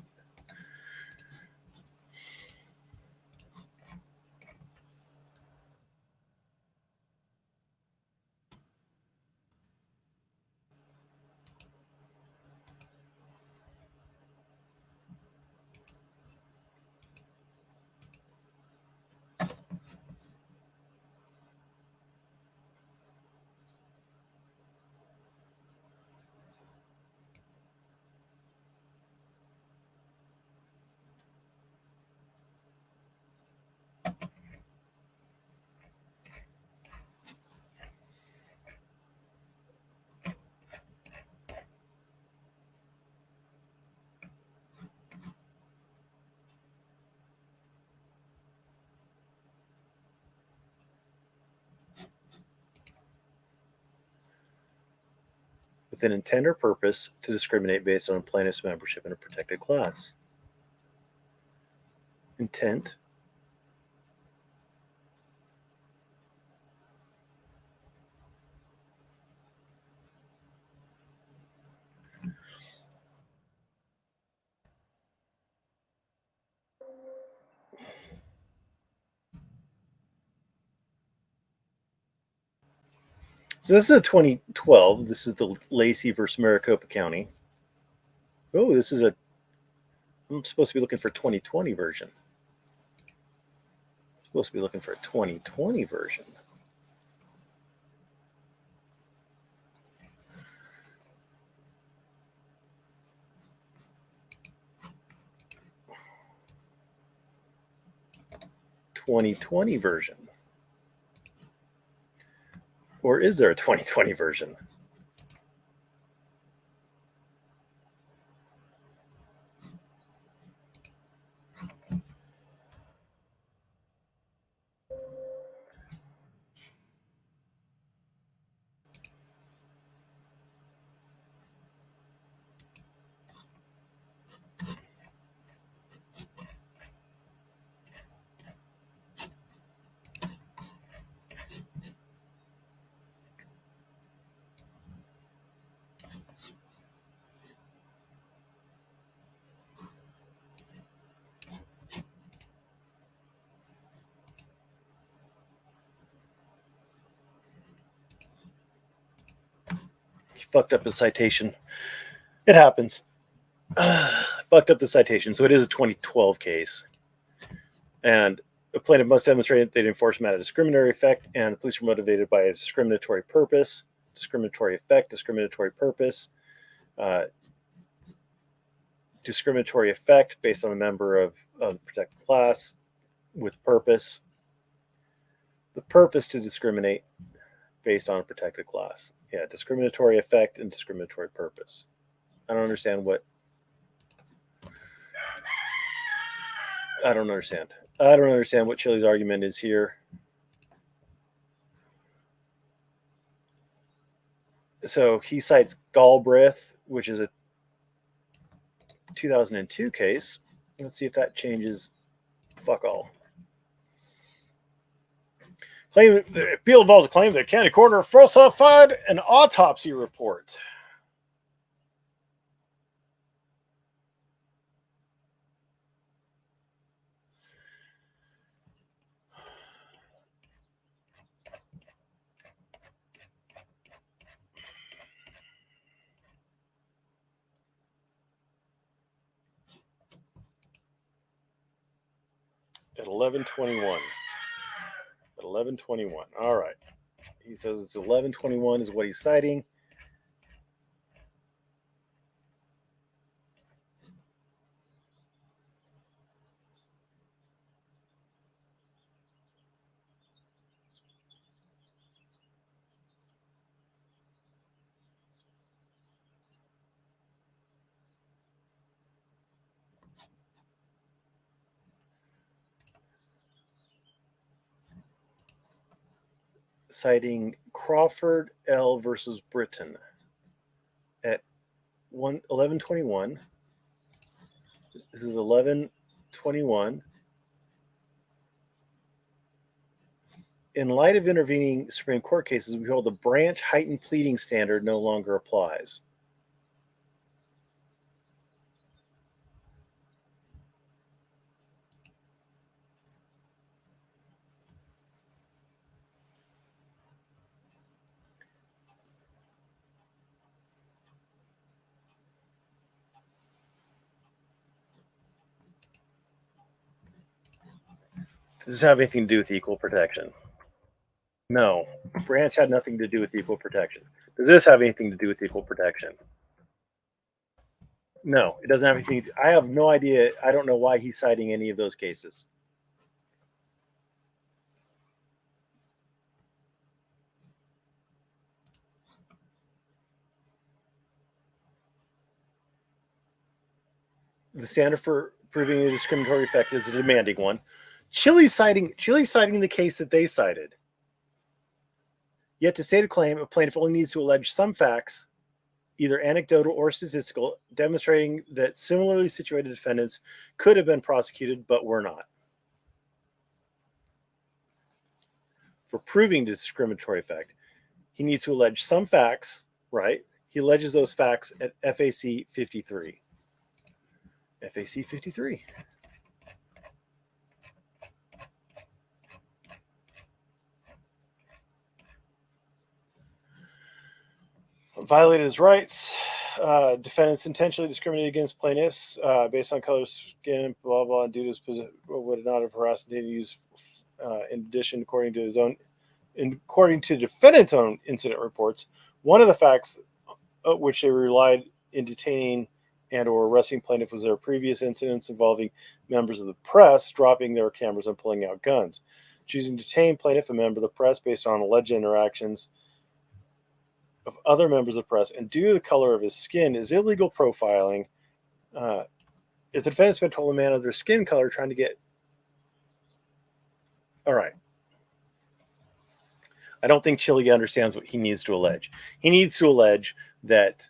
with an intent or purpose to discriminate based on a plaintiff's membership in a protected class. Intent. So this is a 2012. This is the Lacey versus Maricopa County. Oh, this is I'm supposed to be looking for 2020 version. I'm supposed to be looking for a 2020 version. '2020 version. Or is there a 2020 version? He fucked up his citation. It happens. Fucked up the citation. So it is a 2012 case. And the plaintiff must demonstrate that the enforcement had a discriminatory effect, and the police were motivated by a discriminatory purpose, discriminatory effect, discriminatory purpose, discriminatory effect based on a member of the protected class with purpose. The purpose to discriminate based on a protected class. Yeah, discriminatory effect and discriminatory purpose. I don't understand what Chili's argument is here. So he cites Galbraith, which is a 2002 case. Let's see if that changes. Fuck all. The appeal involves a claim that the county coroner falsified an autopsy report. At 11:21. At 11:21. All right. He says it's 11:21 is what he's citing. Citing Crawford L. versus Britton at 11:21. This is 11:21. In light of intervening Supreme Court cases, we hold the branch heightened pleading standard no longer applies. Does this have anything to do with equal protection? No. Branch had nothing to do with equal protection. Does this have anything to do with equal protection? No, it doesn't have anything. I have no idea. I don't know why he's citing any of those cases. The standard for proving a discriminatory effect is a demanding one. Chili's citing the case that they cited. Yet to state a claim, a plaintiff only needs to allege some facts either anecdotal or statistical, demonstrating that similarly situated defendants could have been prosecuted but were not. For proving discriminatory effect, he needs to allege some facts, right? He alleges those facts at FAC 53. FAC 53. Violated his rights. Defendants intentionally discriminated against plaintiffs based on color, skin, blah blah, due to his position, would not have harassed and use. In addition, according to the defendant's own incident reports, one of the facts which they relied in detaining and/or arresting plaintiff was their previous incidents involving members of the press dropping their cameras and pulling out guns. Choosing to detain plaintiff, a member of the press, based on alleged interactions of other members of the press and due to the color of his skin is illegal profiling. If the defendant's been told a man of their skin color trying to get... All right. I don't think Chile understands what he needs to allege. He needs to allege that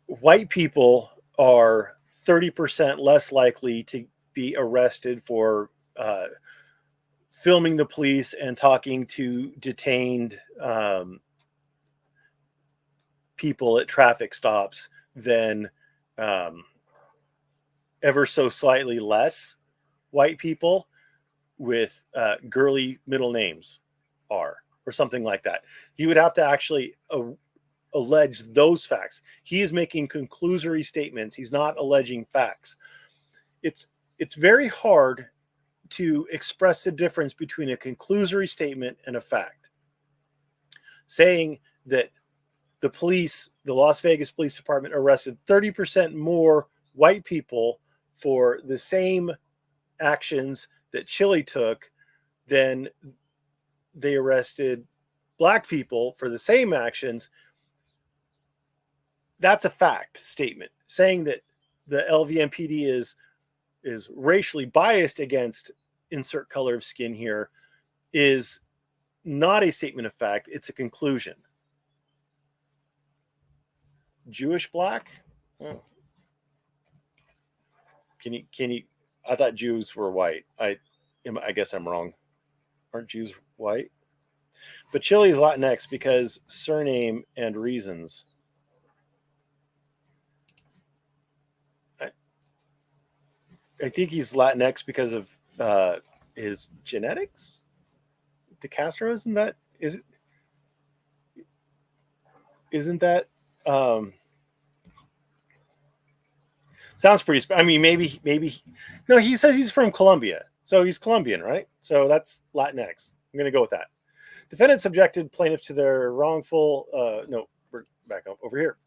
white people are 30% less likely to be arrested for filming the police and talking to detained people at traffic stops than ever so slightly less white people with girly middle names are, or something like that. He would have to actually allege those facts. He is making conclusory statements. He's not alleging facts. It's very hard to express the difference between a conclusory statement and a fact. Saying that the police, the Las Vegas Police Department, arrested 30% more white people for the same actions that Chile took than they arrested black people for the same actions. That's a fact statement. Saying that the LVMPD is racially biased against insert color of skin here is not a statement of fact. It's a conclusion. Jewish black? Oh. Can you, I thought Jews were white. I guess I'm wrong. Aren't Jews white? But Chile is Latinx because surname and reasons. I think he's Latinx because of his genetics. Decastro, isn't that sounds pretty I mean, maybe no, he says he's from Colombia, so he's Colombian, right? So that's Latinx. I'm gonna go with that. Defendant subjected plaintiff to their wrongful no, we're back up over here.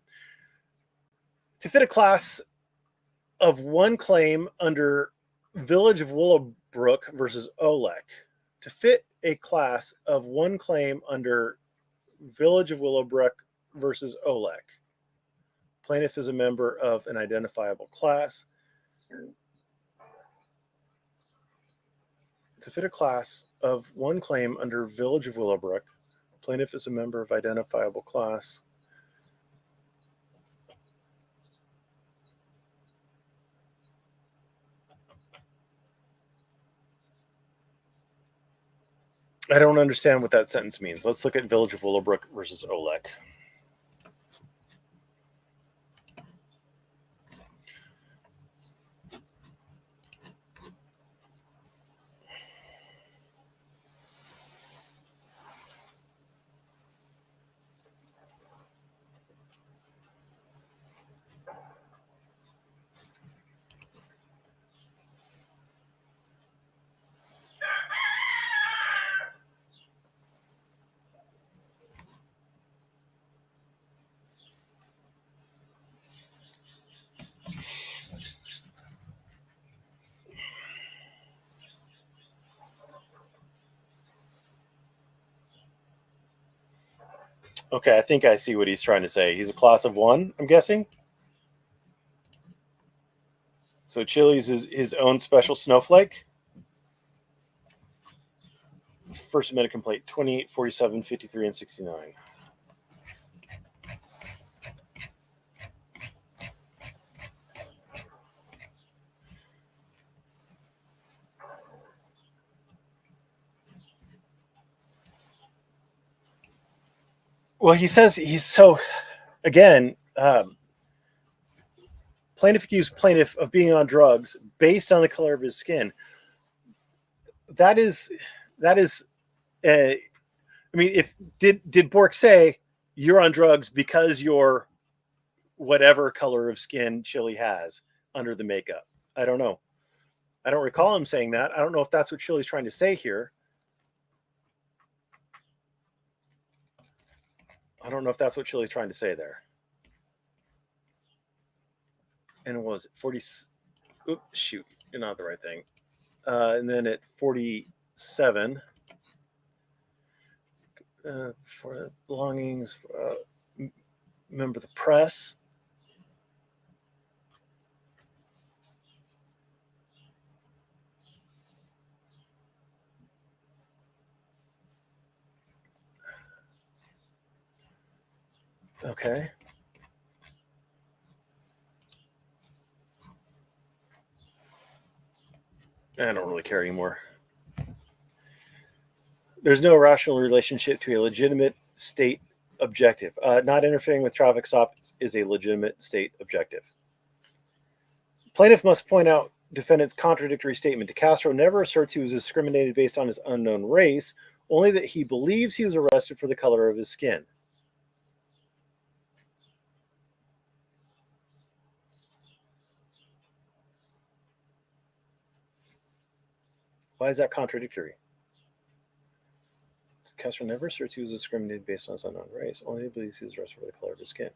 To fit a class of one claim under Village of Willowbrook versus Olek. To fit a class of one claim under Village of Willowbrook versus Olek. Plaintiff is a member of an identifiable class. To fit a class of one claim under Village of Willowbrook, plaintiff is a member of identifiable class. I don't understand what that sentence means. Let's look at Village of Willowbrook versus Olek. Okay, I think I see what he's trying to say. He's a class of one, I'm guessing. So Chile's his own special snowflake. First amendment complaint 28, 47, 53, and 69. Well, he says he's so, again, plaintiff accused plaintiff of being on drugs based on the color of his skin. That is, I mean, if did Bork say you're on drugs because you're whatever color of skin Chili has under the makeup? I don't know. I don't recall him saying that. I don't know if that's what Chili's trying to say here. I don't know if that's what Chili's trying to say there. And what was it 40? Oops, shoot, you're not the right thing. And then at 47, for belongings, member of the press. Okay. I don't really care anymore. There's no rational relationship to a legitimate state objective. Not interfering with traffic stops is a legitimate state objective. Plaintiff must point out defendant's contradictory statement. Decastro never asserts he was discriminated based on his unknown race, only that he believes he was arrested for the color of his skin. Why is that contradictory? Decastro never asserts he was discriminated based on his unknown race, only he believes he was arrested for the color of his skin.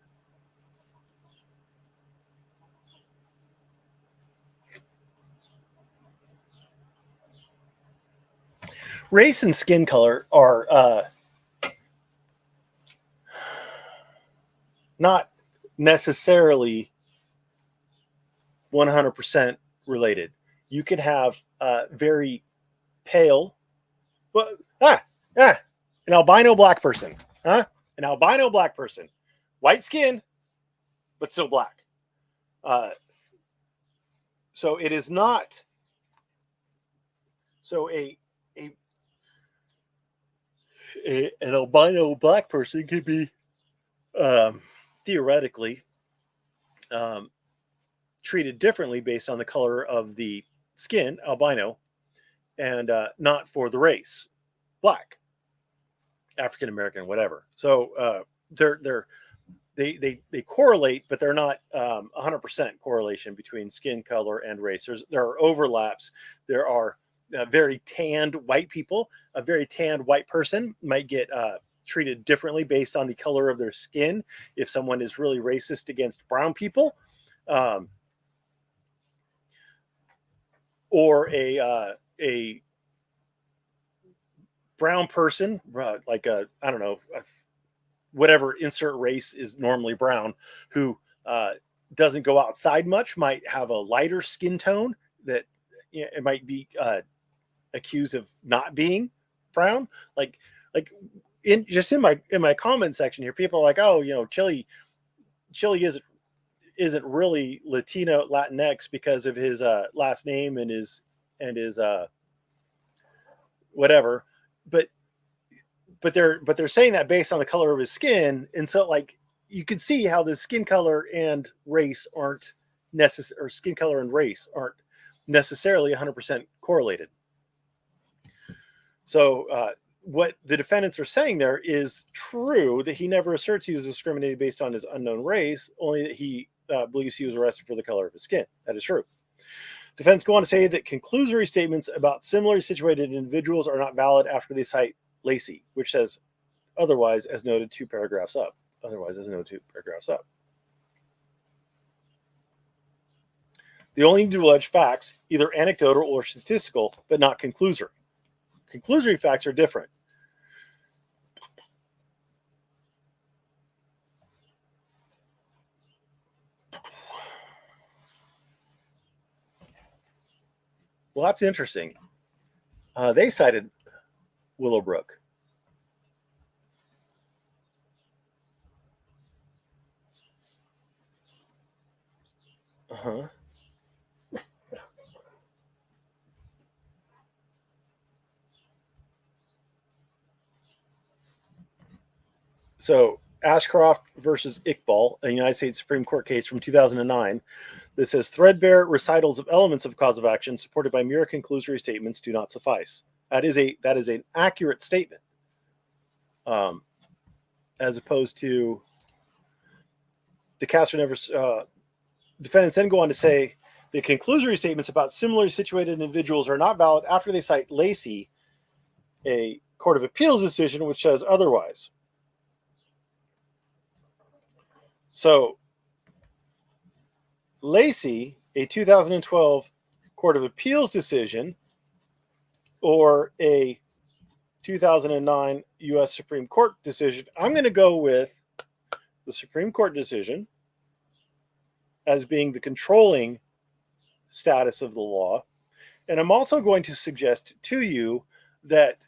Race and skin color are not necessarily 100% related. You could have very pale, well, an albino black person, an albino black person, white skin, but still black. So it is not. So an albino black person could be theoretically treated differently based on the color of the skin, albino, and not for the race, black, African American, whatever. So they correlate, but they're not 100% correlation between skin color and race. There are overlaps. There are very tanned white people. A very tanned white person might get treated differently based on the color of their skin. If someone is really racist against brown people, or a brown person, like I don't know, whatever insert race is normally brown, who doesn't go outside much, might have a lighter skin tone that it might be accused of not being brown. Like in my comment section here, people are like, oh, Chili isn't really Latino Latinx because of his last name and his whatever, but they're saying that based on the color of his skin, and so like you can see how the skin color and race aren't necessary, or skin color and race aren't necessarily 100% correlated. So what the defendants are saying there is true, that he never asserts he was discriminated based on his unknown race, only that he believes he was arrested for the color of his skin. That is true. Defense go on to say that conclusory statements about similarly situated individuals are not valid after they cite Lacey, which says otherwise, as noted 2 paragraphs up. Otherwise, as noted 2 paragraphs up. The only need to allege facts, either anecdotal or statistical, but not conclusory. Conclusory facts are different. Well, that's interesting. They cited Willowbrook. Uh-huh. So Ashcroft versus Iqbal, a United States Supreme Court case from 2009 that says threadbare recitals of elements of cause of action supported by mere conclusory statements do not suffice. That is an accurate statement, as opposed to Decastro never. Defendants then go on to say the conclusory statements about similarly situated individuals are not valid after they cite Lacey, a Court of Appeals decision which says otherwise. So Lacey, a 2012 Court of Appeals decision, or a 2009 U.S. Supreme Court decision, I'm going to go with the Supreme Court decision as being the controlling status of the law. And I'm also going to suggest to you that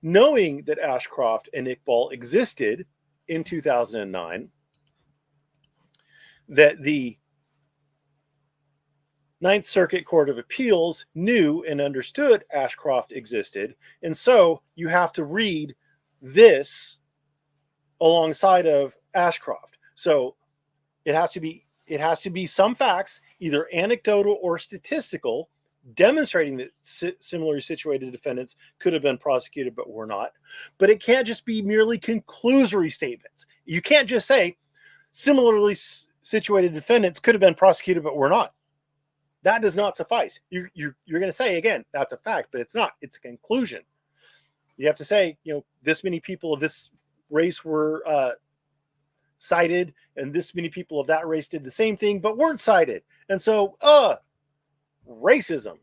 knowing that Ashcroft and Iqbal existed in 2009, that the Ninth Circuit Court of Appeals knew and understood Ashcroft existed. And so you have to read this alongside of Ashcroft. So it has to be some facts, either anecdotal or statistical, demonstrating that similarly situated defendants could have been prosecuted but were not. But it can't just be merely conclusory statements. You can't just say similarly situated defendants could have been prosecuted but were not. That does not suffice. You're going to say, again, that's a fact, but it's not. It's a conclusion. You have to say, this many people of this race were cited, and this many people of that race did the same thing, but weren't cited. And so, racism.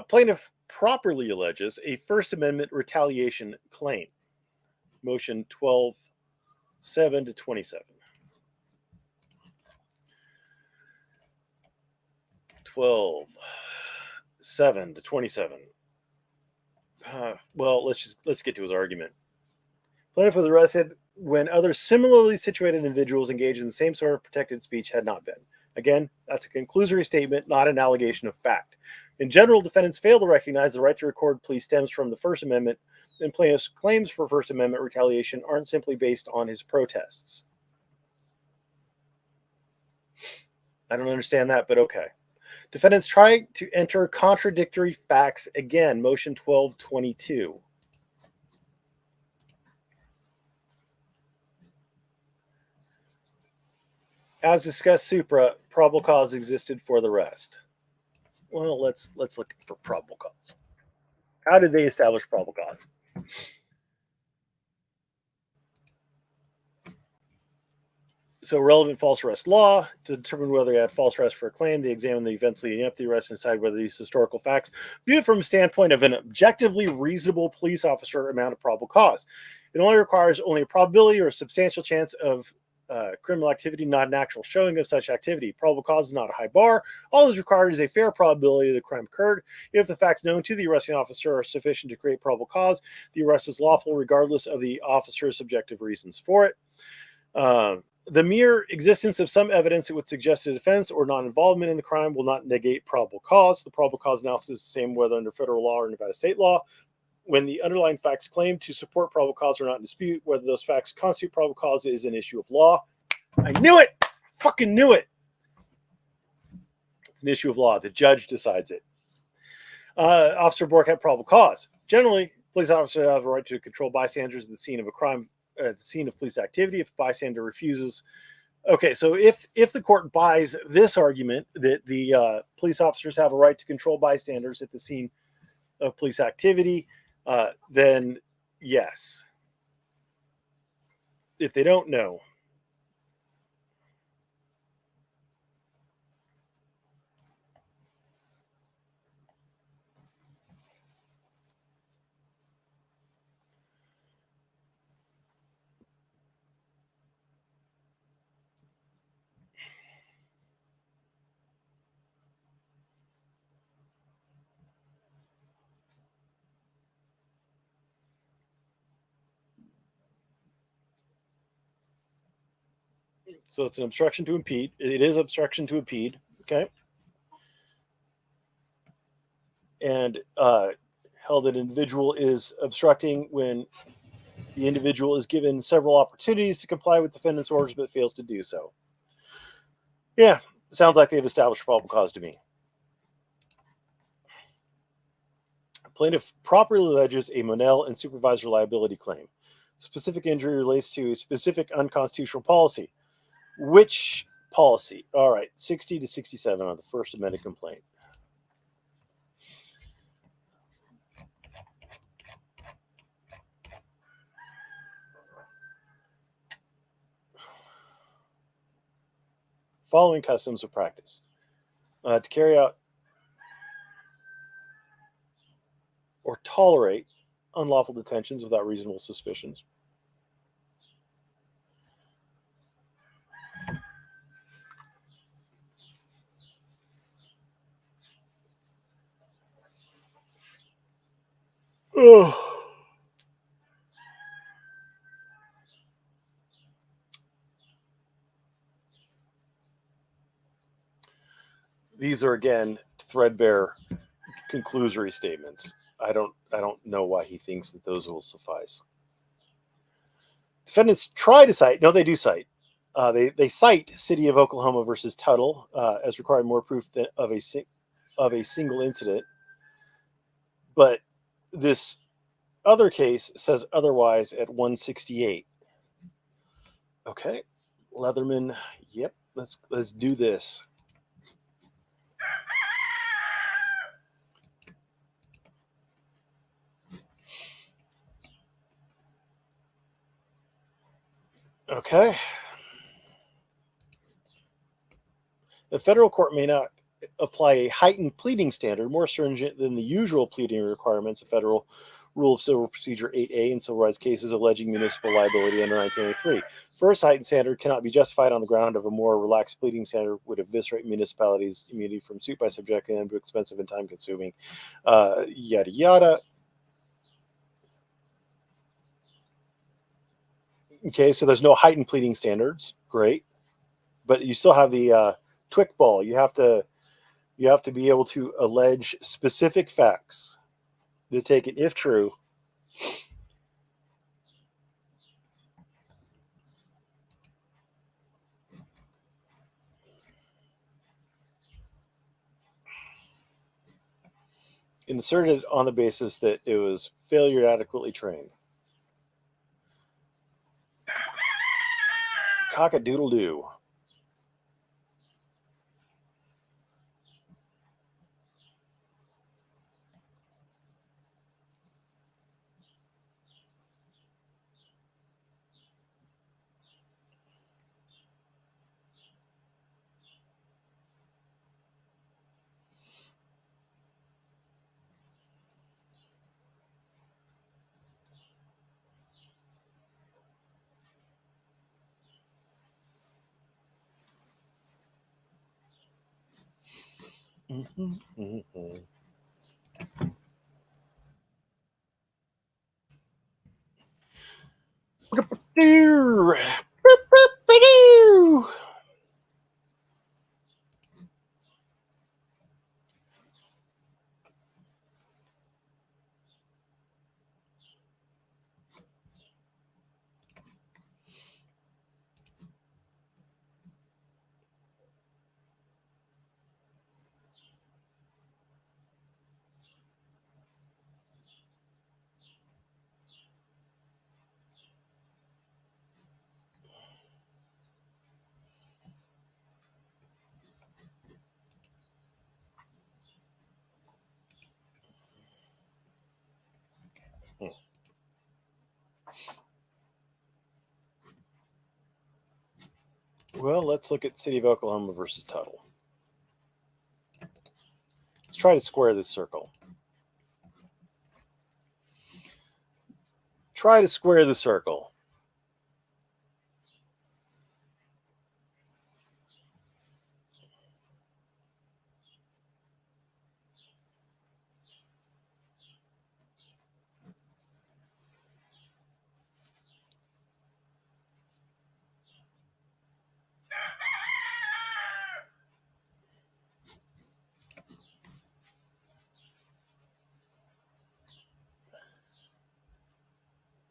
Plaintiff properly alleges a First Amendment retaliation claim. Motion 12-7 to 27. 12-7 to 27. Well, let's get to his argument. Plaintiff was arrested when other similarly situated individuals engaged in the same sort of protected speech had not been. Again, that's a conclusory statement, not an allegation of fact. In general, defendants fail to recognize the right to record plea stems from the First Amendment, and plaintiff's claims for First Amendment retaliation aren't simply based on his protests. I don't understand that, but okay. Defendants try to enter contradictory facts again. Motion 12-22. As discussed supra, probable cause existed for the rest. Well, let's look for probable cause. How did they establish probable cause? So relevant false arrest law to determine whether they had false arrest for a claim. They examine the events leading up to the arrest and decide whether these historical facts, viewed from a standpoint of an objectively reasonable police officer, amount of probable cause. It only requires a probability or a substantial chance of criminal activity, not an actual showing of such activity. Probable cause is not a high bar. All is required is a fair probability the crime occurred. If the facts known to the arresting officer are sufficient to create probable cause, the arrest is lawful regardless of the officer's subjective reasons for it. The mere existence of some evidence that would suggest a defense or non-involvement in the crime will not negate probable cause. The probable cause analysis is the same whether under federal law or Nevada state law. When the underlying facts claimed to support probable cause are not in dispute, whether those facts constitute probable cause is an issue of law. I knew it! Fucking knew it! It's an issue of law. The judge decides it. Officer Bork had probable cause. Generally, police officers have a right to control bystanders at the scene of a crime, at the scene of police activity. If a bystander refuses. Okay, so if the court buys this argument that the police officers have a right to control bystanders at the scene of police activity, then yes. If they don't, no. So it's an obstruction to impede. It is obstruction to impede. Okay. And held that an individual is obstructing when The individual is given several opportunities to comply with defendant's orders but fails to do so. Yeah, sounds like they've established probable cause to me. Plaintiff properly alleges a Monell and supervisor liability claim. Specific injury relates to a specific unconstitutional policy. Which policy? All right, 60 to 67 on the first amended complaint. Following customs of practice. To carry out or tolerate unlawful detentions without reasonable suspicions. Oh. These are again threadbare conclusory statements. I don't know why he thinks that those will suffice. Defendants try to cite. No, they do cite. They cite City of Oklahoma versus Tuttle as requiring more proof of a single incident. But this other case says otherwise at 168. Okay, Leatherman. Yep, let's do this. Okay. The federal court may not apply a heightened pleading standard more stringent than the usual pleading requirements of Federal Rule of Civil Procedure 8A in civil rights cases alleging municipal liability under 1983. First, heightened standard cannot be justified on the ground of a more relaxed pleading standard would eviscerate municipalities' immunity from suit by subjecting them to expensive and time-consuming, yada yada. Okay, so there's no heightened pleading standards. Great, but you still have the Twick ball. You have to be able to allege specific facts that take it, if true, inserted on the basis that it was failure to adequately train. Cock-a-doodle-doo. Well, let's look at City of Oklahoma versus Tuttle. Let's try to square this circle. Try to square the circle.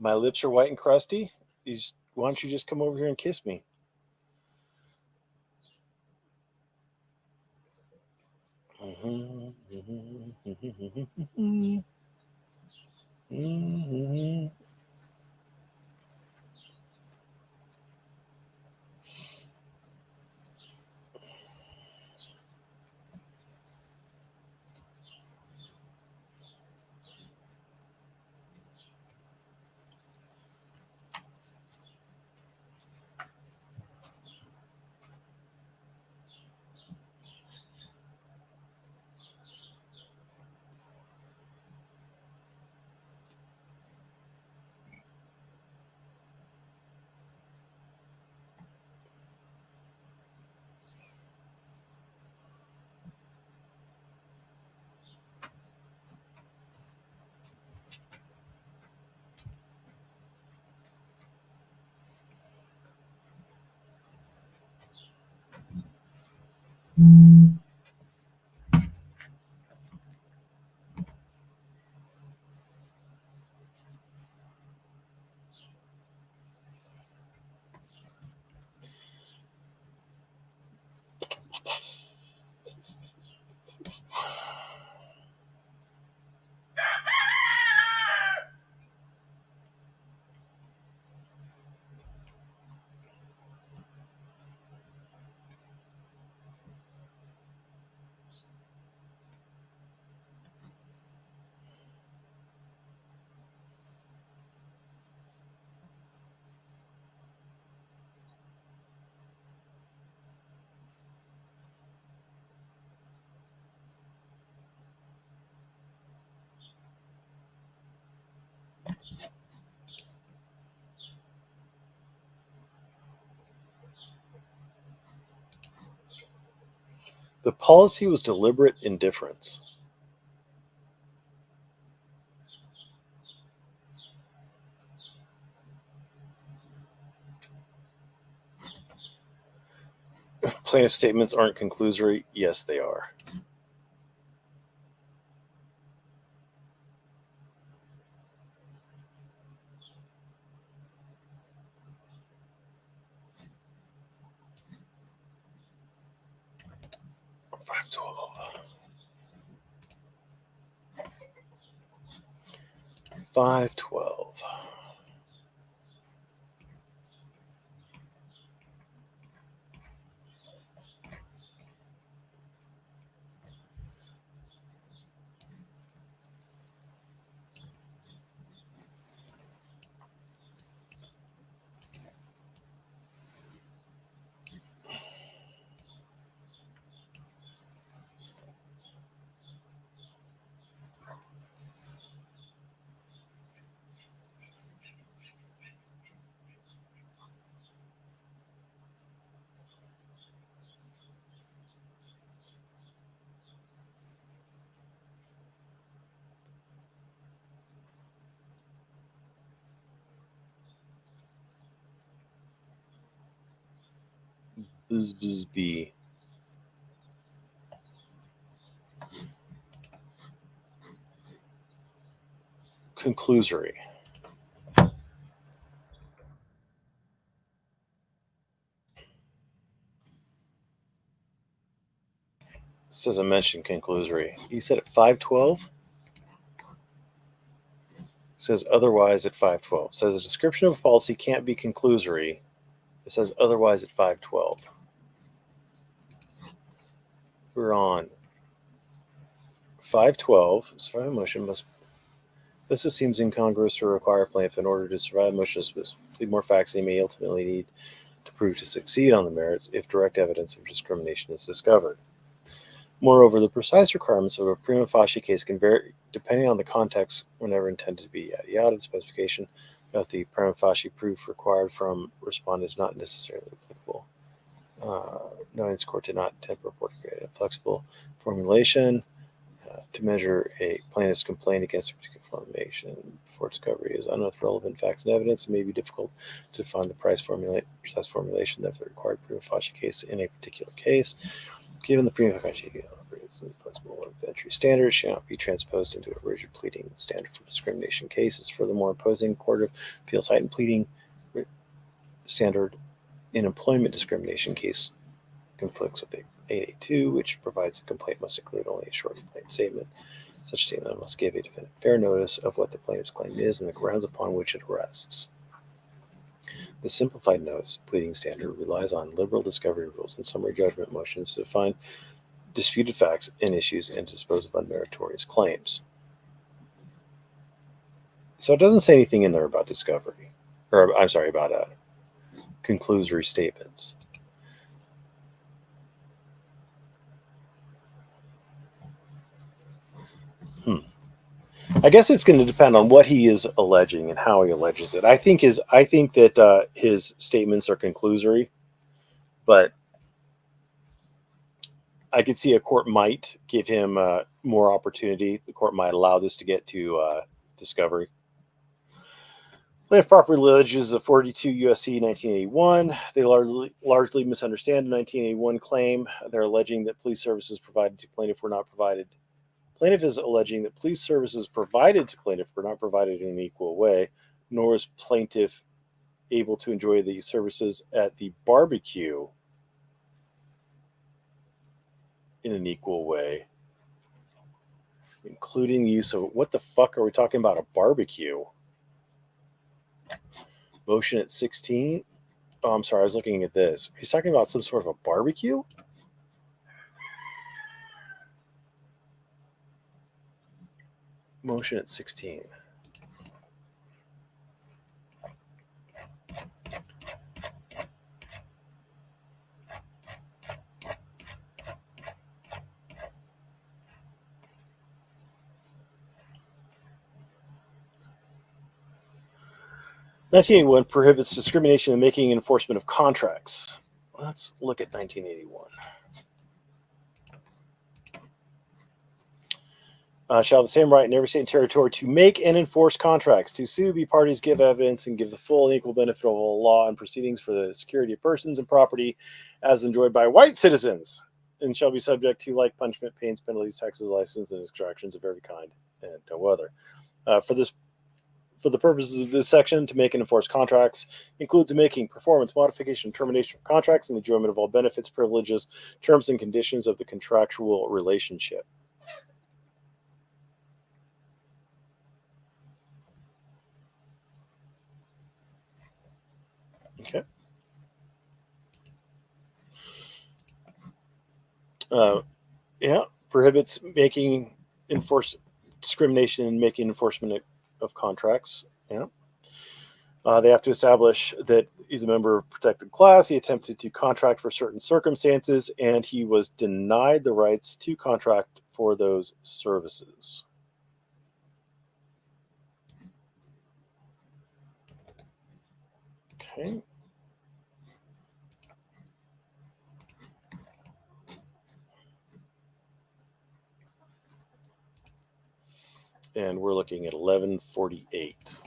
My lips are white and crusty. Why don't you just come over here and kiss me? The policy was deliberate indifference. Plaintiff statements aren't conclusory. Yes, they are. $512. B. Conclusory. Says I mentioned conclusory. He said at 512. Says otherwise at 512. Says a description of a policy can't be conclusory. It says otherwise at 512. We're on 512. Survival motion must. This seems incongruous to require a plaintiff in order to survive motion to plead more facts they may ultimately need to prove to succeed on the merits if direct evidence of discrimination is discovered. Moreover, the precise requirements of a prima facie case can vary depending on the context whenever intended to be yada. The specification of the prima facie proof required from respondent is not necessarily applicable. Knowing this court did not intend to purport to create a flexible formulation to measure a plaintiff's complaint against a particular formulation before discovery is unearthed relevant facts and evidence. It may be difficult to find the precise formulation of the required prima facie case in a particular case. Given the prima facie flexible evidentiary standards shall not be transposed into a rigid pleading standard for discrimination cases. Furthermore, imposing Court of Appeals heightened pleading standard in employment discrimination case conflicts with 882, which provides the complaint must include only a short complaint statement. Such statement must give a defendant fair notice of what the plaintiff's claim is and the grounds upon which it rests. The simplified notice pleading standard relies on liberal discovery rules and summary judgment motions to find disputed facts and issues and dispose of unmeritorious claims. So it doesn't say anything in there about discovery, or I'm sorry, about conclusory statements. I guess it's going to depend on what he is alleging and how he alleges it. I think that his statements are conclusory, but I could see a court might give him more opportunity. The court might allow this to get to discovery. Plaintiff properly alleges a 42 U.S.C. 1981. They largely misunderstand the 1981 claim. They're alleging that police services provided to plaintiff were not provided. Plaintiff is alleging that police services provided to plaintiff were not provided in an equal way, nor is plaintiff able to enjoy the services at the barbecue in an equal way, including the use of, what the fuck are we talking about, a barbecue? Motion at 16? Oh, I'm sorry, I was looking at this. He's talking about some sort of a barbecue? Motion at 16. (1981) prohibits discrimination in making and enforcement of contracts. Let's look at 1981. Shall have the same right in every state and territory to make and enforce contracts, to sue, be parties, give evidence, and give the full and equal benefit of law and proceedings for the security of persons and property as enjoyed by white citizens, and shall be subject to like punishment, pains, penalties, taxes, license, and extractions of every kind, and no other. For the purposes of this section, to make and enforce contracts includes making, performance, modification, termination of contracts, and the enjoyment of all benefits, privileges, terms, and conditions of the contractual relationship. Okay. Prohibits making, discrimination in making enforcement of contracts. Yeah. They have to establish that he's a member of protected class. He attempted to contract for certain circumstances, and he was denied the rights to contract for those services. Okay. And we're looking at 1148.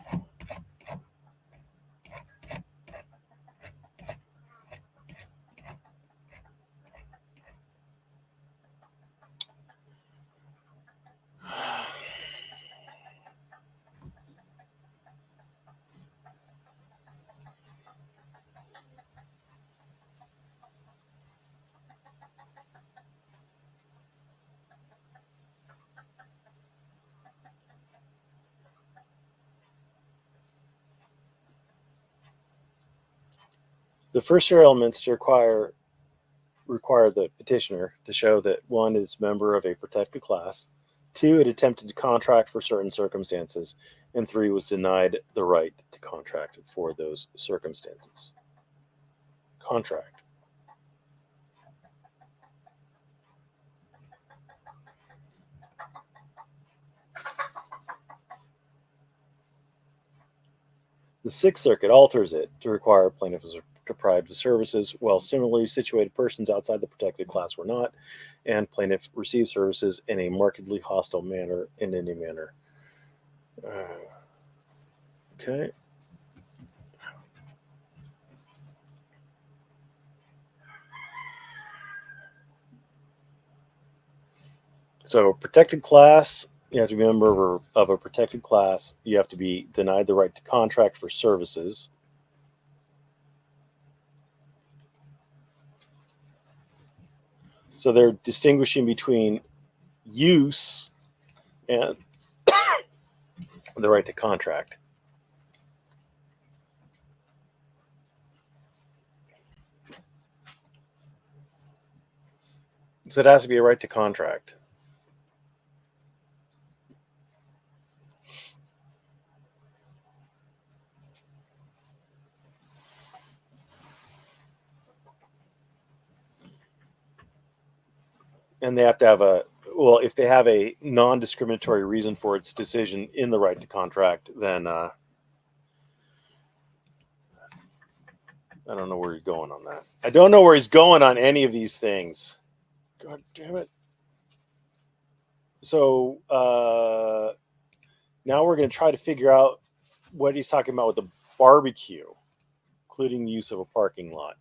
The first three elements to require the petitioner to show that 1 is a member of a protected class, 2 it attempted to contract for certain circumstances, and 3 was denied the right to contract for those circumstances. Contract. The Sixth Circuit alters it to require plaintiff was deprived of services, while similarly situated persons outside the protected class were not, and plaintiff received services in a markedly hostile manner in any manner. Okay. So protected class, you have to be a member of a protected class. You have to be denied the right to contract for services. So they're distinguishing between use and the right to contract. So it has to be a right to contract. And they have to have if they have a non-discriminatory reason for its decision in the right to contract, then I don't know where he's going on that. I don't know where he's going on any of these things. God damn it. So now we're going to try to figure out what he's talking about with the barbecue, including the use of a parking lot.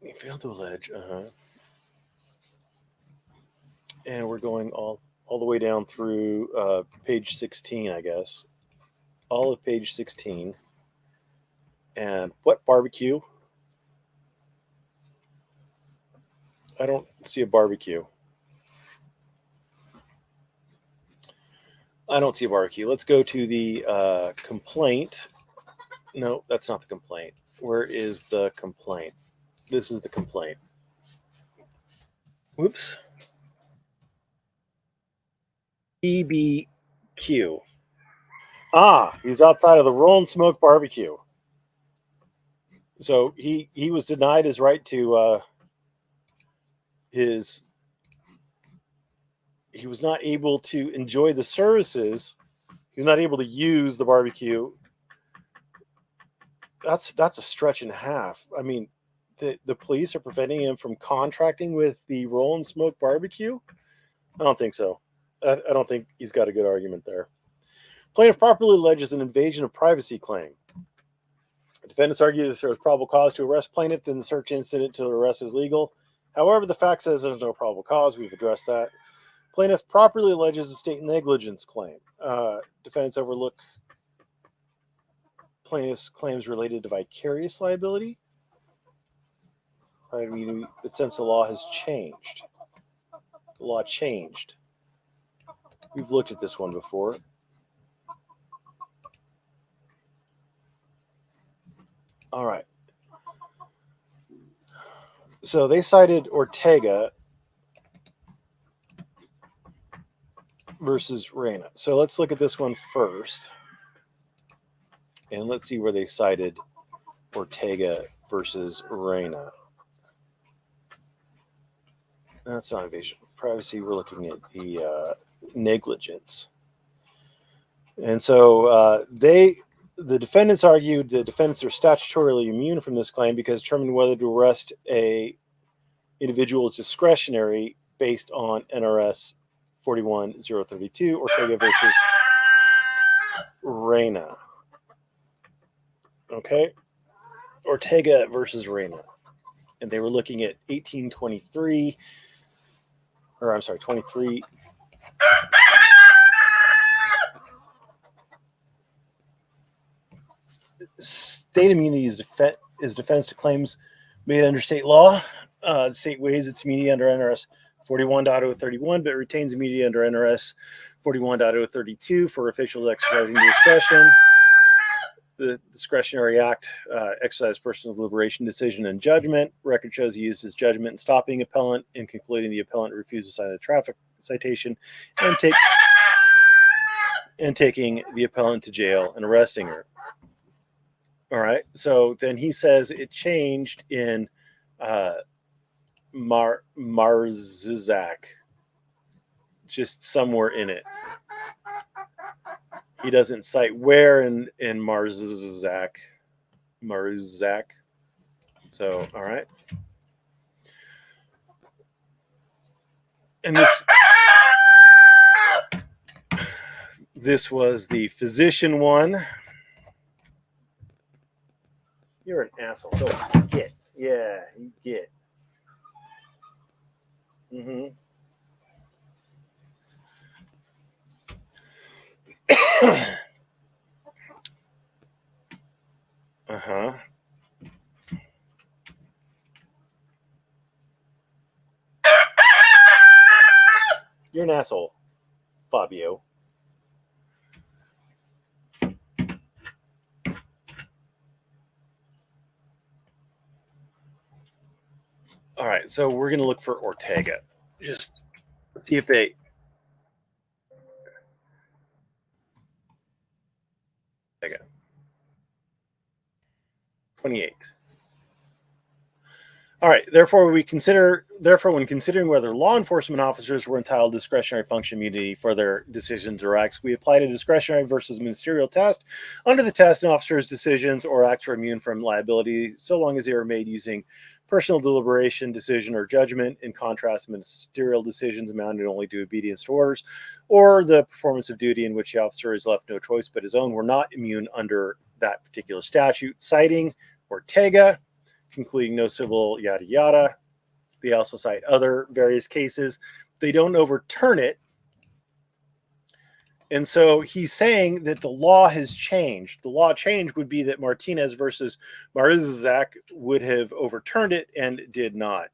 He failed to allege. And we're going all the way down through page 16, I guess. All of page 16. And what barbecue? I don't see a barbecue. I don't see a barbecue. Let's go to the complaint. No, that's not the complaint. Where is the complaint? This is the complaint. Whoops. BBQ. He's outside of the Roll and Smoke barbecue. So he was denied his right to he was not able to enjoy the services. He was not able to use the barbecue. That's a stretch and a half. I mean, the police are preventing him from contracting with the Roll and Smoke barbecue? I don't think so. I don't think he's got a good argument there. Plaintiff properly alleges an invasion of privacy claim. Defendants argue that there was probable cause to arrest plaintiff, then the search incident to arrest is legal. However, the fact says there's no probable cause. We've addressed that. Plaintiff properly alleges a state negligence claim. Defendants overlook plaintiff's claims related to vicarious liability. I mean, since the law has changed. The law changed. We've looked at this one before. All right. So they cited Ortega versus Reyna. So let's look at this one first. And let's see where they cited Ortega versus Reyna. That's not invasion of privacy. We're looking at the negligence. And so the defendants argued the defendants are statutorily immune from this claim because determining whether to arrest a individual is discretionary based on NRS 41032, Ortega versus Reyna. Okay? Ortega versus Reyna. And they were looking at 23. State immunity is defense to claims made under state law. The state waives its immunity under NRS 41.031, but retains immunity under NRS 41.032 for officials exercising discretion. The discretionary act exercise personal deliberation, decision, and judgment. Record shows he used his judgment in stopping appellant and concluding the appellant refused to sign the traffic citation and taking the appellant to jail and arresting her. All right. So then he says it changed in Marzizak, just somewhere in it. He doesn't cite where in Marzizak. So, all right. And this was the physician one. You're an asshole. Go get. Yeah, you get. You're an asshole, Fabio. All right, so we're going to look for Ortega. Just see if they... Ortega. 28. All right. Therefore, when considering whether law enforcement officers were entitled to discretionary function immunity for their decisions or acts, we applied a discretionary versus ministerial test. Under the test, an officer's decisions or acts are immune from liability so long as they are made using personal deliberation, decision, or judgment. In contrast, ministerial decisions amounted only to obedience to orders or the performance of duty in which the officer is left no choice but his own were not immune under that particular statute. Citing Ortega, concluding no civil yada yada. They also cite other various cases. They don't overturn it. And so he's saying that the law has changed. The law change would be that Martinez versus Marizak would have overturned it and did not.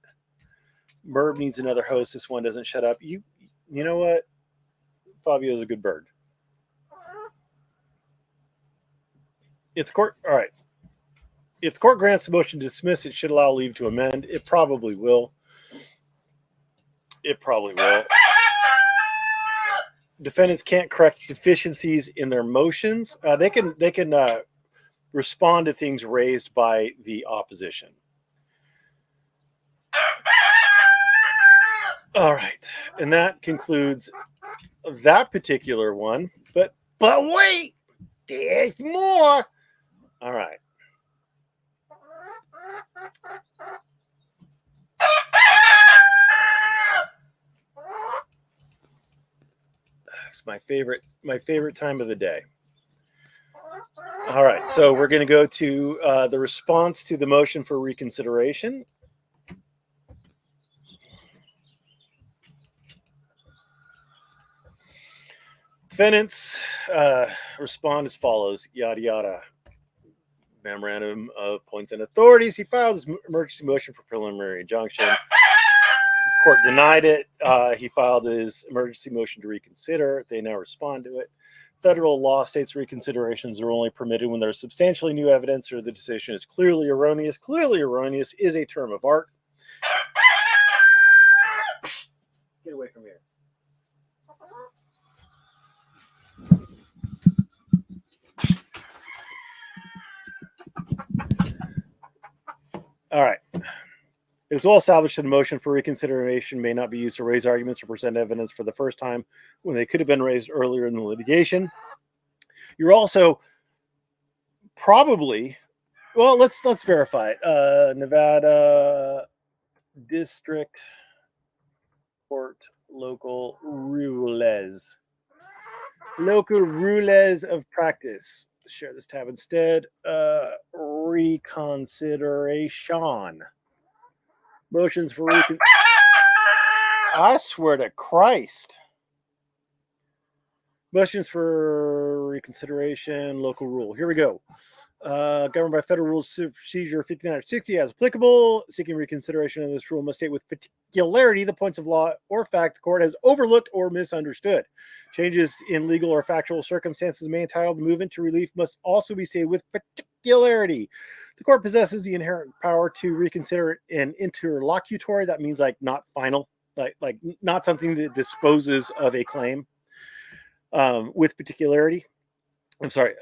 Merv needs another host. This one doesn't shut up. You know what? Fabio's a good bird. If the court, all right. If the court grants the motion to dismiss, it should allow leave to amend. It probably will. It probably will. Defendants can't correct deficiencies in their motions. They can respond to things raised by the opposition. All right, and that concludes that particular one. But wait, there's more. All right. It's my favorite time of the day. All right, so we're going to go to the response to the motion for reconsideration. Defendants respond as follows, yada yada. Memorandum of points and authorities. He filed his emergency motion for preliminary injunction. Court denied it. He filed his emergency motion to reconsider. They now respond to it. Federal law states reconsiderations are only permitted when there's substantially new evidence or the decision is clearly erroneous. Clearly erroneous is a term of art. Get away from here. All right. It is well established that a motion for reconsideration may not be used to raise arguments or present evidence for the first time when they could have been raised earlier in the litigation. You're also probably, well, let's verify it. Nevada District Court local rules. Local rules of practice. Share this tab instead. Reconsideration. Motions for I swear to Christ. Motions for reconsideration, local rule. Here we go. Governed by Federal Rules Procedure 5960 as applicable. Seeking reconsideration of this rule must state with particularity the points of law or fact the court has overlooked or misunderstood. Changes in legal or factual circumstances may entitle the movement to relief must also be stated with particularity. The court possesses the inherent power to reconsider an interlocutory. That means like not final, like not something that disposes of a claim with particularity. I'm sorry.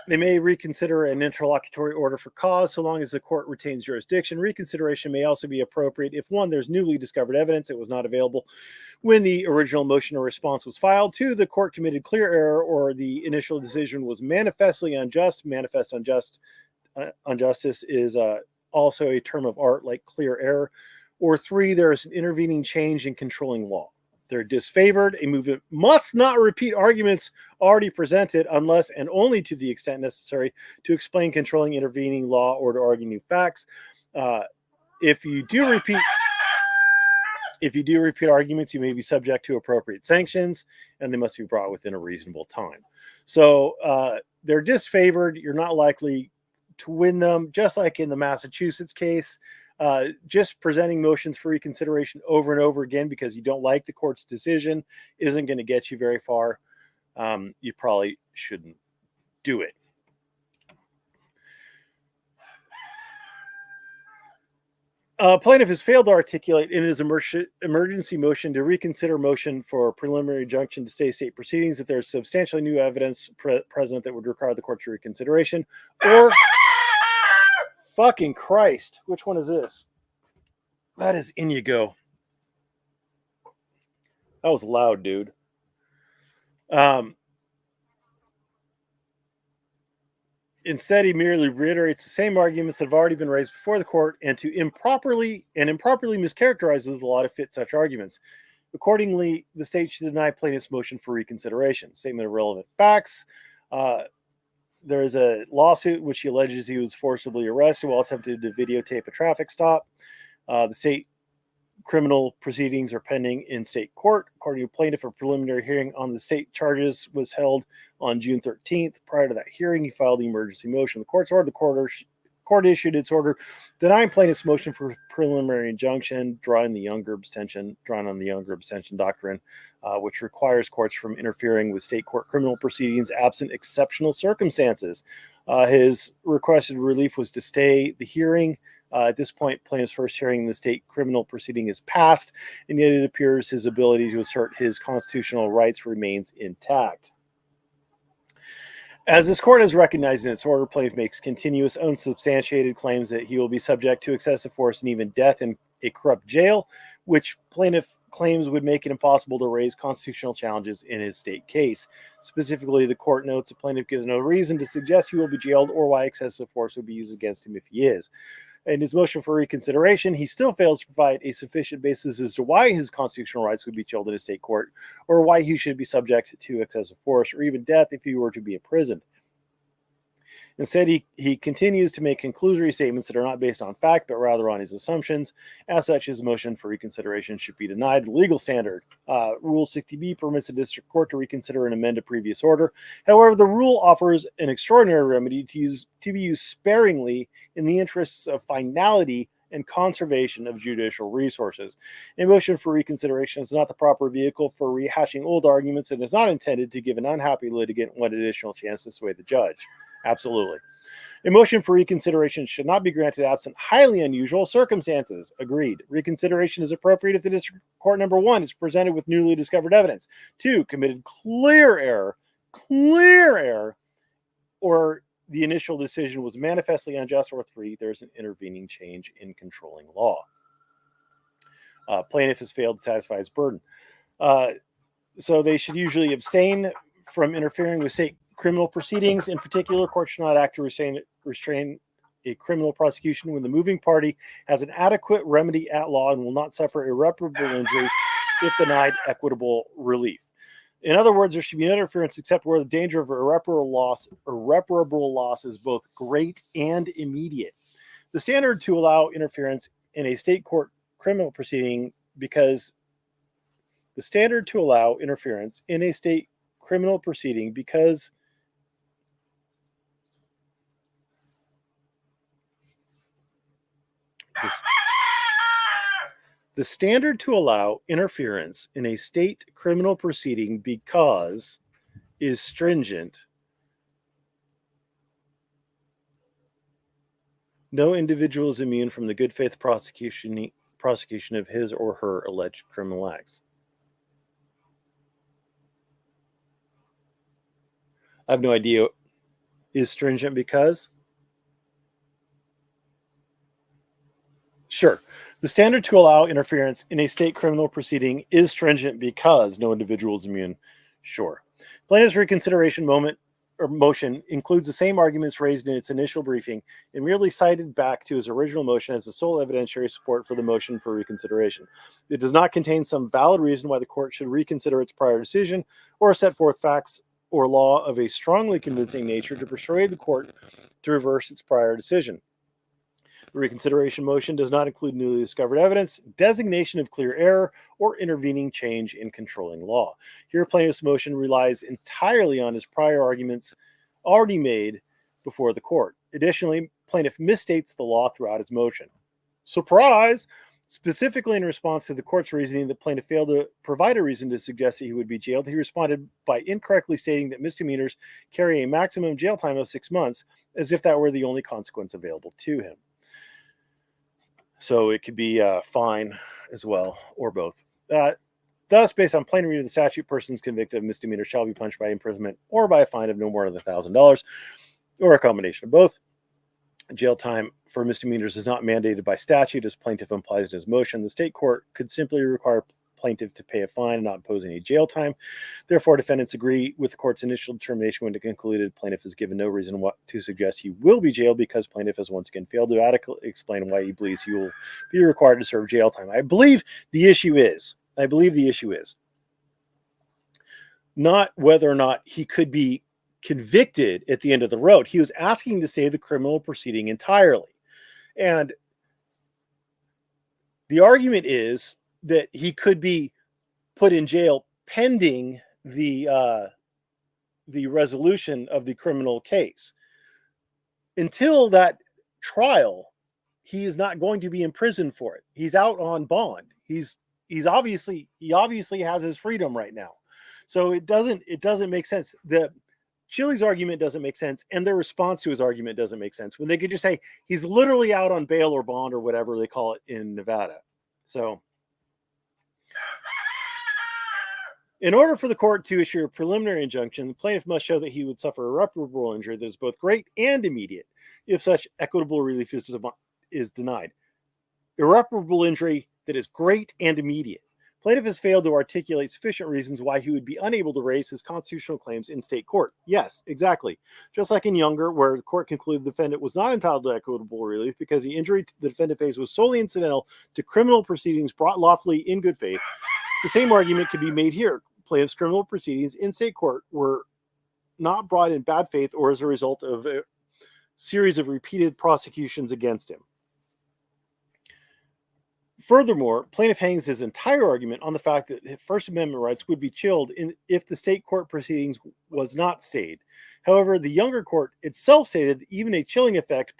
They may reconsider an interlocutory order for cause so long as the court retains jurisdiction. Reconsideration may also be appropriate if, one, there's newly discovered evidence that was not available when the original motion or response was filed. Two, the court committed clear error or the initial decision was manifestly unjust. Manifest injustice is also a term of art like clear error. Or three, there is an intervening change in controlling law. They're disfavored. A movement must not repeat arguments already presented unless and only to the extent necessary to explain controlling intervening law or to argue new facts. If you do repeat arguments, you may be subject to appropriate sanctions, and they must be brought within a reasonable time. So they're disfavored. You're not likely to win them, just like in the Massachusetts case. Just presenting motions for reconsideration over and over again because you don't like the court's decision isn't going to get you very far. You probably shouldn't do it. Plaintiff has failed to articulate in his emergency motion to reconsider motion for preliminary injunction to stay state proceedings that there's substantially new evidence present that would require the court's reconsideration, or fucking Christ, which one is this? That is Inigo. That was loud, dude. Instead, he merely reiterates the same arguments that have already been raised before the court and improperly mischaracterizes the law to fit such arguments. Accordingly, the state should deny plaintiff's motion for reconsideration. Statement of relevant facts. There is a lawsuit which he alleges he was forcibly arrested while attempting to videotape a traffic stop. The state criminal proceedings are pending in state court. According to plaintiff, a preliminary hearing on the state charges was held on June 13th. Prior to that hearing, he filed the emergency motion. The court's order, court issued its order denying plaintiff's motion for preliminary injunction, drawing on the younger abstention doctrine, which requires courts from interfering with state court criminal proceedings absent exceptional circumstances. His requested relief was to stay the hearing. At this point, plaintiff's first hearing in the state criminal proceeding is passed, and yet it appears his ability to assert his constitutional rights remains intact. As this court has recognized in its order, plaintiff makes continuous, unsubstantiated claims that he will be subject to excessive force and even death in a corrupt jail, which plaintiff claims would make it impossible to raise constitutional challenges in his state case. Specifically, the court notes the plaintiff gives no reason to suggest he will be jailed or why excessive force would be used against him if he is. In his motion for reconsideration, he still fails to provide a sufficient basis as to why his constitutional rights would be chilled in a state court, or why he should be subject to excessive force or even death if he were to be imprisoned. Instead, he continues to make conclusory statements that are not based on fact, but rather on his assumptions. As such, his motion for reconsideration should be denied. The legal standard, Rule 60B, permits the district court to reconsider and amend a previous order. However, the rule offers an extraordinary remedy to be used sparingly in the interests of finality and conservation of judicial resources. A motion for reconsideration is not the proper vehicle for rehashing old arguments and is not intended to give an unhappy litigant one additional chance to sway the judge. Absolutely. A motion for reconsideration should not be granted absent highly unusual circumstances. Agreed. Reconsideration is appropriate if the district court, number one, is presented with newly discovered evidence. Two, committed clear error, or the initial decision was manifestly unjust, or three, there's an intervening change in controlling law. Plaintiff has failed to satisfy his burden. So they should usually abstain from interfering with state criminal proceedings. In particular, courts should not act to restrain a criminal prosecution when the moving party has an adequate remedy at law and will not suffer irreparable injury if denied equitable relief. In other words, there should be no interference except where the danger of irreparable loss is both great and immediate. The standard to allow interference in a state court criminal proceeding because the standard to allow interference in a state criminal proceeding because is stringent. No individual is immune from the good faith prosecution of his or her alleged criminal acts. I have no idea. Is stringent because? Sure. The standard to allow interference in a state criminal proceeding is stringent because no individual is immune. Sure. Plaintiff's reconsideration motion includes the same arguments raised in its initial briefing and merely cited back to his original motion as the sole evidentiary support for the motion for reconsideration. It does not contain some valid reason why the court should reconsider its prior decision or set forth facts or law of a strongly convincing nature to persuade the court to reverse its prior decision. The reconsideration motion does not include newly discovered evidence, designation of clear error, or intervening change in controlling law. Here, plaintiff's motion relies entirely on his prior arguments already made before the court. Additionally, plaintiff misstates the law throughout his motion. Surprise! Specifically in response to the court's reasoning that plaintiff failed to provide a reason to suggest that he would be jailed, he responded by incorrectly stating that misdemeanors carry a maximum jail time of 6 months, as if that were the only consequence available to him. So it could be a fine as well, or both. Thus, based on plain reading of the statute, persons convicted of misdemeanor shall be punished by imprisonment or by a fine of no more than $1,000, or a combination of both. Jail time for misdemeanors is not mandated by statute, as plaintiff implies in his motion. The state court could simply require plaintiff to pay a fine and not impose any jail time. Therefore, defendants agree with the court's initial determination when it concluded plaintiff has given no reason to suggest he will be jailed, because plaintiff has once again failed to adequately explain why he believes he will be required to serve jail time. I believe the issue is not whether or not he could be convicted at the end of the road. He was asking to stay the criminal proceeding entirely. And the argument is that he could be put in jail pending the resolution of the criminal case. Until that trial, he is not going to be in prison for it. He's out on bond. He obviously has his freedom right now. So it doesn't make sense. The Chili's argument doesn't make sense, and their response to his argument doesn't make sense when they could just say he's literally out on bail or bond or whatever they call it in Nevada. So in order for the court to issue a preliminary injunction, the plaintiff must show that he would suffer irreparable injury that is both great and immediate if such equitable relief is denied. Irreparable injury that is great and immediate. Plaintiff has failed to articulate sufficient reasons why he would be unable to raise his constitutional claims in state court. Yes, exactly. Just like in Younger, where the court concluded the defendant was not entitled to equitable relief because the injury the defendant faced was solely incidental to criminal proceedings brought lawfully in good faith. The same argument could be made here. Plaintiff's criminal proceedings in state court were not brought in bad faith or as a result of a series of repeated prosecutions against him. Furthermore, plaintiff hangs his entire argument on the fact that First Amendment rights would be chilled if the state court proceedings was not stayed. However, the Younger court itself stated that even a chilling effect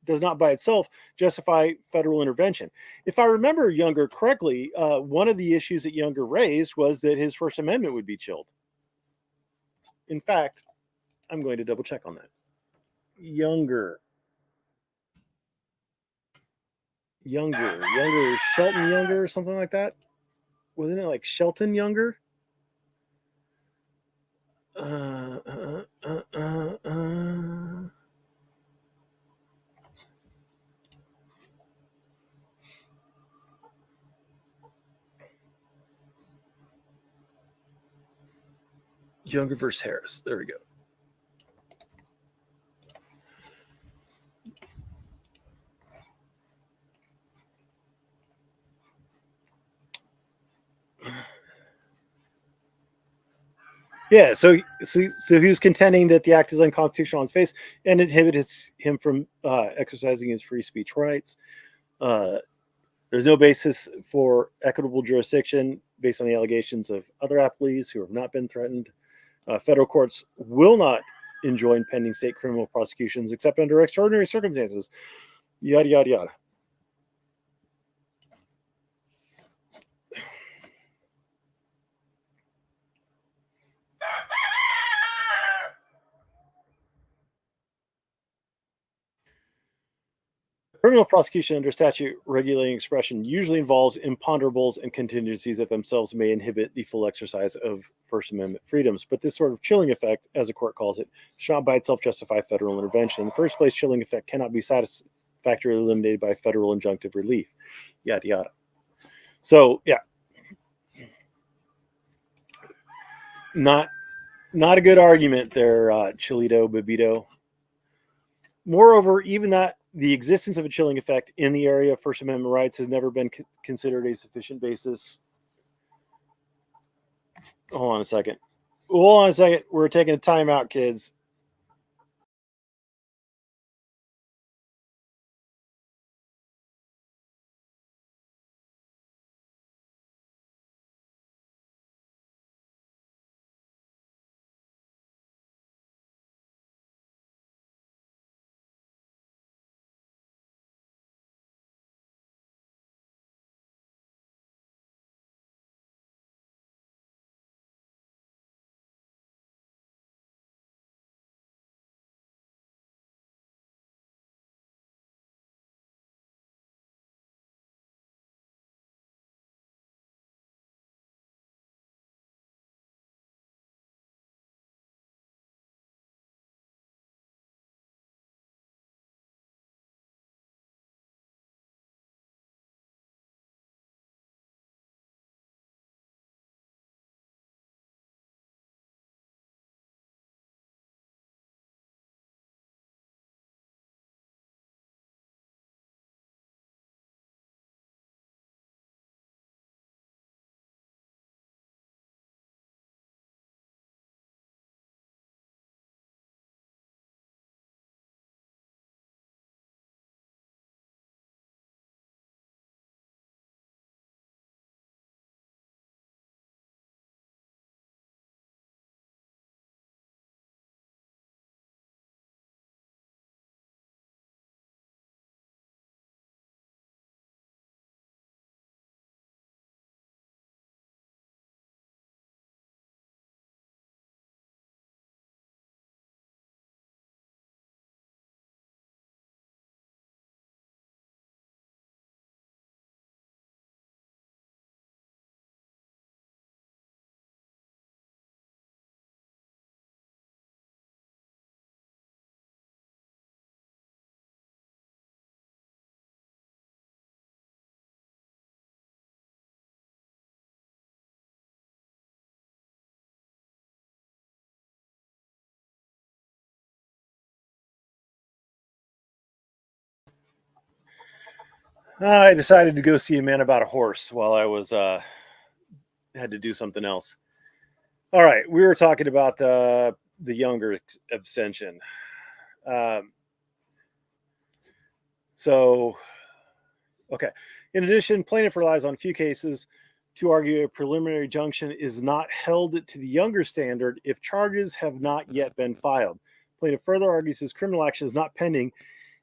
does not by itself justify federal intervention. If I remember Younger correctly, one of the issues that Younger raised was that his First Amendment would be chilled. In fact, I'm going to double check on that. Younger, Shelton Younger, or something like that. Wasn't it like Shelton Younger? Younger versus Harris. There we go. Yeah, so he was contending that the act is unconstitutional on its face and inhibits him from exercising his free speech rights. There's no basis for equitable jurisdiction based on the allegations of other appellees who have not been threatened. Federal courts will not enjoin pending state criminal prosecutions except under extraordinary circumstances. Yada, yada, yada. Criminal prosecution under statute regulating expression usually involves imponderables and contingencies that themselves may inhibit the full exercise of First Amendment freedoms. But this sort of chilling effect, as the court calls it, should not by itself justify federal intervention. In the first place, chilling effect cannot be satisfactorily eliminated by federal injunctive relief. Yada, yada. So, yeah. Not a good argument there, Chilito Bebito. Moreover, even that the existence of a chilling effect in the area of First Amendment rights has never been considered a sufficient basis. Hold on a second. We're taking a timeout, kids. I decided to go see a man about a horse while I was had to do something else. All right, we were talking about the younger abstention. So, okay. In addition, plaintiff relies on a few cases to argue a preliminary injunction is not held to the younger standard if charges have not yet been filed. Plaintiff further argues his criminal action is not pending,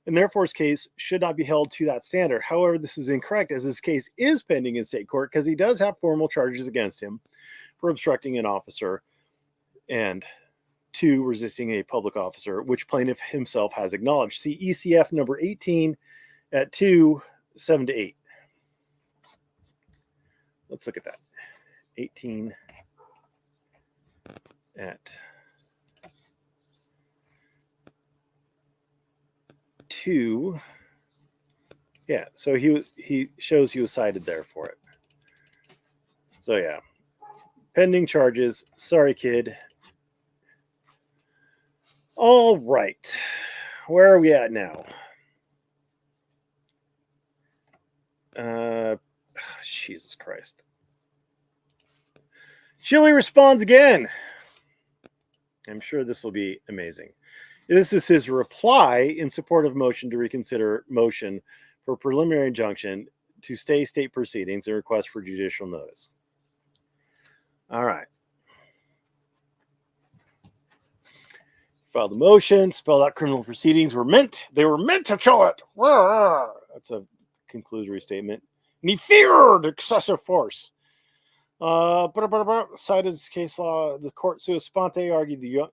and therefore his case should not be held to that standard. However, this is incorrect, as his case is pending in state court because he does have formal charges against him for obstructing an officer and 2, resisting a public officer, which plaintiff himself has acknowledged. See ECF number 18 at 2, 7 to 8. Let's look at that. 18 at 2. Yeah, so he shows he was cited there for it. So yeah, pending charges. Sorry, kid. All right, where are we at now? Jesus Christ. Chile responds again. I'm sure this will be amazing. This is his reply in support of motion to reconsider motion for preliminary injunction to stay state proceedings and request for judicial notice. All right. Filed the motion, spelled out criminal proceedings were meant to show it. That's a conclusory statement. And he feared excessive force. Cited his case law, the court sua sponte argued the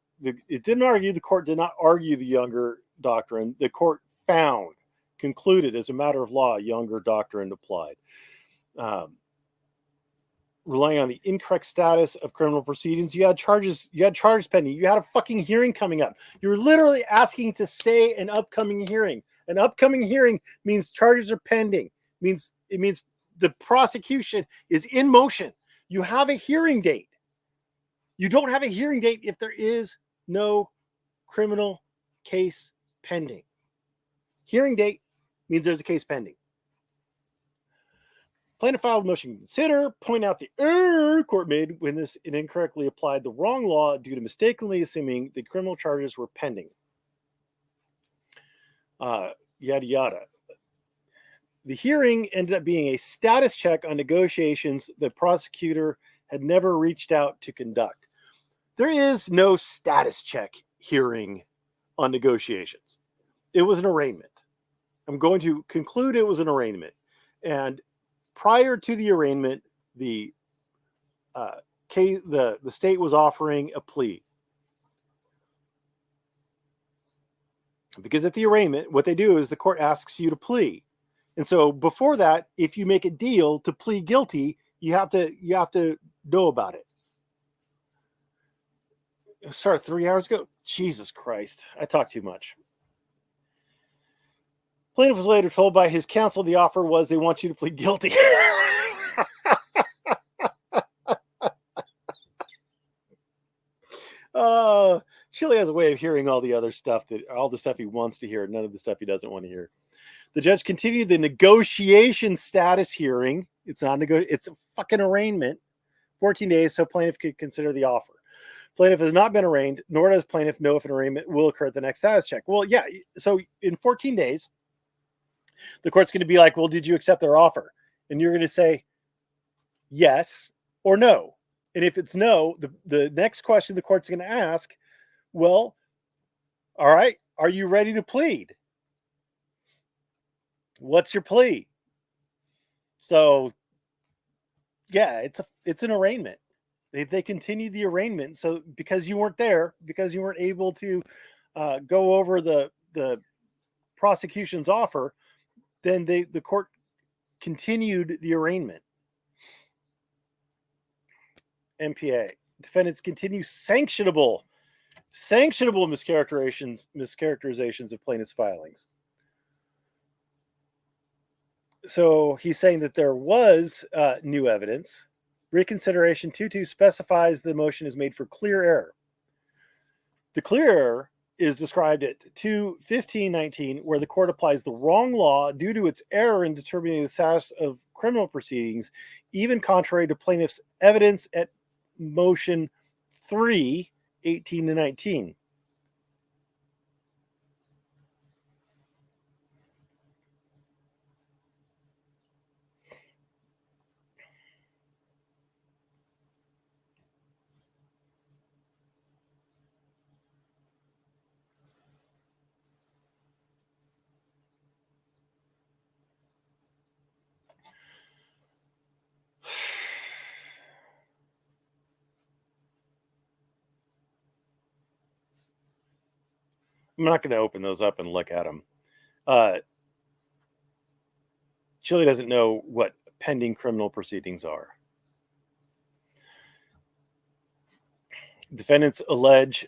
court did not argue the younger doctrine. The court concluded as a matter of law, younger doctrine applied. Relying on the incorrect status of criminal proceedings, you had charges pending. You had a fucking hearing coming up. You're literally asking to stay an upcoming hearing. An upcoming hearing means charges are pending. It means the prosecution is in motion. You have a hearing date. You don't have a hearing date if there is no criminal case pending. Hearing date means there's a case pending. Plaintiff filed a motion to consider, point out the error court made when it incorrectly applied the wrong law due to mistakenly assuming the criminal charges were pending. Yada yada. The hearing ended up being a status check on negotiations the prosecutor had never reached out to conduct. There is no status check hearing on negotiations. It was an arraignment. I'm going to conclude it was an arraignment. And prior to the arraignment, the state was offering a plea. Because at the arraignment, what they do is the court asks you to plea. And so before that, if you make a deal to plead guilty, you have to know about it. It started 3 hours ago. Jesus Christ. I talk too much. Plaintiff was later told by his counsel the offer was they want you to plead guilty. Chile has a way of hearing all the stuff he wants to hear, none of the stuff he doesn't want to hear. The judge continued the negotiation status hearing. It's a fucking arraignment. 14 days so plaintiff could consider the offer. Plaintiff has not been arraigned, nor does plaintiff know if an arraignment will occur at the next status check. Well, yeah. So in 14 days, the court's going to be like, well, did you accept their offer? And you're going to say yes or no. And if it's no, the next question the court's going to ask, well, all right, are you ready to plead? What's your plea? So, yeah, it's an arraignment. They continue the arraignment. So because you weren't there, because you weren't able to go over the prosecution's offer, then the court continued the arraignment. MPA. Defendants continue sanctionable mischaracterizations of plaintiff's filings. So he's saying that there was new evidence. Reconsideration 2.2 specifies the motion is made for clear error. The clear error is described at 2:15:19, where the court applies the wrong law due to its error in determining the status of criminal proceedings, even contrary to plaintiff's evidence at motion 3:18-19. I'm not going to open those up and look at them. Chile doesn't know what pending criminal proceedings are. Defendants allege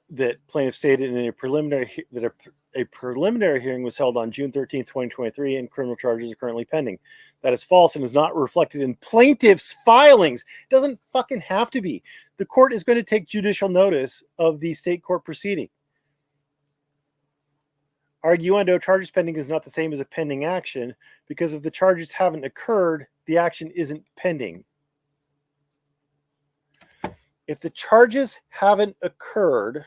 that plaintiff stated in a preliminary that a preliminary hearing was held on June 13th, 2023, and criminal charges are currently pending. That is false and is not reflected in plaintiff's filings. It doesn't fucking have to be. The court is going to take judicial notice of the state court proceeding. Arguendo, charges pending is not the same as a pending action, because if the charges haven't occurred, the action isn't pending. If the charges haven't occurred,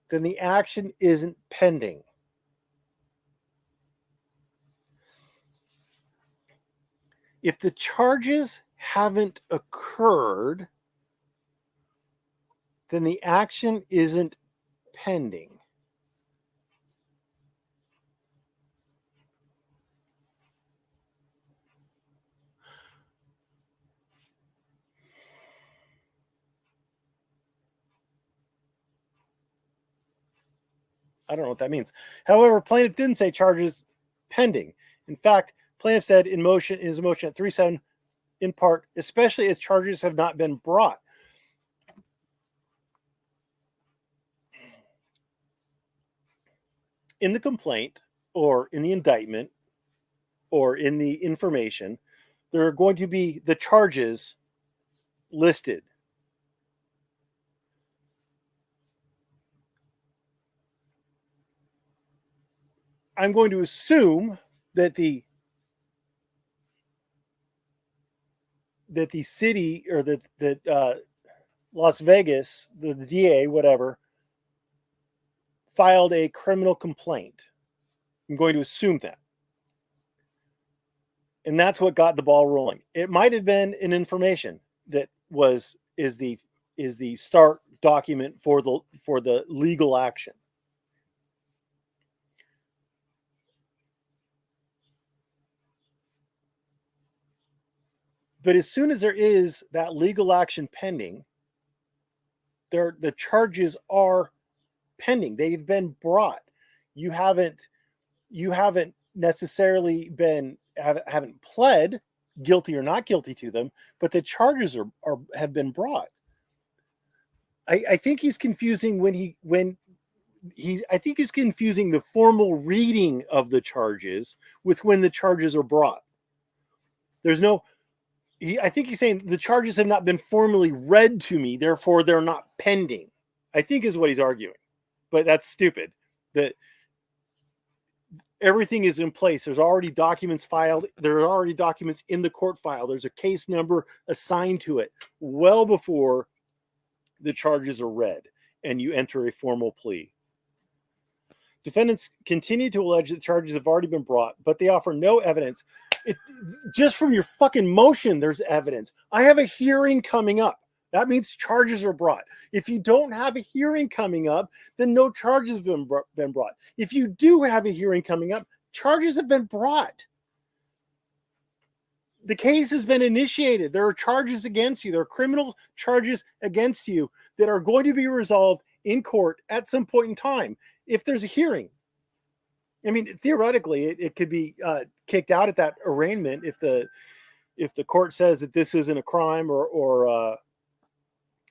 then the action isn't pending. If the charges haven't occurred, then the action isn't pending. I don't know what that means. However, plaintiff didn't say charges pending. In fact, plaintiff said in his motion at 3:7, in part, especially as charges have not been brought. In the complaint, or in the indictment, or in the information, there are going to be the charges listed. I'm going to assume that the city, or that Las Vegas, the DA, whatever, filed a criminal complaint. I'm going to assume that. And that's what got the ball rolling. It might have been an information that is the start document for the legal action. But as soon as there is that legal action pending, the charges are pending. They've been brought. You haven't necessarily haven't pled guilty or not guilty to them, but the charges have been brought. I think he's confusing I think he's confusing the formal reading of the charges with when the charges are brought. I think he's saying the charges have not been formally read to me, therefore they're not pending, I think is what he's arguing. But that's stupid. That everything is in place. There's already documents filed. There are already documents in the court file. There's a case number assigned to it well before the charges are read and you enter a formal plea. Defendants continue to allege that charges have already been brought, but they offer no evidence. Just from your fucking motion, there's evidence. I have a hearing coming up. That means charges are brought. If you don't have a hearing coming up, then no charges have been brought. If you do have a hearing coming up, charges have been brought. The case has been initiated. There are charges against you. There are criminal charges against you that are going to be resolved in court at some point in time if there's a hearing. I mean, theoretically, it could be kicked out at that arraignment if the court says that this isn't a crime, or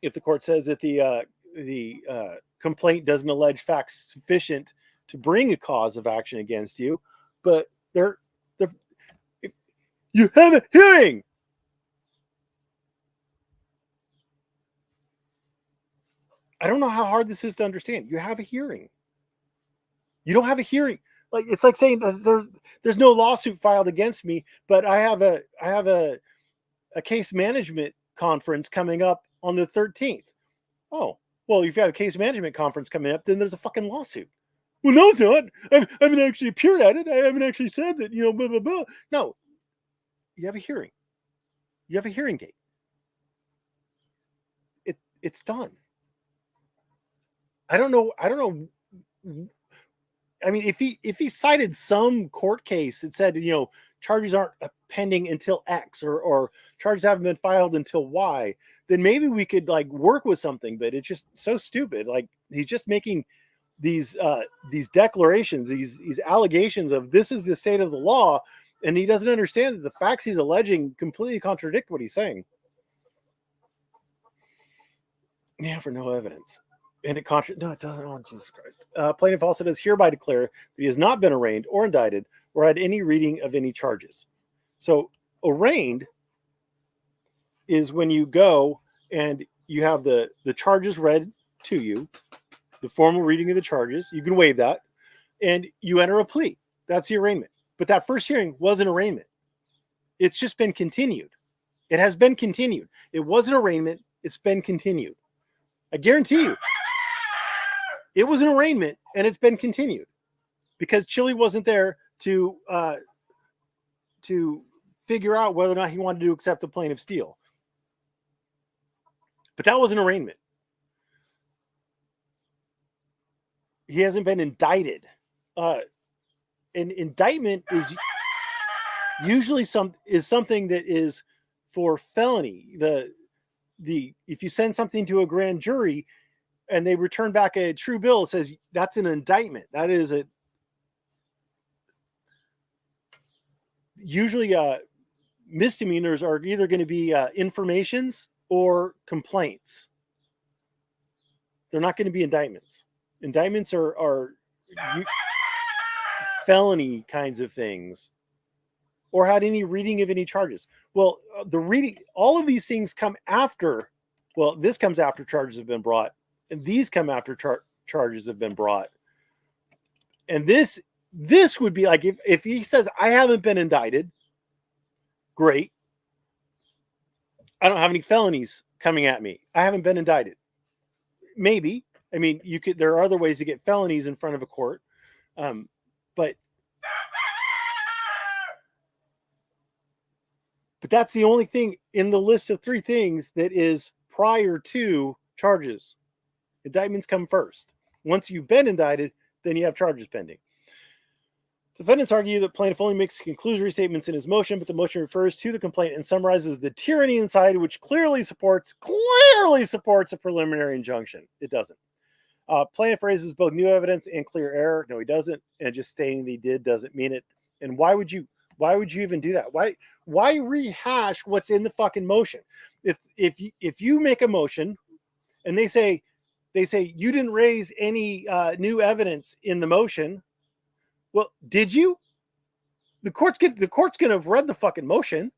if the court says that the complaint doesn't allege facts sufficient to bring a cause of action against you. But you have a hearing. I don't know how hard this is to understand. You have a hearing. You don't have a hearing. Like, it's like saying that there's no lawsuit filed against me, but I have a case management conference coming up on the 13th. Oh, well, if you have a case management conference coming up, then there's a fucking lawsuit. Well, no, it's not. I haven't actually appeared at it. I haven't actually said that, blah, blah, blah. No, you have a hearing. You have a hearing date. It's done. I don't know. I mean, if he cited some court case that said, charges aren't pending until X, or charges haven't been filed until Y, then maybe we could like work with something. But it's just so stupid. Like, he's just making these declarations, these allegations of this is the state of the law, and he doesn't understand that the facts he's alleging completely contradict what he's saying. Yeah, for no evidence. And it doesn't. Oh, Jesus Christ. Plaintiff also does hereby declare that he has not been arraigned or indicted or had any reading of any charges. So arraigned is when you go and you have the charges read to you, the formal reading of the charges. You can waive that, and you enter a plea. That's the arraignment. But that first hearing was an arraignment. It's just been continued. It has been continued. It was an arraignment. It's been continued. I guarantee you, it was an arraignment, and it's been continued because Chile wasn't there to figure out whether or not he wanted to accept the plaintiff's deal. But that was an arraignment. He hasn't been indicted. An indictment is usually something that is for felony. If you send something to a grand jury and they return back a true bill, it says that's an indictment. That is usually misdemeanors are either going to be informations or complaints. They're not going to be indictments. Indictments are felony kinds of things, or had any reading of any charges. Well, all of these things come after. Well, this comes after charges have been brought, and these come after charges have been brought. And this would be like if he says, I haven't been indicted, great. I don't have any felonies coming at me. I haven't been indicted. Maybe. I mean, there are other ways to get felonies in front of a court. But that's the only thing in the list of 3 things that is prior to charges. Indictments come first. Once you've been indicted, then you have charges pending. Defendants argue that plaintiff only makes conclusory statements in his motion, but the motion refers to the complaint and summarizes the tyranny inside, which clearly supports a preliminary injunction. It doesn't. Plaintiff raises both new evidence and clear error. No, he doesn't. And just stating that he did doesn't mean it. And why would you even do that? Why rehash what's in the fucking motion? If you make a motion and they say you didn't raise any new evidence in the motion, well, did you? The court's gonna have read the fucking motion.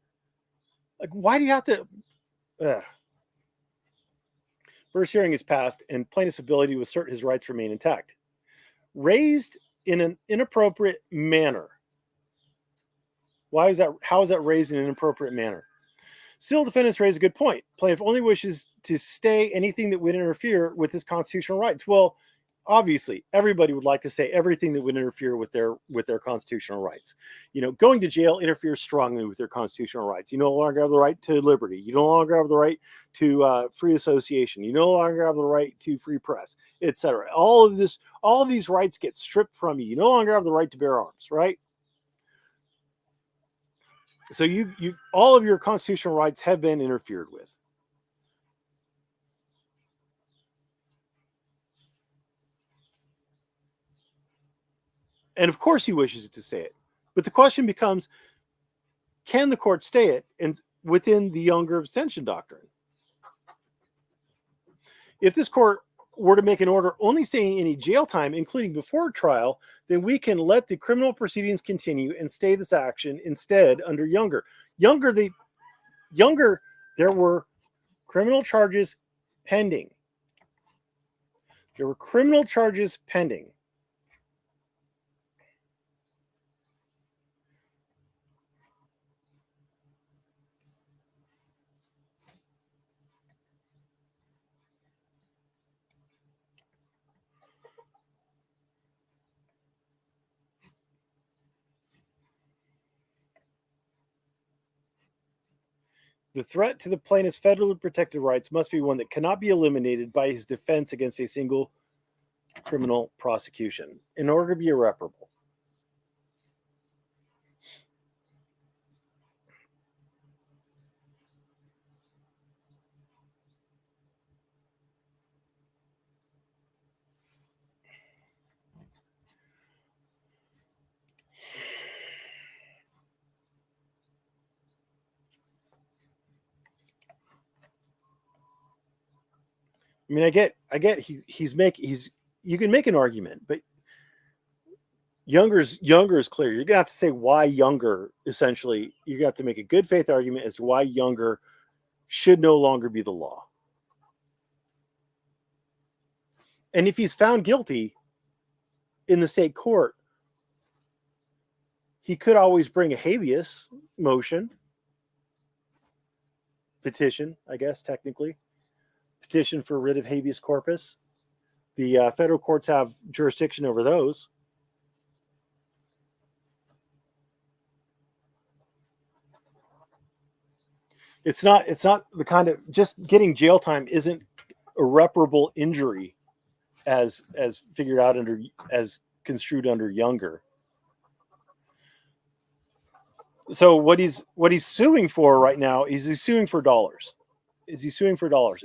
Like, why do you have to? First hearing is passed, and plaintiff's ability to assert his rights remain intact. Raised in an inappropriate manner. Why is that? How is that raised in an inappropriate manner? Still, defendants raise a good point. Plaintiff only wishes to stay anything that would interfere with his constitutional rights. Well, obviously, everybody would like to say everything that would interfere with their constitutional rights. Going to jail interferes strongly with their constitutional rights. You no longer have the right to liberty. You no longer have the right to free association. You no longer have the right to free press, etc. All of these rights get stripped from you. You no longer have the right to bear arms, right? So you all of your constitutional rights have been interfered with. And of course he wishes to stay it. But the question becomes, can the court stay it within the Younger abstention doctrine? If this court were to make an order only staying any jail time, including before trial, then we can let the criminal proceedings continue and stay this action instead under Younger. Younger, there were criminal charges pending. There were criminal charges pending. The threat to the plaintiff's federally protected rights must be one that cannot be eliminated by his defense against a single criminal prosecution in order to be irreparable. I mean, I get you can make an argument, but Younger is clear. You're gonna have to say why Younger. Essentially, you have to make a good faith argument as to why Younger should no longer be the law. And if he's found guilty in the state court, he could always bring a habeas motion, petition, I guess, technically, petition for writ of habeas corpus. The federal courts have jurisdiction over those. It's not the kind of, just getting jail time isn't irreparable injury as figured out as construed under Younger. So what he's suing for right now is he's suing for dollars.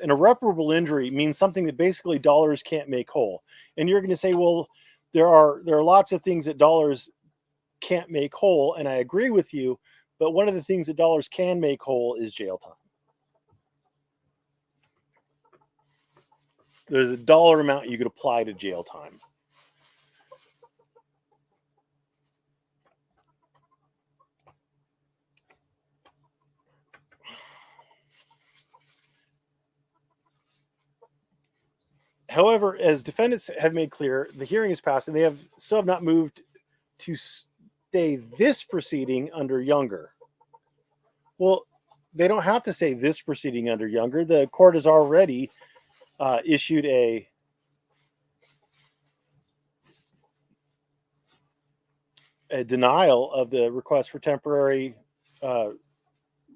And irreparable injury means something that basically dollars can't make whole. And you're going to say, well, there are lots of things that dollars can't make whole, and I agree with you. But one of the things that dollars can make whole is jail time. There's a dollar amount you could apply to jail time. However, as defendants have made clear, the hearing is passed, and they still have not moved to stay this proceeding under Younger. Well, they don't have to say this proceeding under Younger. The court has already issued a denial of the request for temporary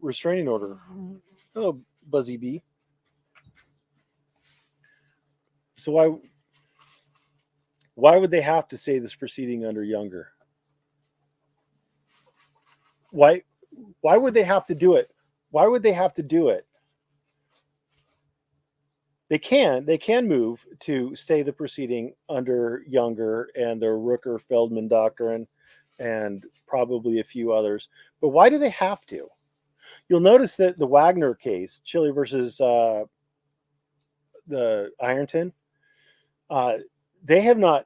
restraining order. Oh, Buzzy B. So why would they have to say this proceeding under Younger? Why would they have to do it? Why would they have to do it? They can move to stay the proceeding under Younger and the Rooker-Feldman doctrine and probably a few others. But why do they have to? You'll notice that the Wagner case, Chile versus the Ironton, they have not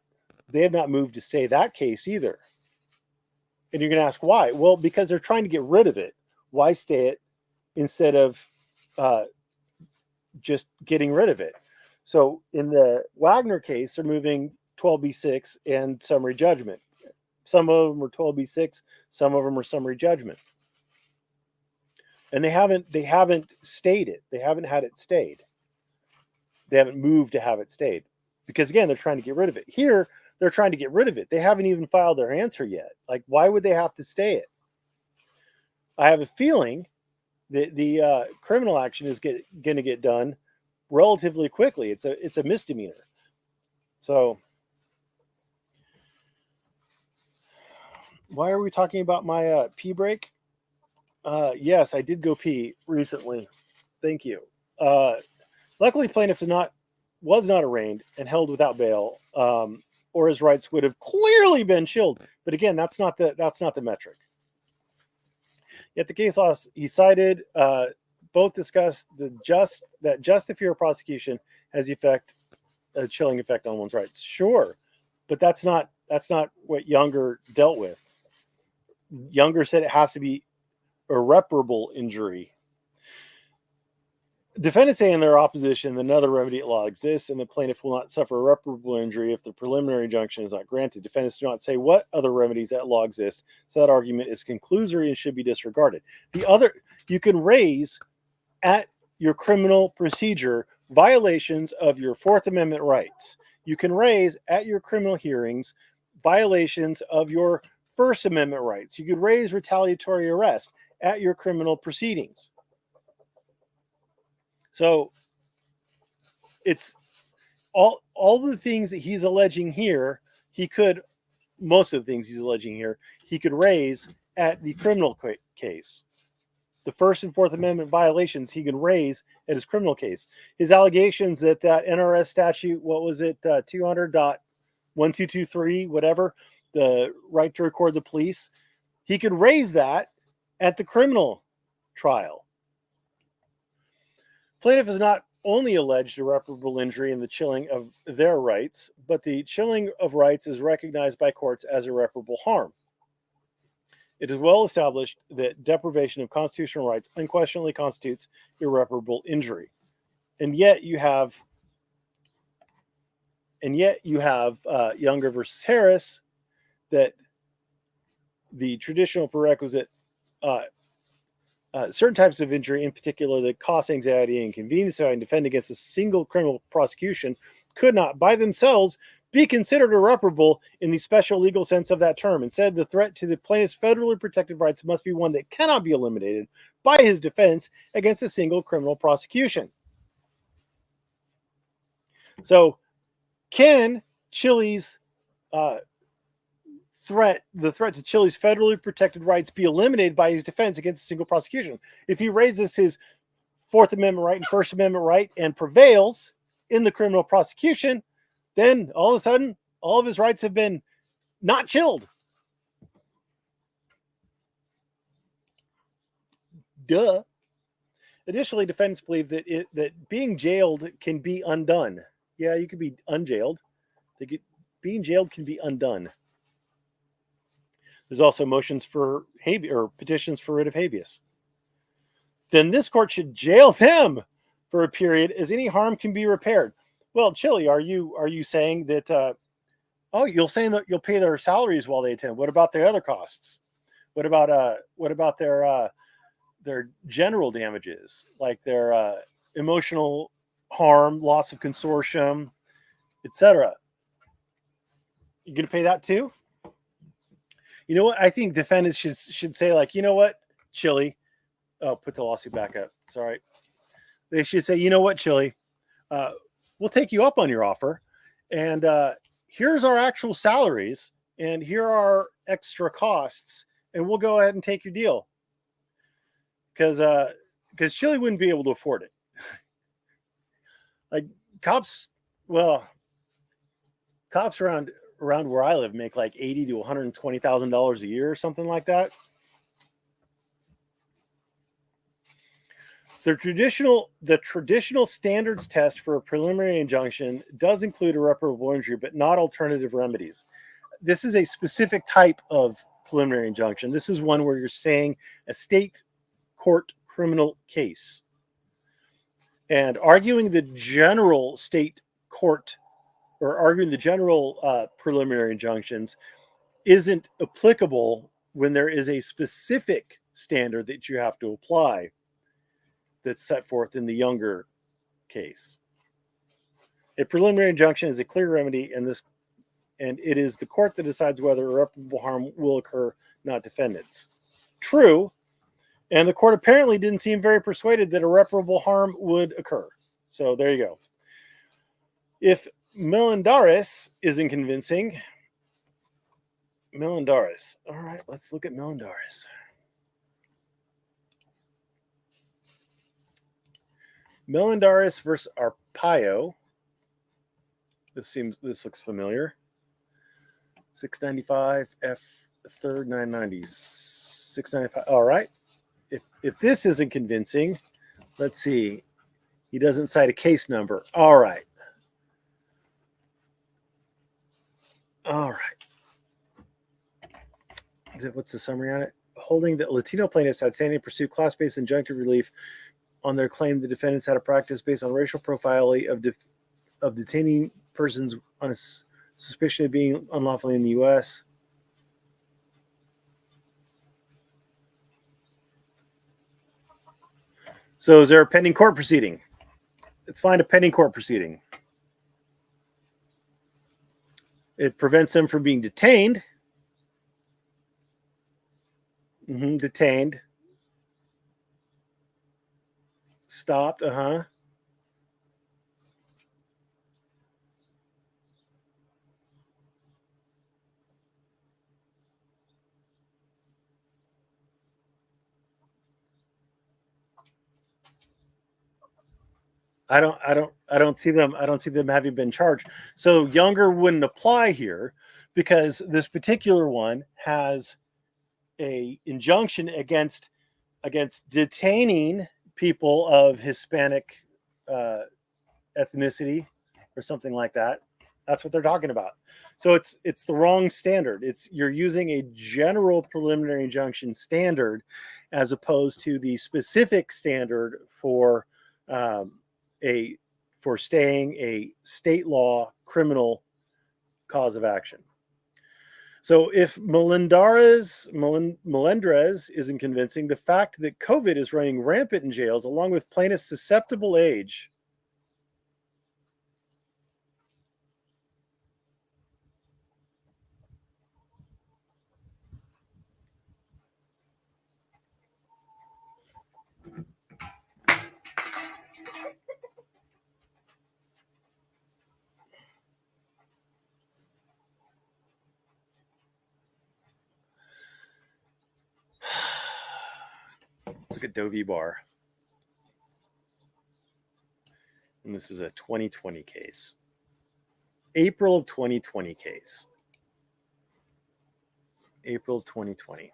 moved to stay that case either. And you're going to ask why? Well, because they're trying to get rid of it. Why stay it instead of just getting rid of it? So in the Wagner case, they're moving 12B6 and summary judgment. Some of them are 12B6, some of them are summary judgment. And they haven't stayed it. They haven't had it stayed. They haven't moved to have it stayed. Because again, they're trying to get rid of it. Here, they're trying to get rid of it. They haven't even filed their answer yet. Like, why would they have to stay it? I have a feeling that the criminal action is going to get done relatively quickly. It's a misdemeanor. So why are we talking about my pee break? Yes, I did go pee recently. Thank you. Luckily, plaintiff was not arraigned and held without bail, or his rights would have clearly been chilled. But again, that's not the metric. Yet the case law he cited both discussed that just the fear of prosecution has a chilling effect on one's rights. Sure, but that's not what Younger dealt with. Younger said it has to be irreparable injury. Defendants say in their opposition that another remedy at law exists and the plaintiff will not suffer irreparable injury if the preliminary injunction is not granted. Defendants do not say what other remedies at law exist, so that argument is conclusory and should be disregarded. You can raise at your criminal procedure violations of your Fourth Amendment rights. You can raise at your criminal hearings violations of your First Amendment rights. You could raise retaliatory arrest at your criminal proceedings. So it's all the things that he's alleging here, most of the things he's alleging here, he could raise at the criminal case. The First and Fourth Amendment violations he can raise at his criminal case. His allegations that NRS statute, what was it, 200.1223, whatever, the right to record the police, he could raise that at the criminal trial. Plaintiff has not only alleged irreparable injury in the chilling of their rights, but the chilling of rights is recognized by courts as irreparable harm. It is well established that deprivation of constitutional rights unquestionably constitutes irreparable injury. And yet you have Younger versus Harris, that the traditional prerequisite, certain types of injury, in particular the cost, anxiety, and inconvenience of having to defend against a single criminal prosecution, could not by themselves be considered irreparable in the special legal sense of that term. Instead, the threat to the plaintiff's federally protected rights must be one that cannot be eliminated by his defense against a single criminal prosecution. So, can Chili's the threat to Chili's federally protected rights be eliminated by his defense against a single prosecution? If he raises his Fourth Amendment right and First Amendment right and prevails in the criminal prosecution, then all of a sudden, all of his rights have been not chilled. Duh. Additionally, defendants believe that being jailed can be undone. Yeah, you could be unjailed. Being jailed can be undone. There's also motions for petitions for writ of habeas. Then this court should jail them for a period as any harm can be repaired. Well, Chili, are you saying that? You're saying that you'll pay their salaries while they attend. What about their other costs? What about their general damages, like their emotional harm, loss of consortium, etc.? You gonna pay that too? You know what? I think defendants should say, like, you know what, Chili. Oh, put the lawsuit back up. Sorry. They should say, you know what, Chili. We'll take you up on your offer, and here's our actual salaries, and here are our extra costs, and we'll go ahead and take your deal. Because Chili wouldn't be able to afford it. Like cops around where I live make like $80,000 to $120,000 a year or something like that. The traditional standards test for a preliminary injunction does include irreparable injury, but not alternative remedies. This is a specific type of preliminary injunction. This is one where you're saying a state court criminal case and arguing the general state court, or arguing the general preliminary injunctions, isn't applicable when there is a specific standard that you have to apply that's set forth in the Younger case. A preliminary injunction is a clear remedy, and it is the court that decides whether irreparable harm will occur, not defendants. True, and the court apparently didn't seem very persuaded that irreparable harm would occur. So there you go. If Melendaris isn't convincing, Melendaris. All right, let's look at Melendaris. Melendaris versus Arpaio. This looks familiar. 695 F 3rd 990. 695. All right. If this isn't convincing, let's see. He doesn't cite a case number. All right. What's the summary on it? Holding that Latino plaintiffs had standing to pursue class-based injunctive relief on their claim the defendants had a practice based on racial profiling of detaining persons on a suspicion of being unlawfully in the U.S. So is there a pending court proceeding? Let's find a pending court proceeding. It prevents them from being detained. Detained. Stopped. I don't see them having been charged. So Younger wouldn't apply here because this particular one has a injunction against detaining people of Hispanic ethnicity or something like that. That's what they're talking about. So it's the wrong standard. You're using a general preliminary injunction standard as opposed to the specific standard for staying a state law criminal cause of action. So if Melendrez isn't convincing, the fact that COVID is running rampant in jails, along with plaintiffs' susceptible age, let's look at Doe v. Barr. And this is a 2020 case. April of 2020 case. April of 2020.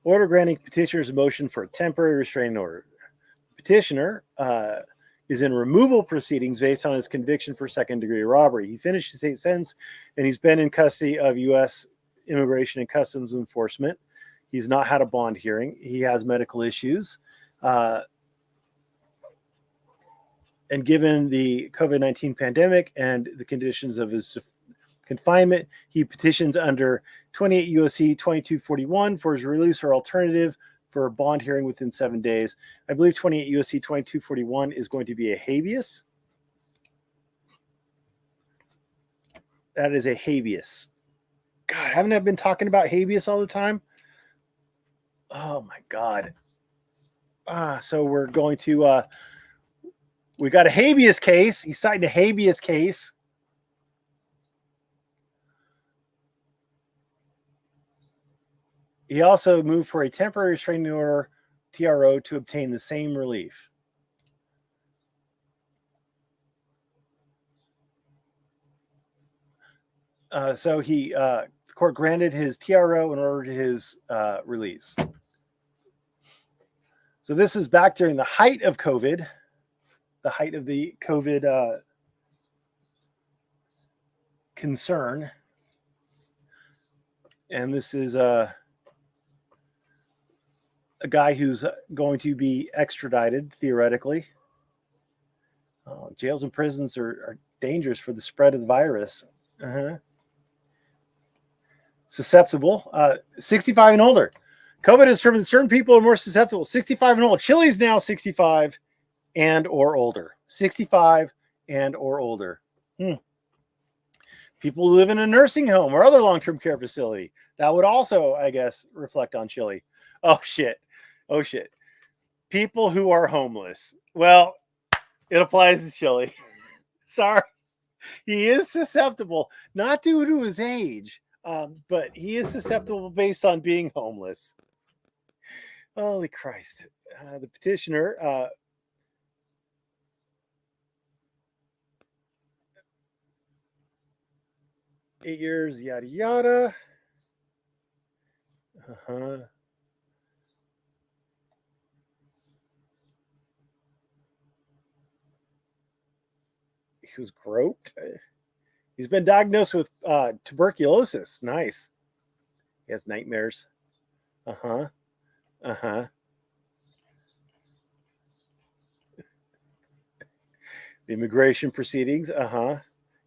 Order granting petitioner's motion for a temporary restraining order. Petitioner is in removal proceedings based on his conviction for second-degree robbery. He finished his 8 sentence, and he's been in custody of U.S. Immigration and Customs Enforcement. He's not had a bond hearing. He has medical issues. And given the COVID-19 pandemic and the conditions of his confinement, he petitions under 28 U.S.C. 2241 for his release or alternative for a bond hearing within 7 days. I believe 28 U.S.C. 2241 is going to be a habeas. That is a habeas. God, haven't I been talking about habeas all the time? Oh, my God. So we're going to... we got a habeas case. He cited a habeas case. He also moved for a temporary restraining order, TRO, to obtain the same relief. So the court granted his TRO in order to his release. So this is back during the height of COVID. The height of the COVID concern. And this is a guy who's going to be extradited, theoretically. Jails and prisons are dangerous for the spread of the virus. Susceptible. 65 and older. COVID has determined that certain people are more susceptible. 65 and older. Chile's now 65 and or older. 65 and or older. People who live in a nursing home or other long-term care facility. That would also, I guess, reflect on Chile. Oh, shit. People who are homeless. Well, it applies to Chile. Sorry. He is susceptible, not due to his age, but he is susceptible based on being homeless. Holy Christ. The petitioner... 8 years, yada, yada. He was groped. He's been diagnosed with tuberculosis. Nice. He has nightmares. The immigration proceedings,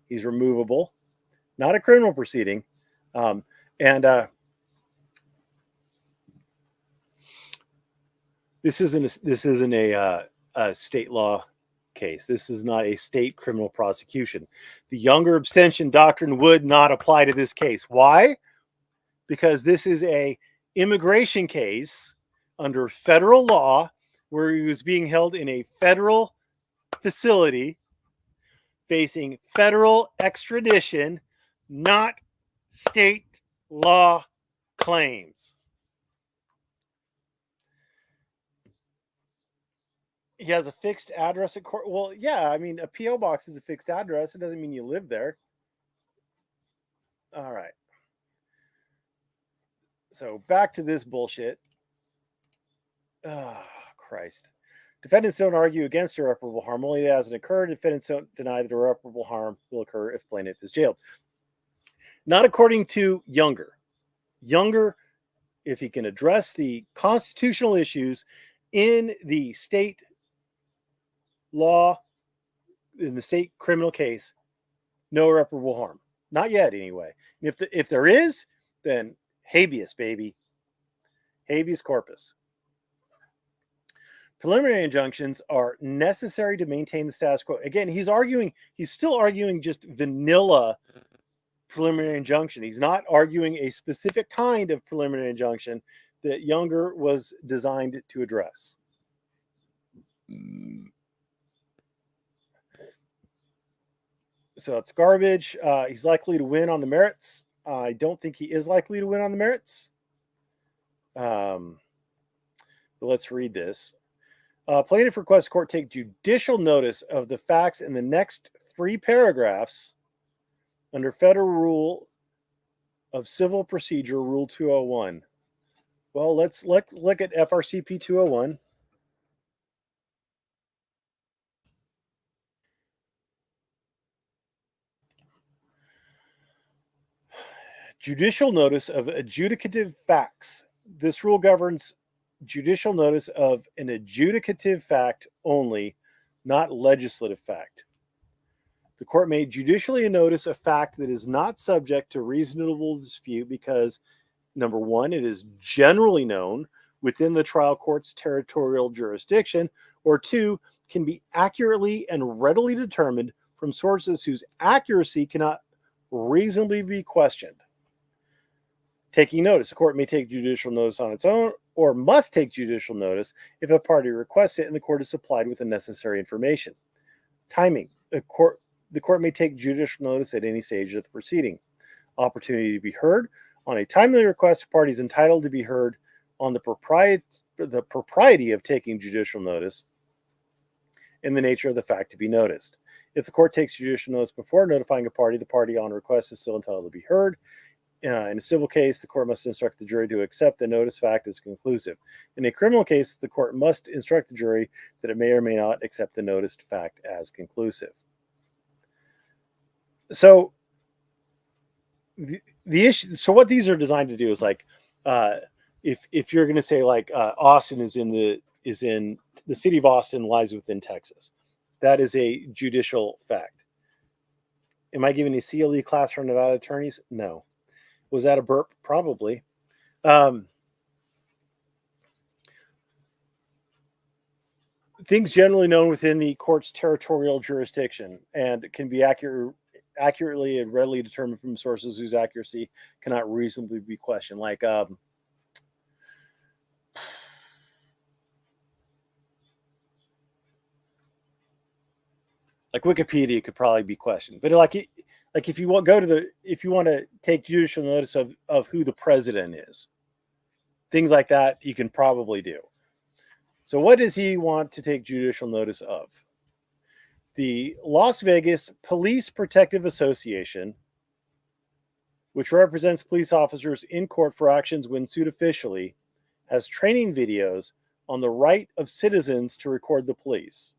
he's removable. Not a criminal proceeding. This isn't a state law case. This is not a state criminal prosecution. The Younger abstention doctrine would not apply to this case. Why? Because this is a immigration case under federal law where he was being held in a federal facility facing federal extradition, not state law claims. He has a fixed address at court. Well, yeah, I mean, a P.O. box is a fixed address. It doesn't mean you live there. All right. So back to this bullshit. Oh, Christ. Defendants don't argue against irreparable harm, only it hasn't occurred. Defendants don't deny that irreparable harm will occur if plaintiff is jailed. Not according to Younger. Younger, if he can address the constitutional issues in the state law, in the state criminal case, no irreparable harm. Not yet, anyway. If there is, then habeas, baby. Habeas corpus. Preliminary injunctions are necessary to maintain the status quo. Again, he's still arguing just vanilla preliminary injunction. He's not arguing a specific kind of preliminary injunction that Younger was designed to address. So it's garbage. He's likely to win on the merits. I don't think he is likely to win on the merits. But let's read this. Plaintiff requests court take judicial notice of the facts in the next 3 paragraphs under Federal Rule of Civil Procedure, Rule 201. Well, let's look at FRCP 201. Judicial notice of adjudicative facts. This rule governs judicial notice of an adjudicative fact only, not legislative fact. The court may judicially notice a fact that is not subject to reasonable dispute because, number one, it is generally known within the trial court's territorial jurisdiction, or 2, can be accurately and readily determined from sources whose accuracy cannot reasonably be questioned. Taking notice. The court may take judicial notice on its own or must take judicial notice if a party requests it and the court is supplied with the necessary information. Timing. The court may take judicial notice at any stage of the proceeding. Opportunity to be heard. On a timely request, a party is entitled to be heard on the propriety of taking judicial notice and the nature of the fact to be noticed. If the court takes judicial notice before notifying a party, the party on request is still entitled to be heard. In a civil case, the court must instruct the jury to accept the notice fact as conclusive. In a criminal case, the court must instruct the jury that it may or may not accept the noticed fact as conclusive. So the issue. So what these are designed to do is like, if you're going to say like Austin is in the city of Austin lies within Texas, that is a judicial fact. Am I giving a CLE class for Nevada attorneys? No. Was that a burp? Probably. Things generally known within the court's territorial jurisdiction and can be accurately and readily determined from sources whose accuracy cannot reasonably be questioned. Like Wikipedia could probably be questioned, but like if you want to take judicial notice of who the president is, things like that, you can probably do. So what does he want to take judicial notice of? The Las Vegas Police Protective Association, which represents police officers in court for actions when sued officially, has training videos on the right of citizens to record the police.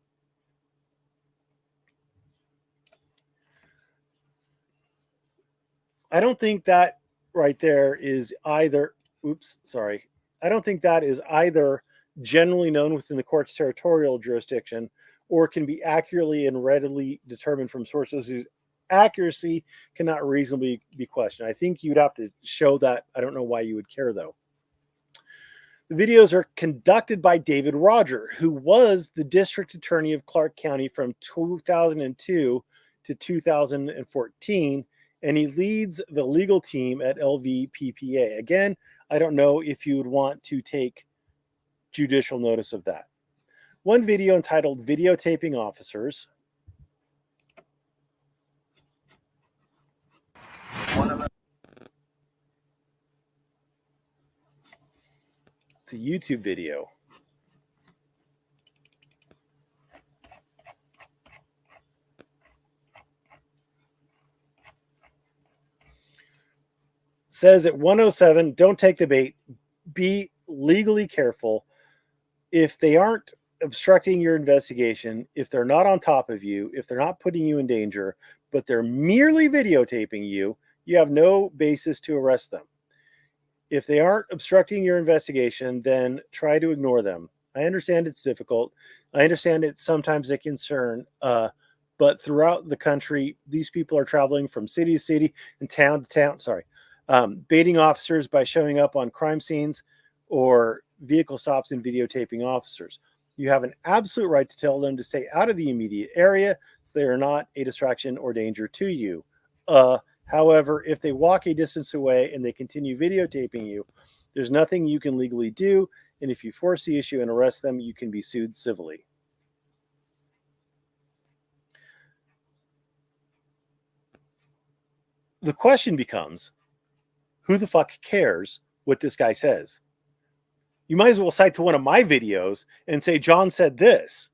I don't think that right there is either, I don't think that is either generally known within the court's territorial jurisdiction or can be accurately and readily determined from sources whose accuracy cannot reasonably be questioned. I think you'd have to show that. I don't know why you would care, though. The videos are conducted by David Roger, who was the district attorney of Clark County from 2002 to 2014, and he leads the legal team at LVPPA. Again, I don't know if you would want to take judicial notice of that. One video entitled Videotaping Officers. It's a YouTube video. Says at 107, don't take the bait. Be legally careful. If they aren't obstructing your investigation, if they're not on top of you, if they're not putting you in danger, but they're merely videotaping you, you have no basis to arrest them. If they aren't obstructing your investigation, then try to ignore them. I understand it's difficult. I understand it's sometimes a concern, but throughout the country, these people are traveling from city to city and town to town, baiting officers by showing up on crime scenes or vehicle stops and videotaping officers. You have an absolute right to tell them to stay out of the immediate area so they are not a distraction or danger to you. However, if they walk a distance away and they continue videotaping you, there's nothing you can legally do, and if you force the issue and arrest them, you can be sued civilly. The question becomes, who the fuck cares what this guy says? You might as well cite to one of my videos and say, John said this.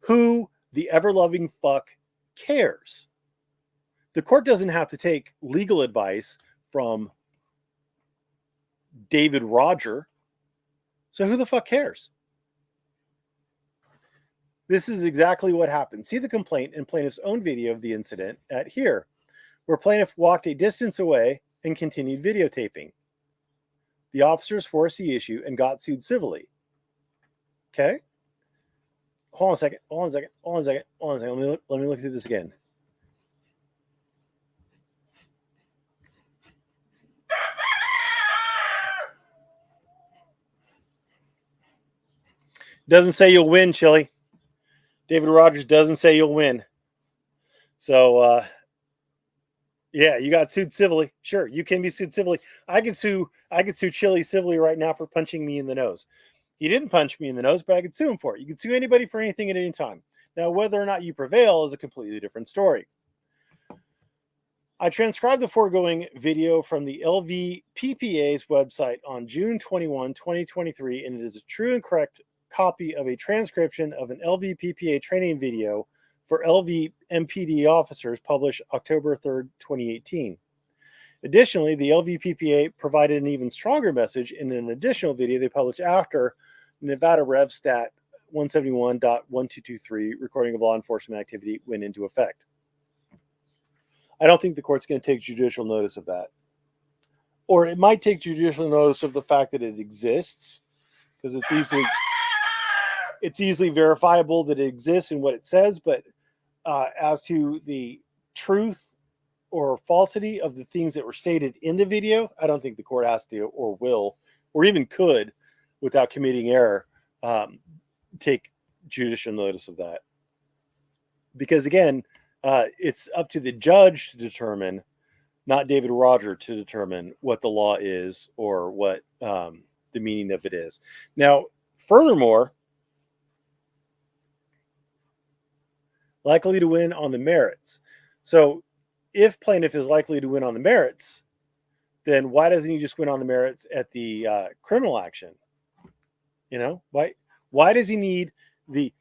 Who the ever-loving fuck cares? The court doesn't have to take legal advice from David Roger. So who the fuck cares? This is exactly what happened. See the complaint in plaintiff's own video of the incident at here, where plaintiff walked a distance away and continued videotaping. The officers forced the issue and got sued civilly. Okay? Hold on a second. Let me look through this again. Doesn't say you'll win, Chili. David Rogers doesn't say you'll win. So, yeah, you got sued civilly. Sure, you can be sued civilly. I could sue Chili civilly right now for punching me in the nose. He didn't punch me in the nose, but I could sue him for it. You can sue anybody for anything at any time. Now, whether or not you prevail is a completely different story. I transcribed the foregoing video from the LVPPA's website on June 21, 2023, and it is a true and correct copy of a transcription of an LVPPA training video for LVMPD officers published October 3rd, 2018. Additionally, the LVPPA provided an even stronger message in an additional video they published after Nevada Rev Stat 171.1223 recording of law enforcement activity went into effect. I don't think the court's going to take judicial notice of that. Or it might take judicial notice of the fact that it exists, because it's easily verifiable that it exists and what it says, but as to the truth or falsity of the things that were stated in the video, I don't think the court has to or will or even could, without committing error, take judicial notice of that. Because again, it's up to the judge to determine, not David Roger to determine what the law is or what the meaning of it is. Now, furthermore, likely to win on the merits. So if plaintiff is likely to win on the merits, then why doesn't he just win on the merits at the criminal action? You know, why does he need the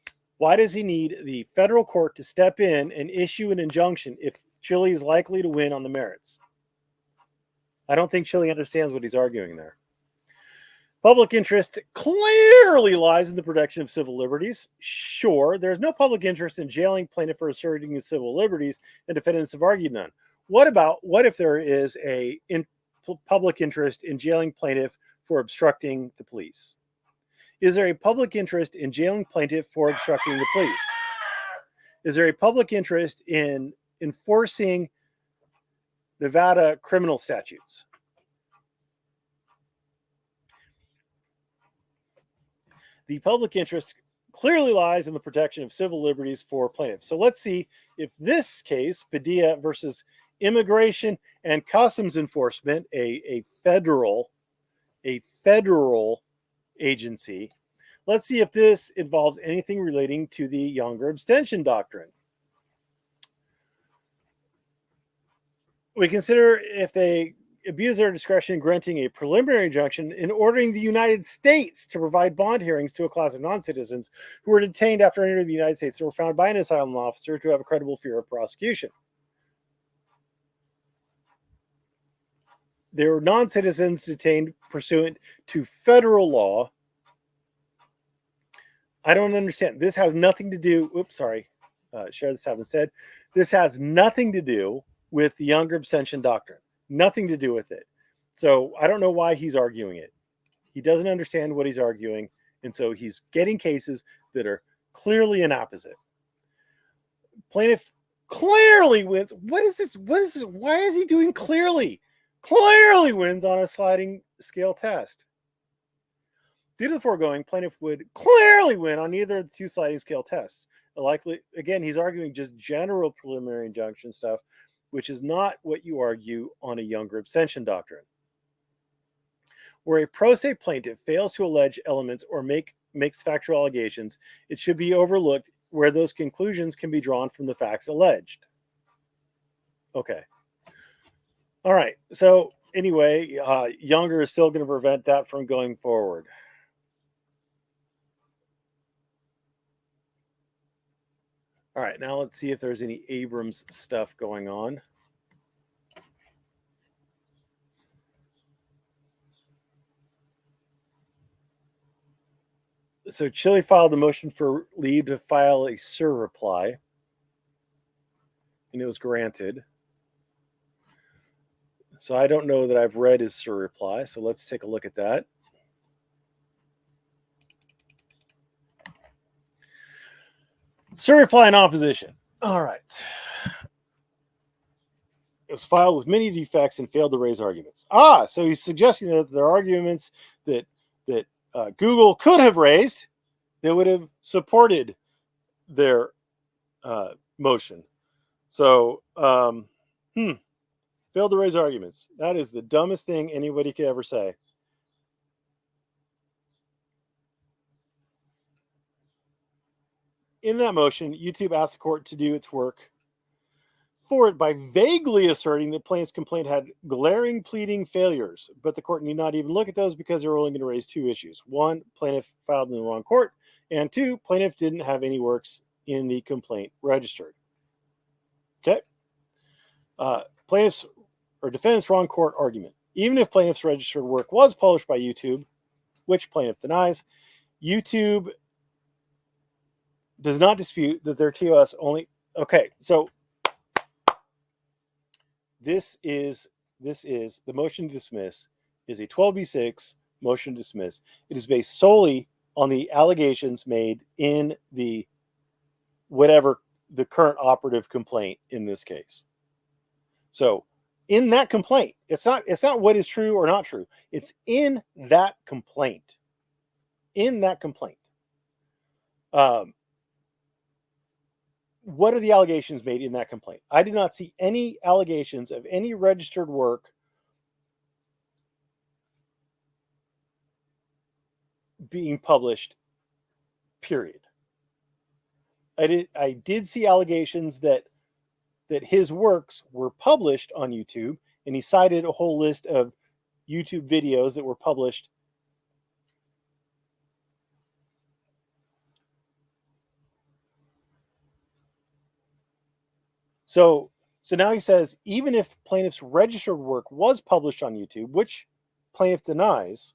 federal court to step in and issue an injunction if Chili is likely to win on the merits? I don't think Chili understands what he's arguing there. Public interest clearly lies in the protection of civil liberties. Sure, there's no public interest in jailing plaintiff for asserting his civil liberties, and defendants have argued none. What if there is a public interest in jailing plaintiff for obstructing the police? Is there a public interest in jailing plaintiff for obstructing the police? Is there a public interest in enforcing Nevada criminal statutes? The public interest clearly lies in the protection of civil liberties for plaintiffs. So let's see if this case, Padilla versus Immigration and Customs Enforcement, a federal agency, let's see if this involves anything relating to the Younger abstention doctrine. We consider if they abuse their discretion granting a preliminary injunction in ordering the United States to provide bond hearings to a class of non-citizens who were detained after entering the United States and were found by an asylum officer to have a credible fear of prosecution. They were non-citizens detained pursuant to federal law. I don't understand. This has nothing to do. Oops, sorry. Share this tab instead. This has nothing to do with the Younger abstention doctrine. Nothing to do with it. So I don't know why he's arguing it. He doesn't understand what he's arguing. And so he's getting cases that are clearly an opposite. Plaintiff clearly wins. What is this? What is this? Why is he doing clearly? Clearly wins on a sliding scale test. Due to the foregoing, plaintiff would clearly win on either of the two sliding scale tests. Likely, again, he's arguing just general preliminary injunction stuff, which is not what you argue on a Younger abstention doctrine. Where a pro se plaintiff fails to allege elements or makes factual allegations, it should be overlooked where those conclusions can be drawn from the facts alleged. Okay. All right. So anyway, Younger is still going to prevent that from going forward. All right, now let's see if there's any Abrams stuff going on. So Chile filed a motion for leave to file a surreply, and it was granted. So I don't know that I've read his surreply, so let's take a look at that. Surreply in opposition. All right. It was filed with many defects and failed to raise arguments. So he's suggesting that there are arguments that Google could have raised that would have supported their motion. So, failed to raise arguments. That is the dumbest thing anybody could ever say. In that motion, YouTube asked the court to do its work for it by vaguely asserting that plaintiff's complaint had glaring pleading failures, but the court need not even look at those because they were only going to raise two issues. One, plaintiff filed in the wrong court, and two, plaintiff didn't have any works in the complaint registered. Okay. Plaintiff's or defendant's wrong court argument. Even if plaintiff's registered work was published by YouTube, which plaintiff denies, YouTube does not dispute that their TOS only. Okay, so this is the motion to dismiss is a 12b6 motion to dismiss. It is based solely on the allegations made in the current operative complaint in this case. So in that complaint, it's not what is true or not true. It's in that complaint. In that complaint. What are the allegations made in that complaint? I did not see any allegations of any registered work being published, period. I did see allegations that his works were published on YouTube, and he cited a whole list of YouTube videos that were published. So now he says, even if plaintiff's registered work was published on YouTube, which plaintiff denies,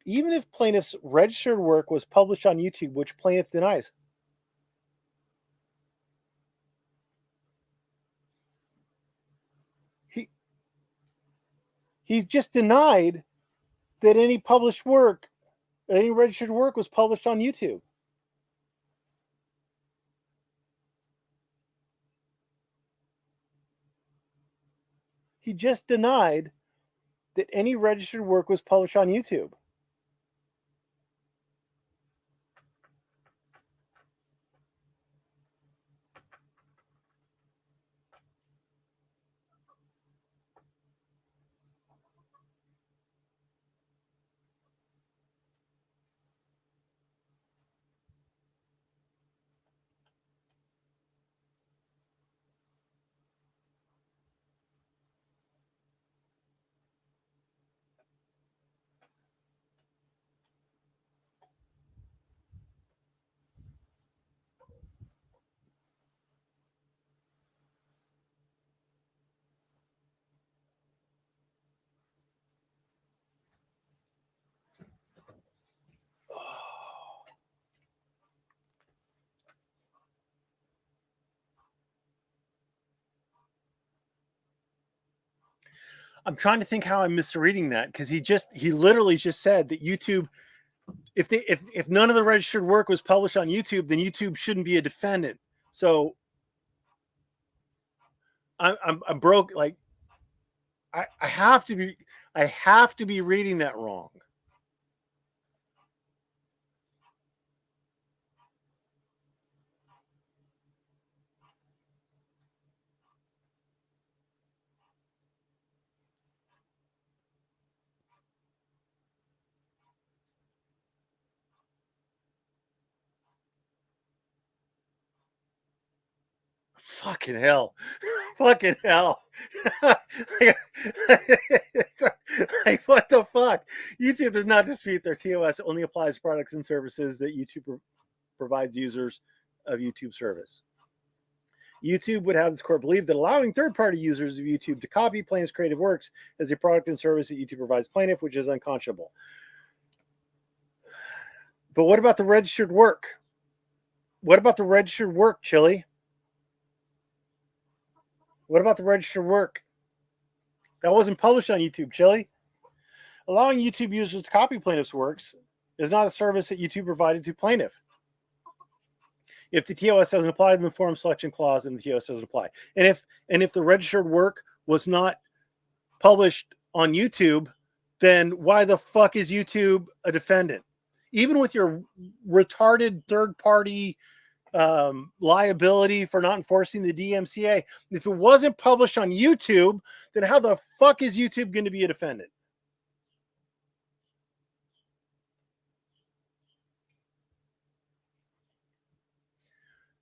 even if plaintiff's registered work was published on YouTube, which plaintiff denies, He's just denied that any published work, any registered work was published on YouTube. He just denied that any registered work was published on YouTube. I'm trying to think how I'm misreading that, because he literally just said that YouTube, if none of the registered work was published on YouTube, then YouTube shouldn't be a defendant. So I'm broke. Like I have to be reading that wrong. Fucking hell. Fucking hell. Like, what the fuck? YouTube does not dispute their TOS only applies to products and services that YouTube provides users of YouTube service. YouTube would have this court believe that allowing third-party users of YouTube to copy plaintiff's creative works as a product and service that YouTube provides plaintiff, which is unconscionable. But what about the registered work? What about the registered work, Chili? What about the registered work? That wasn't published on YouTube, Chili. Allowing YouTube users to copy plaintiff's works is not a service that YouTube provided to plaintiff. If the TOS doesn't apply, then the forum selection clause in the TOS doesn't apply. And if the registered work was not published on YouTube, then why the fuck is YouTube a defendant? Even with your retarded third-party liability for not enforcing the DMCA, if it wasn't published on YouTube, then how the fuck is YouTube going to be a defendant?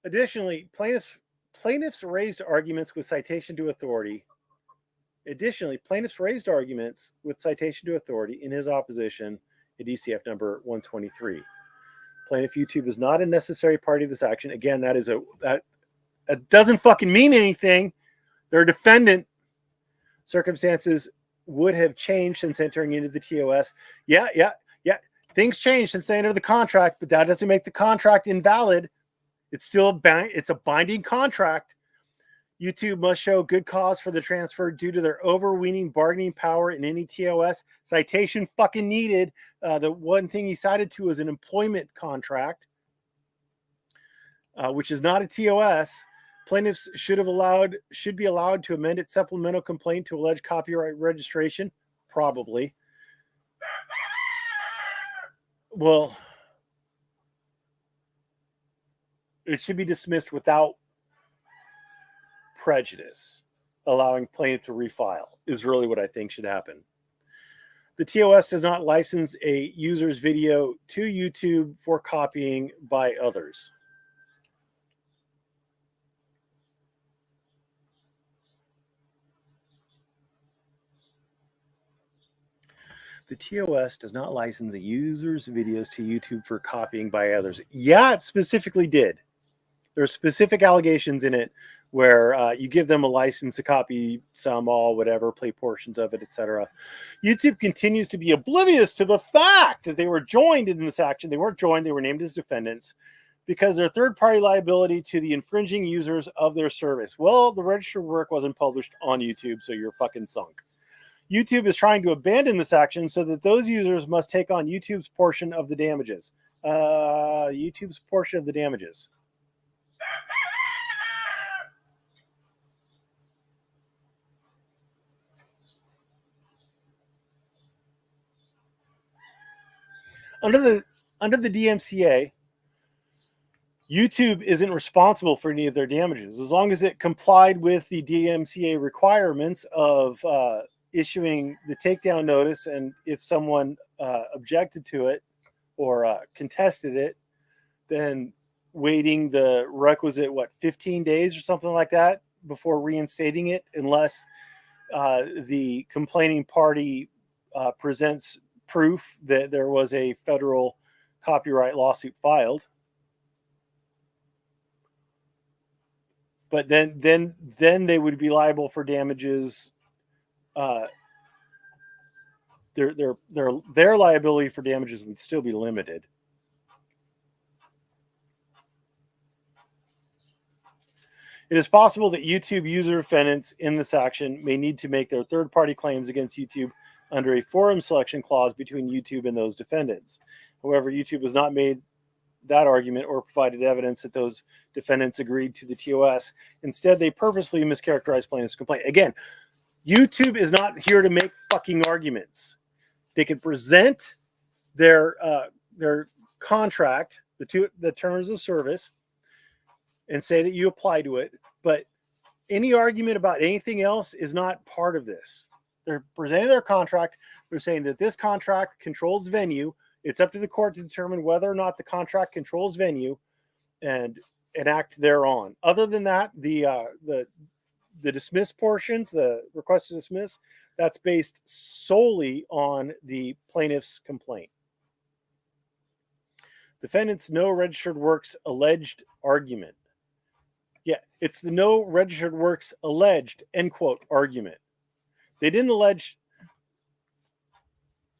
Additionally, plaintiffs raised arguments with citation to authority. Additionally, plaintiffs raised arguments with citation to authority in his opposition at DCF number 123. Plaintiff YouTube is not a necessary party of this action. Again, that doesn't fucking mean anything. They're a defendant. Circumstances would have changed since entering into the TOS. Yeah. Things changed since they entered the contract, but that doesn't make the contract invalid. It's still it's a binding contract. YouTube must show good cause for the transfer due to their overweening bargaining power in any TOS. Citation fucking needed. The one thing he cited to was an employment contract, which is not a TOS. Plaintiffs should be allowed to amend its supplemental complaint to allege copyright registration. Probably. Well, it should be dismissed without prejudice, allowing plaintiff to refile is really what I think should happen. The TOS does not license a user's video to YouTube for copying by others. The TOS does not license a user's videos to YouTube for copying by others. Yeah, it specifically did. There are specific allegations in it where you give them a license to copy some, all, whatever, play portions of it, etc. YouTube continues to be oblivious to the fact that they were joined in this action. They weren't joined, they were named as defendants because their third-party liability to the infringing users of their service. Well, the registered work wasn't published on YouTube, so you're fucking sunk. YouTube is trying to abandon this action so that those users must take on YouTube's portion of the damages. YouTube's portion of the damages. Under the DMCA, YouTube isn't responsible for any of their damages as long as it complied with the DMCA requirements of issuing the takedown notice, and if someone objected to it or contested it, then waiting the requisite 15 days or something like that before reinstating it, unless the complaining party presents proof that there was a federal copyright lawsuit filed. But then they would be liable for damages. Their liability for damages would still be limited. It is possible that YouTube user defendants in this action may need to make their third-party claims against YouTube under a forum selection clause between YouTube and those defendants. However, YouTube has not made that argument or provided evidence that those defendants agreed to the TOS. Instead, they purposely mischaracterized plaintiff's complaint. Again, YouTube is not here to make fucking arguments. They can present their contract, the terms of service, and say that you apply to it, but any argument about anything else is not part of this. They're presenting their contract. They're saying that this contract controls venue. It's up to the court to determine whether or not the contract controls venue and act thereon. Other than that, the dismiss portions, the request to dismiss, that's based solely on the plaintiff's complaint. Defendant's no registered works alleged argument. Yeah, it's the no registered works alleged, end quote, argument. They didn't allege,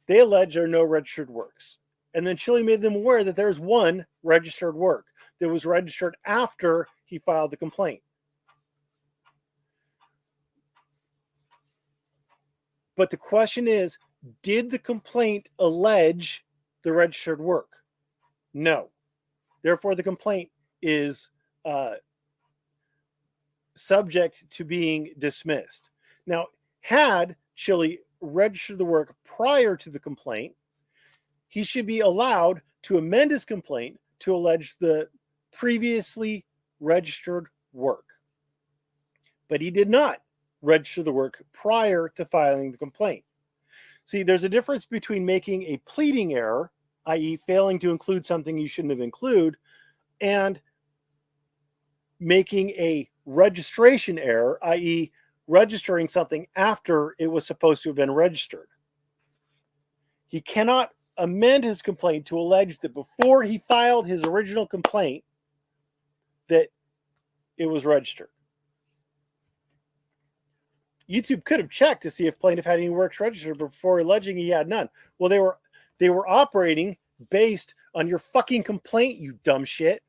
they allege there are no registered works. And then Chile made them aware that there's one registered work that was registered after he filed the complaint. But the question is, did the complaint allege the registered work? No. Therefore, the complaint is subject to being dismissed. Now, had Chile registered the work prior to the complaint, he should be allowed to amend his complaint to allege the previously registered work. But he did not register the work prior to filing the complaint. See, there's a difference between making a pleading error, i.e. failing to include something you shouldn't have included, and making a registration error, i.e. registering something after it was supposed to have been registered. He cannot amend his complaint to allege that before he filed his original complaint that it was registered. YouTube could have checked to see if plaintiff had any works registered before alleging he had none. Well, they were operating based on your fucking complaint, you dumb shit,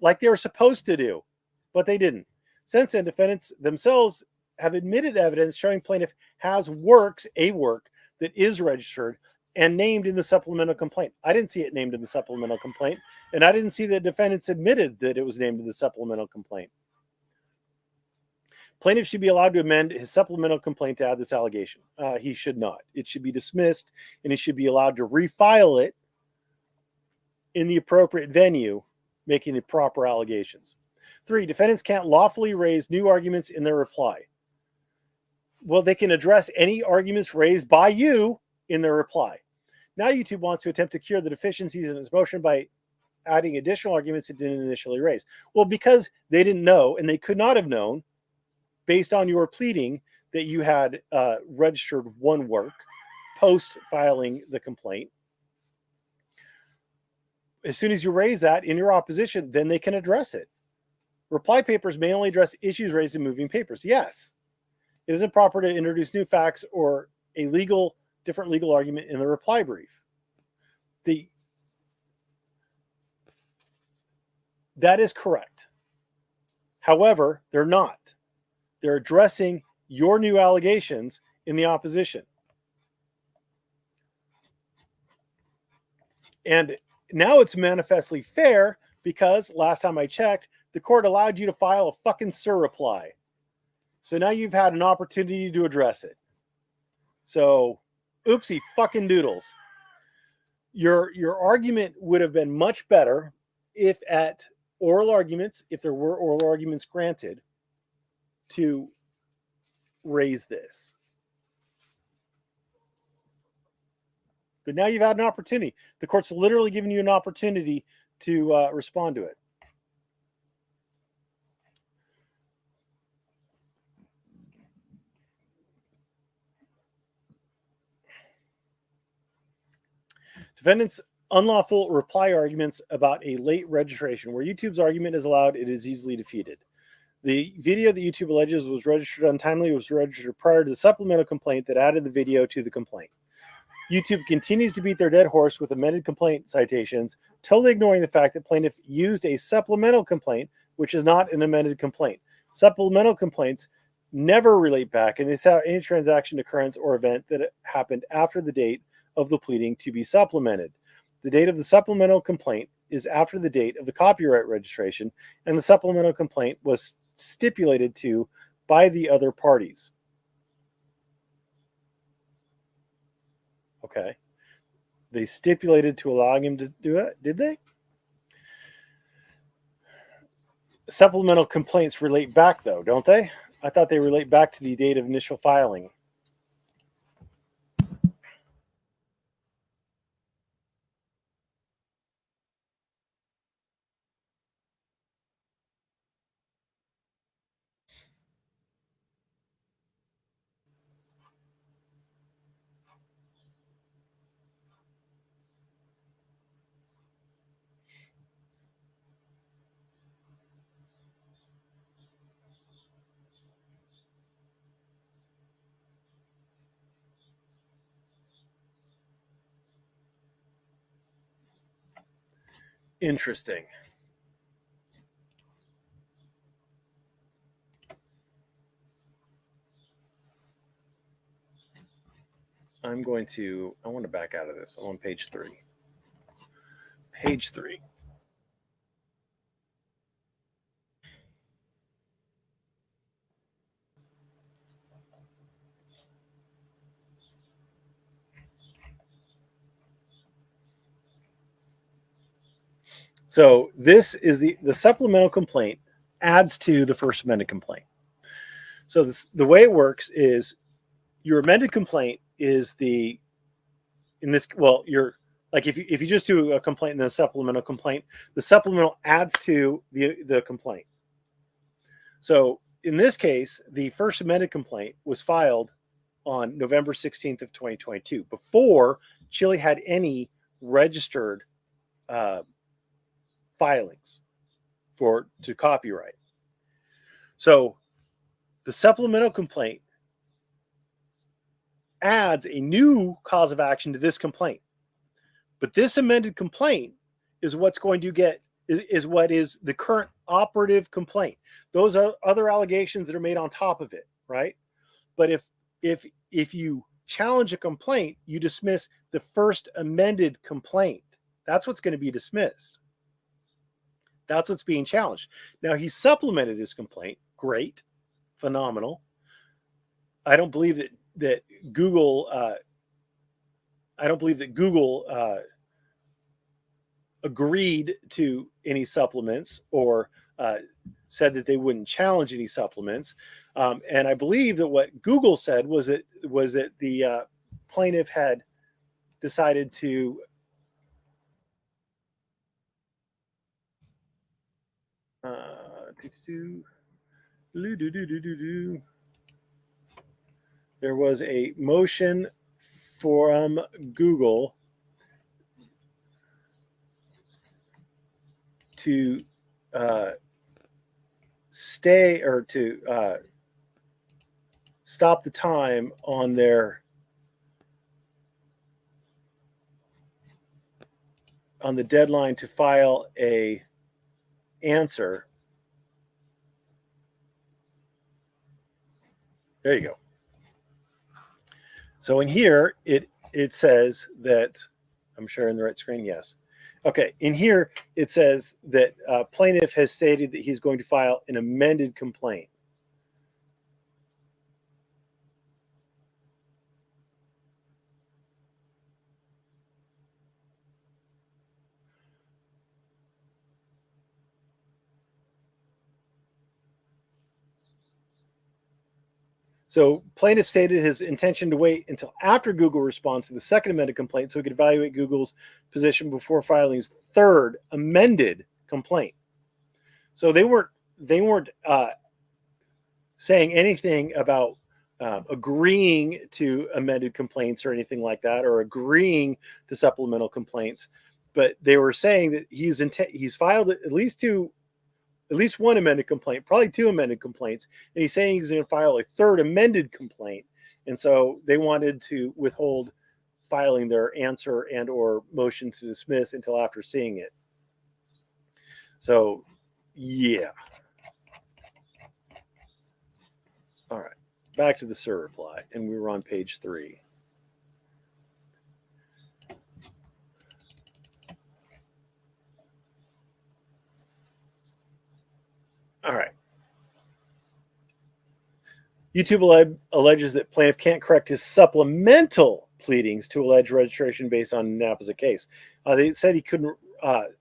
like they were supposed to do, but they didn't. Since then, defendants themselves have admitted evidence showing plaintiff has a work that is registered and named in the supplemental complaint. I didn't see it named in the supplemental complaint, and I didn't see the defendants admitted that it was named in the supplemental complaint. Plaintiff should be allowed to amend his supplemental complaint to add this allegation. He should not. It should be dismissed, and he should be allowed to refile it in the appropriate venue, making the proper allegations. 3, defendants can't lawfully raise new arguments in their reply. Well, they can address any arguments raised by you in their reply. Now YouTube wants to attempt to cure the deficiencies in its motion by adding additional arguments it didn't initially raise. Well, because they didn't know, and they could not have known, based on your pleading, that you had registered one work post filing the complaint. As soon as you raise that in your opposition, then they can address it. Reply papers may only address issues raised in moving papers. Yes. It isn't proper to introduce new facts or a different legal argument in the reply brief. That is correct. However, they're not. They're addressing your new allegations in the opposition. And now it's manifestly fair because last time I checked, the court allowed you to file a fucking surreply. So now you've had an opportunity to address it. So, oopsie fucking doodles. Your argument would have been much better if at oral arguments, if there were oral arguments granted, to raise this. But now you've had an opportunity. The court's literally given you an opportunity to respond to it. Defendants' unlawful reply arguments about a late registration. Where YouTube's argument is allowed, it is easily defeated. The video that YouTube alleges was registered untimely was registered prior to the supplemental complaint that added the video to the complaint. YouTube continues to beat their dead horse with amended complaint citations, totally ignoring the fact that plaintiff used a supplemental complaint, which is not an amended complaint. Supplemental complaints never relate back, and they set out any transaction, occurrence, or event that happened after the date of the pleading to be supplemented. The date of the supplemental complaint is after the date of the copyright registration, and the supplemental complaint was stipulated to by the other parties. Okay. They stipulated to allowing him to do it, did they? Supplemental complaints relate back, though, don't they? I thought they relate back to the date of initial filing. Interesting. I want to back out of this. I'm on page 3. Page 3. So this is the supplemental complaint adds to the first amended complaint. So the way it works is your amended complaint is you're like if you just do a complaint and then a supplemental complaint, the supplemental adds to the complaint. So in this case, the first amended complaint was filed on November 16th of 2022 before Chile had any registered filings to copyright. So the supplemental complaint adds a new cause of action to this complaint. But this amended complaint is what's going to get is what is the current operative complaint. Those are other allegations that are made on top of it, right? But if you challenge a complaint, you dismiss the first amended complaint. That's what's going to be dismissed. That's what's being challenged. Now, he supplemented his complaint. Great. Phenomenal. I don't believe that Google agreed to any supplements or said that they wouldn't challenge any supplements. And I believe that what Google said was that the plaintiff had decided to there was a motion from Google to stay or to stop the time on the deadline to file a answer. There you go. So in here, it says that, I'm sharing the right screen. Yes. Okay. In here, it says that plaintiff has stated that he's going to file an amended complaint. So plaintiff stated his intention to wait until after Google responds to the second amended complaint so he could evaluate Google's position before filing his third amended complaint. So they weren't saying anything about agreeing to amended complaints or anything like that, or agreeing to supplemental complaints, but they were saying that he's filed at least one amended complaint, probably two amended complaints, and he's saying he's going to file a third amended complaint, and so they wanted to withhold filing their answer and or motions to dismiss until after seeing it. So, yeah. All right, back to the SIR reply, and we were on page 3. All right. YouTube alleges that plaintiff can't correct his supplemental pleadings to allege registration based on an opposite case. They said he couldn't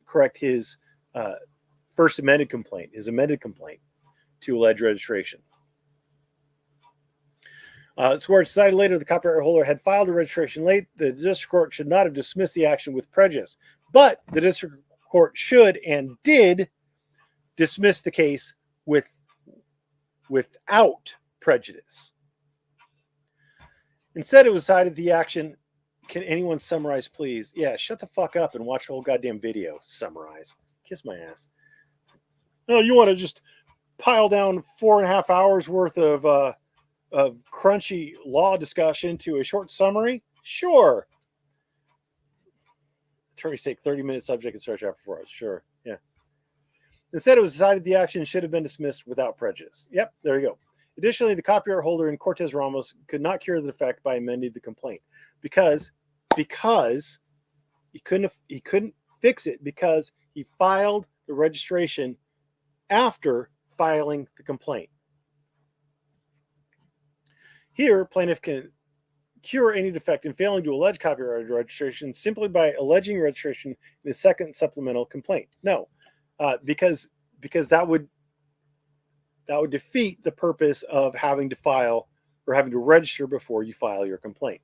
correct his first amended complaint, his amended complaint, to allege registration. So where it decided later the copyright holder had filed the registration late, the district court should not have dismissed the action with prejudice. But the district court should and did dismiss the case without prejudice. Instead, it was decided the action. Can anyone summarize, please? Yeah, shut the fuck up and watch the whole goddamn video. Summarize. Kiss my ass. No, you want to just pile down 4.5 hours worth of crunchy law discussion to a short summary? Sure. Attorneys take 30-minute subject and stretch out for 4 hours. Sure. Yeah. Instead, it was decided the action should have been dismissed without prejudice. Yep, there you go. Additionally, the copyright holder in Cortez Ramos could not cure the defect by amending the complaint because he couldn't fix it because he filed the registration after filing the complaint. Here, plaintiff can cure any defect in failing to allege copyright registration simply by alleging registration in the second supplemental complaint. No, because that would defeat the purpose of having to file or having to register before you file your complaint.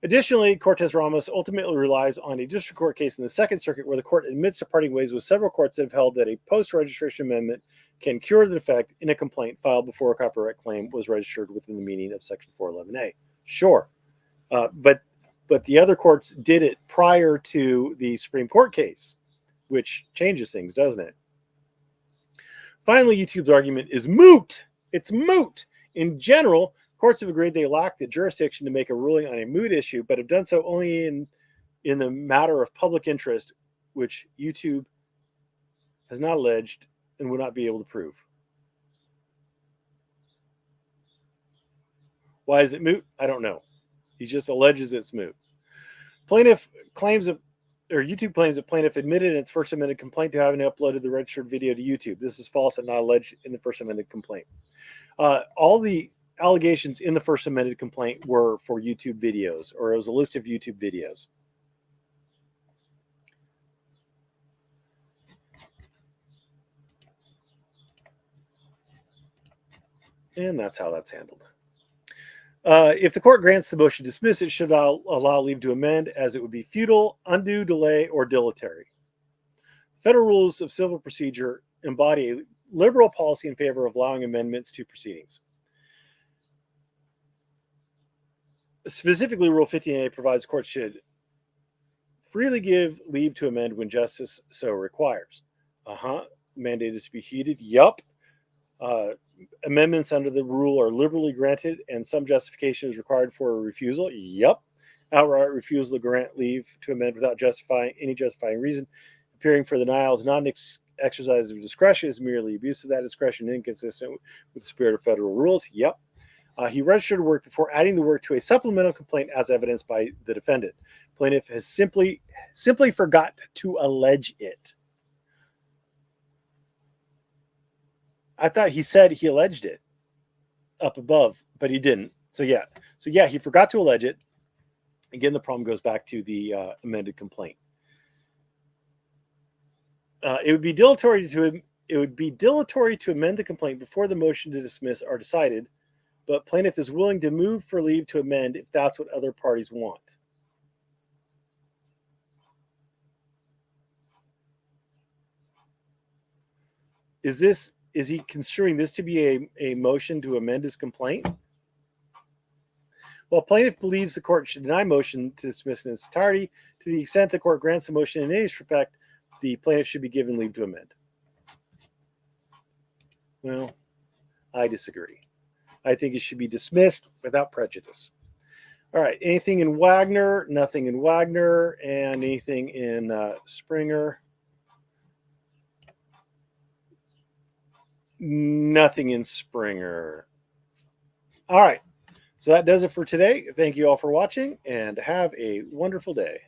Additionally, Cortez Ramos ultimately relies on a district court case in the Second Circuit where the court admits to parting ways with several courts that have held that a post-registration amendment can cure the defect in a complaint filed before a copyright claim was registered within the meaning of Section 411A. Sure, but the other courts did it prior to the Supreme Court case, which changes things, doesn't it? Finally, YouTube's argument is moot. It's moot. In general, courts have agreed they lack the jurisdiction to make a ruling on a moot issue, but have done so only in the matter of public interest, which YouTube has not alleged and would not be able to prove. Why is it moot? I don't know. He just alleges it's moot. YouTube claims that plaintiff admitted in its first amended complaint to having uploaded the registered video to YouTube. This is false and not alleged in the first amended complaint. All the allegations in the first amended complaint were for YouTube videos, or it was a list of YouTube videos. And that's how that's handled. If the court grants the motion to dismiss, it should allow leave to amend, as it would be futile, undue delay, or dilatory. Federal rules of civil procedure embody a liberal policy in favor of allowing amendments to proceedings. Specifically, Rule 15A provides courts should freely give leave to amend when justice so requires. Mandate is to be heeded. Yup. Amendments under the rule are liberally granted and some justification is required for a refusal. Yup. Outright refusal to grant leave to amend without any justifying reason appearing for the denial is not an exercise of discretion, is merely abuse of that discretion inconsistent with the spirit of federal rules. Yep. He registered work before adding the work to a supplemental complaint as evidenced by the defendant. Plaintiff has simply forgot to allege it. I thought he said he alleged it up above, but he didn't. So yeah, he forgot to allege it. Again, the problem goes back to the amended complaint. It would be dilatory to amend the complaint before the motion to dismiss are decided, but plaintiff is willing to move for leave to amend if that's what other parties want. Is he construing this to be a motion to amend his complaint? While plaintiff believes the court should deny motion to dismiss in its entirety, to the extent the court grants the motion in any respect, the plaintiff should be given leave to amend. Well, I disagree. I think it should be dismissed without prejudice. All right, anything in Wagner? Nothing in Wagner. And anything in Springer? Nothing in Springer. All right. So that does it for today. Thank you all for watching and have a wonderful day.